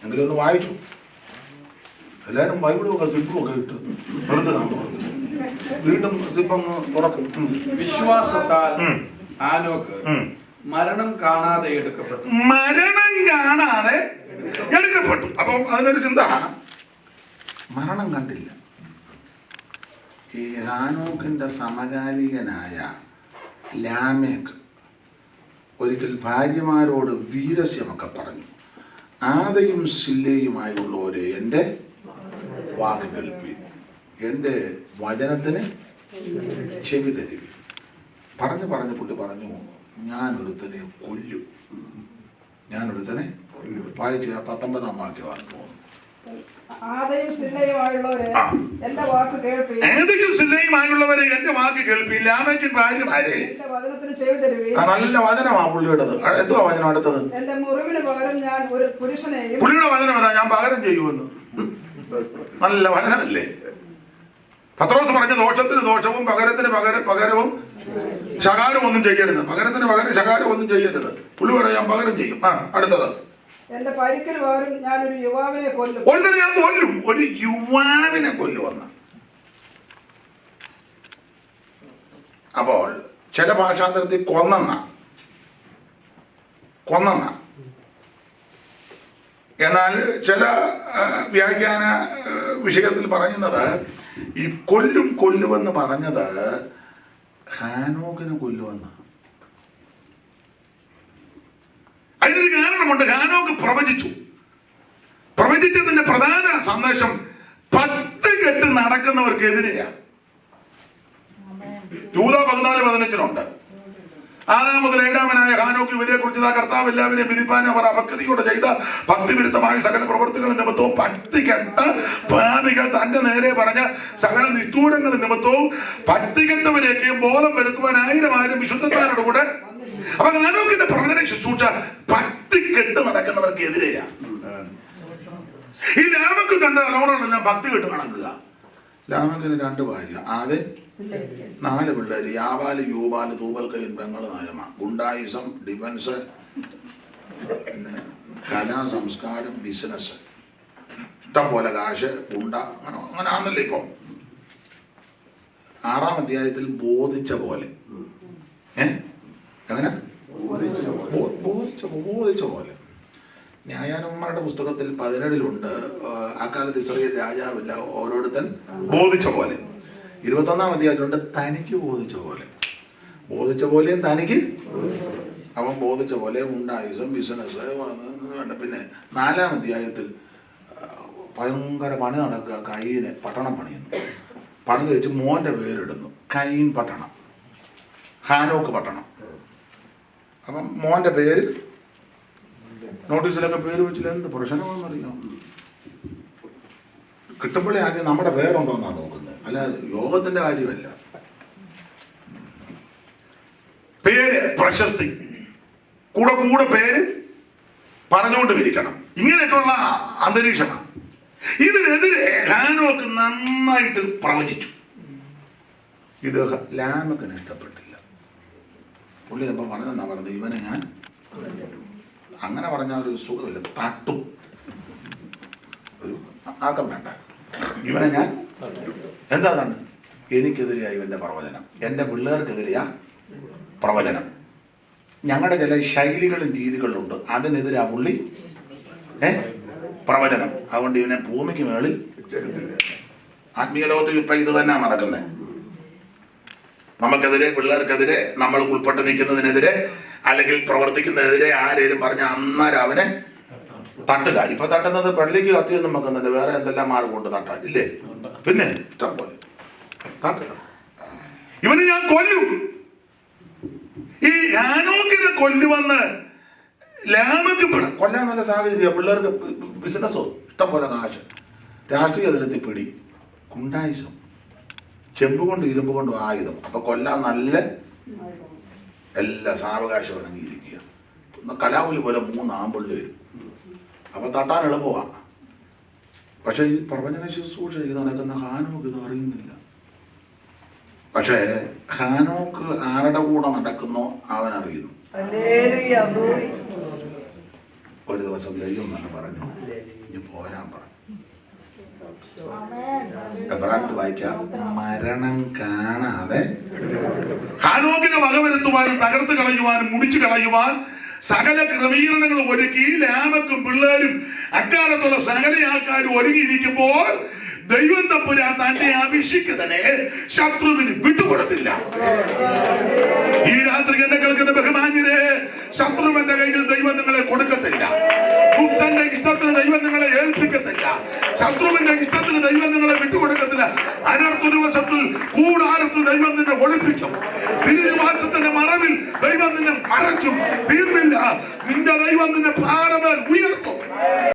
എങ്കിലും ഒന്ന് വായിച്ചു. എല്ലാവരും ബൈബിളും ഒക്കെ സിപ്പും ഒക്കെ ഇട്ട് വീണ്ടും സിപ്പൊന്ന് തുറക്കും. വിശ്വാസത്താൽ ഹാനോക്ക് മരണം കാണാതെ എടുക്കപ്പെട്ടു. അപ്പം അതിനൊരു ചിന്ത, മരണം കണ്ടില്ല. ഈ ഹാനോക്കിന്റെ സമകാലികനായ ലാമേക്ക് ഒരിക്കൽ ഭാര്യമാരോട് വീരസ്യമൊക്കെ പറഞ്ഞു. ആദയും സില്ലയുമായുള്ളവരെ എൻ്റെ വാക്ക് കേൾപ്പീൻ, എൻ്റെ വചനത്തിന് ചെവി തരുവീൻ. പറഞ്ഞു പുള്ളി പറഞ്ഞു, ഞാനൊരുത്തനെ കൊല്ലും. വായിച്ച് 19-ാം വാക്യമാണ് പോകുന്നത്. ആദയും സില്ലയുമായുള്ളവരെ എന്റെ വാക്ക് കേൾപ്പീൻ. ലാമേക്കിൻ ഭാര്യമാരെ വചനത്തിന് ചെവി തരുവീൻ. നല്ല വചനമാ പുള്ളിയുടേത്. എന്തുവാ വചനം അടുത്തത്? എന്റെ മുറിവിന് പകരം ഞാൻ ഒരു പുരുഷനെയും. പുള്ളിയുടെ വചനം എന്നാ, ഞാൻ പകരം ചെയ്യുമെന്ന്. നല്ല വചനമല്ലേ? പത്രോസ് പറഞ്ഞ ദോഷത്തിന് ദോഷവും പകരത്തിന് പകരവും ശകാരം ഒന്നും ചെയ്യരുത്. പകരത്തിന് പകരം ശകാരം ഒന്നും ചെയ്യരുത്. പുള്ളി പറയാൻ പകരം ചെയ്യും. അടുത്തത്, എന്റെ പരിക്കിന് പകരം ഞാൻ ഒരു യുവാവിനെ കൊല്ലും. ഞാൻ കൊല്ലും, ഒരു യുവാവിനെ കൊല്ലുമെന്ന്. അപ്പോൾ ചില ഭാഷാന്തരത്തിൽ കൊന്നെന്ന, എന്നാൽ ചില വ്യാഖ്യാന വിഷയത്തിൽ പറയുന്നത് ഈ കൊല്ലുമെന്ന് പറഞ്ഞത് ഹാനോക്കിനെ കൊല്ലുമെന്ന്. അതിനൊരു കാരണമുണ്ട്. ഹാനോക്ക് പ്രവചിച്ചതിന്റെ പ്രധാന സന്ദേശം 10 കെട്ട് നടക്കുന്നവർക്കെതിരെയാണ്. യൂദ 14:15 6 മുതൽ 7 ഹാനോക്ക് ഇവരെ കുറിച്ച് കർത്താവ് എല്ലാവരെയും വിധിപ്പാൻ അവർ അപക്തിയോടെ ചെയ്ത ഭക്തിവിരുദ്ധമായ സകല പ്രവൃത്തികൾ നിമിത്തവും 10 കെട്ട പാപികൾ തന്റെ നേരെ പറഞ്ഞ സകല നിഷ്ഠൂരങ്ങൾ നിമിത്തവും 10 കെട്ടവരെയൊക്കെയും ബോധം വരുത്തുവാൻ 1000 വിശുദ്ധന്മാരുടെ കൂടെ. അപ്പൊ ഹാനോക്കിന്റെ പ്രവചന ശുശ്രൂഷ 10 കെട്ട് നടക്കുന്നവർക്ക് എതിരെയാണ്. ഈ ലാമക്ക് തന്റെ തലമുറകളെല്ലാം 10 കെട്ട് നടക്കുക. ലാമക്കിന് 2 ഭാര്യ, ആദ്യം 4 പിള്ളേര്, യാവാല്, യൂബാല്, തൂബൽ, കയ്യൻ, പെങ്ങള്, നായമ, ഗുണ്ടായിസം, ഡിഫൻസ്, പിന്നെ കലാ, സംസ്കാരം, ബിസിനസ്, ഇഷ്ടം പോലെ കാശ്, ഗുണ്ട, അങ്ങനെ ആണല്ലോ ഇപ്പം. 6-ാം അധ്യായത്തിൽ ബോധിച്ച പോലെ, എങ്ങനെ ബോധിച്ച പോലെ. ന്യായാധിപന്മാരുടെ പുസ്തകത്തിൽ 17 അക്കാലത്ത് ഇസ്രായേൽ രാജാവില്ല, ഓരോരുത്തൻ ബോധിച്ച പോലെ. 21-ാം അധ്യായത്തിലുണ്ട് തനിക്ക് ബോധിച്ച പോലെയും തനിക്ക്. അവൻ ബോധിച്ച പോലെ ഗുണ്ടായിസം, ബിസിനസ് വേണ്ട. പിന്നെ 4-ാം അധ്യായത്തിൽ ഭയങ്കര പണി നടക്കുക. കയ്യിന് പട്ടണം പണിയുന്നു. പണി വെച്ച് മോൻ്റെ പേരിടുന്നു. കയ്യിൻ പട്ടണം, ഹാനോക്ക് പട്ടണം. അപ്പം മോൻ്റെ പേര് നോട്ടീസിലൊക്കെ പേര് വെച്ചില്ല. എന്ത് പ്രശ്നമാണെന്നറിയാം. കിട്ടുമ്പോഴേ ആദ്യം നമ്മുടെ പേരുണ്ടോ എന്നാണ് നോക്കുന്നത്, അല്ല യോഗത്തിന്റെ കാര്യമല്ല. പേര്, പ്രശസ്തി, കൂടെ പേര് പറഞ്ഞുകൊണ്ട് വിരിക്കണം. ഇങ്ങനെയൊക്കെയുള്ള അന്തരീക്ഷമാണ്. ഇതിനെതിരെ ഹാനോക്ക് നന്നായിട്ട് പ്രവചിച്ചു. ഇത് ലാമക്കിന് ഇഷ്ടപ്പെട്ടില്ല. പുള്ളി അപ്പം പറഞ്ഞത് ഇവനെ ഞാൻ അങ്ങനെ പറഞ്ഞ ഒരു സുഖമില്ല, തട്ടും. ഒരു ആക്കം വേണ്ട, ഇവനെ ഞാൻ എന്താണ് എനിക്കെതിരെയാ ഇവന്റെ പ്രവചനം, എൻ്റെ പിള്ളേർക്കെതിരെയാ പ്രവചനം. ഞങ്ങളുടെ ചില ശൈലികളും രീതികളുണ്ട്, അതിനെതിരാ പുള്ളി പ്രവചനം. അതുകൊണ്ട് ഇവനെ ഭൂമിക്ക് മേളിൽ ആത്മീയ ലോകത്തിൽ ഇപ്പൊ ഇത് തന്നെ നടക്കുന്നത്. നമുക്കെതിരെ, പിള്ളേർക്കെതിരെ, നമ്മൾ ഉൾപ്പെട്ട് നിൽക്കുന്നതിനെതിരെ അല്ലെങ്കിൽ പ്രവർത്തിക്കുന്നതിനെതിരെ ആരേലും പറഞ്ഞ അന്നേരം അവനെ തട്ടുക. ഇപ്പൊ തട്ടുന്നത് പള്ളിക്ക് കത്തിയൊന്നും വെക്കുന്നുണ്ട്, വേറെ എന്തെല്ലാം മാർഗം കൊണ്ട് തട്ടാൻ ഇല്ലേ? പിന്നെ ഇഷ്ടം പോലെ തട്ടുക. ഇവന് ഞാൻ കൊല്ലും. ഈ ഹാനോക്കിനെ കൊല്ലുവന്ന് ലാമക്ക് കൊല്ലാൻ നല്ല സാഹചര്യം. പിള്ളേർക്ക് ബിസിനസ്സോ ഇഷ്ടം പോലെ കാശ്, രാഷ്ട്രീയ തലത്തിൽ പിടി, കുണ്ടായിസം, ചെമ്പ് കൊണ്ട് ഇരുമ്പ് കൊണ്ടും ആയുധം. അപ്പൊ കൊല്ലാൻ നല്ല എല്ലാ സാവകാശം അടങ്ങിയിരിക്കുക. കലാപുലി പോലെ 3 ആമ്പിള്ളി വരും. അപ്പൊ തട്ടാൻ എളുപ്പമാണ്. പക്ഷെ ഈ പ്രവചന ശുശ്രൂഷ നടക്കുന്ന ഹാനോക്ക് ഇത് അറിയുന്നില്ല. പക്ഷേ ഹാനോക്ക് ആരുടെ കൂടെ നടക്കുന്നോ അവൻ അറിയുന്നു. ഒരു ദിവസം ദൈവം തന്നെ പറഞ്ഞു, ഇനി പോരാൻ പറഞ്ഞു. എബ്രാഹിം വായിക്കാം, മരണം കാണാതെ ഹാനോക്കിനെ വകവരുത്തുവാനും തകർത്ത് കളയുവാനും മുടിച്ചു കളയുവാൻ സകല ക്രമീകരണങ്ങൾ ഒരുക്കി ലാമക്കും പിള്ളേരും അക്കാലത്തുള്ള സകല ആൾക്കാരും ഒരുങ്ങിയിരിക്കുമ്പോൾ ദൈവം തമ്പുരാൻ തന്റെ അഭിഷിക്തനെ ശത്രുവിന് വിട്ടുകൊടുത്തില്ല. ഈ രാത്രി എന്നെ കേൾക്കുന്ന ബഹുമാന്യരെ, ശത്രുവിന്റെ കയ്യിൽ ദൈവം നിങ്ങളെ കൊടുക്കത്തില്ല. പുത്തന്റെ ഇഷ്ടത്തിന് ദൈവം നിങ്ങളെ ഏൽപ്പിക്കത്തില്ല. ശത്രുവിന്റെ ഇഷ്ടത്തിന് ദൈവം നിങ്ങളെ വിട്ടുകൊടുക്കത്തില്ല. അനർത്ഥ ദിവസത്തിൽ കൂടാരത്തിൽ ദൈവം നിന്നെ ഒളിപ്പിക്കും. തിരുനിവാസത്തിന്റെ മറവിൽ ദൈവം നിന്നെ മറയ്ക്കും. തീർന്നില്ല, നിന്റെ ദൈവം നിന്നെ ഭാരമേൽ ഉയർത്തും.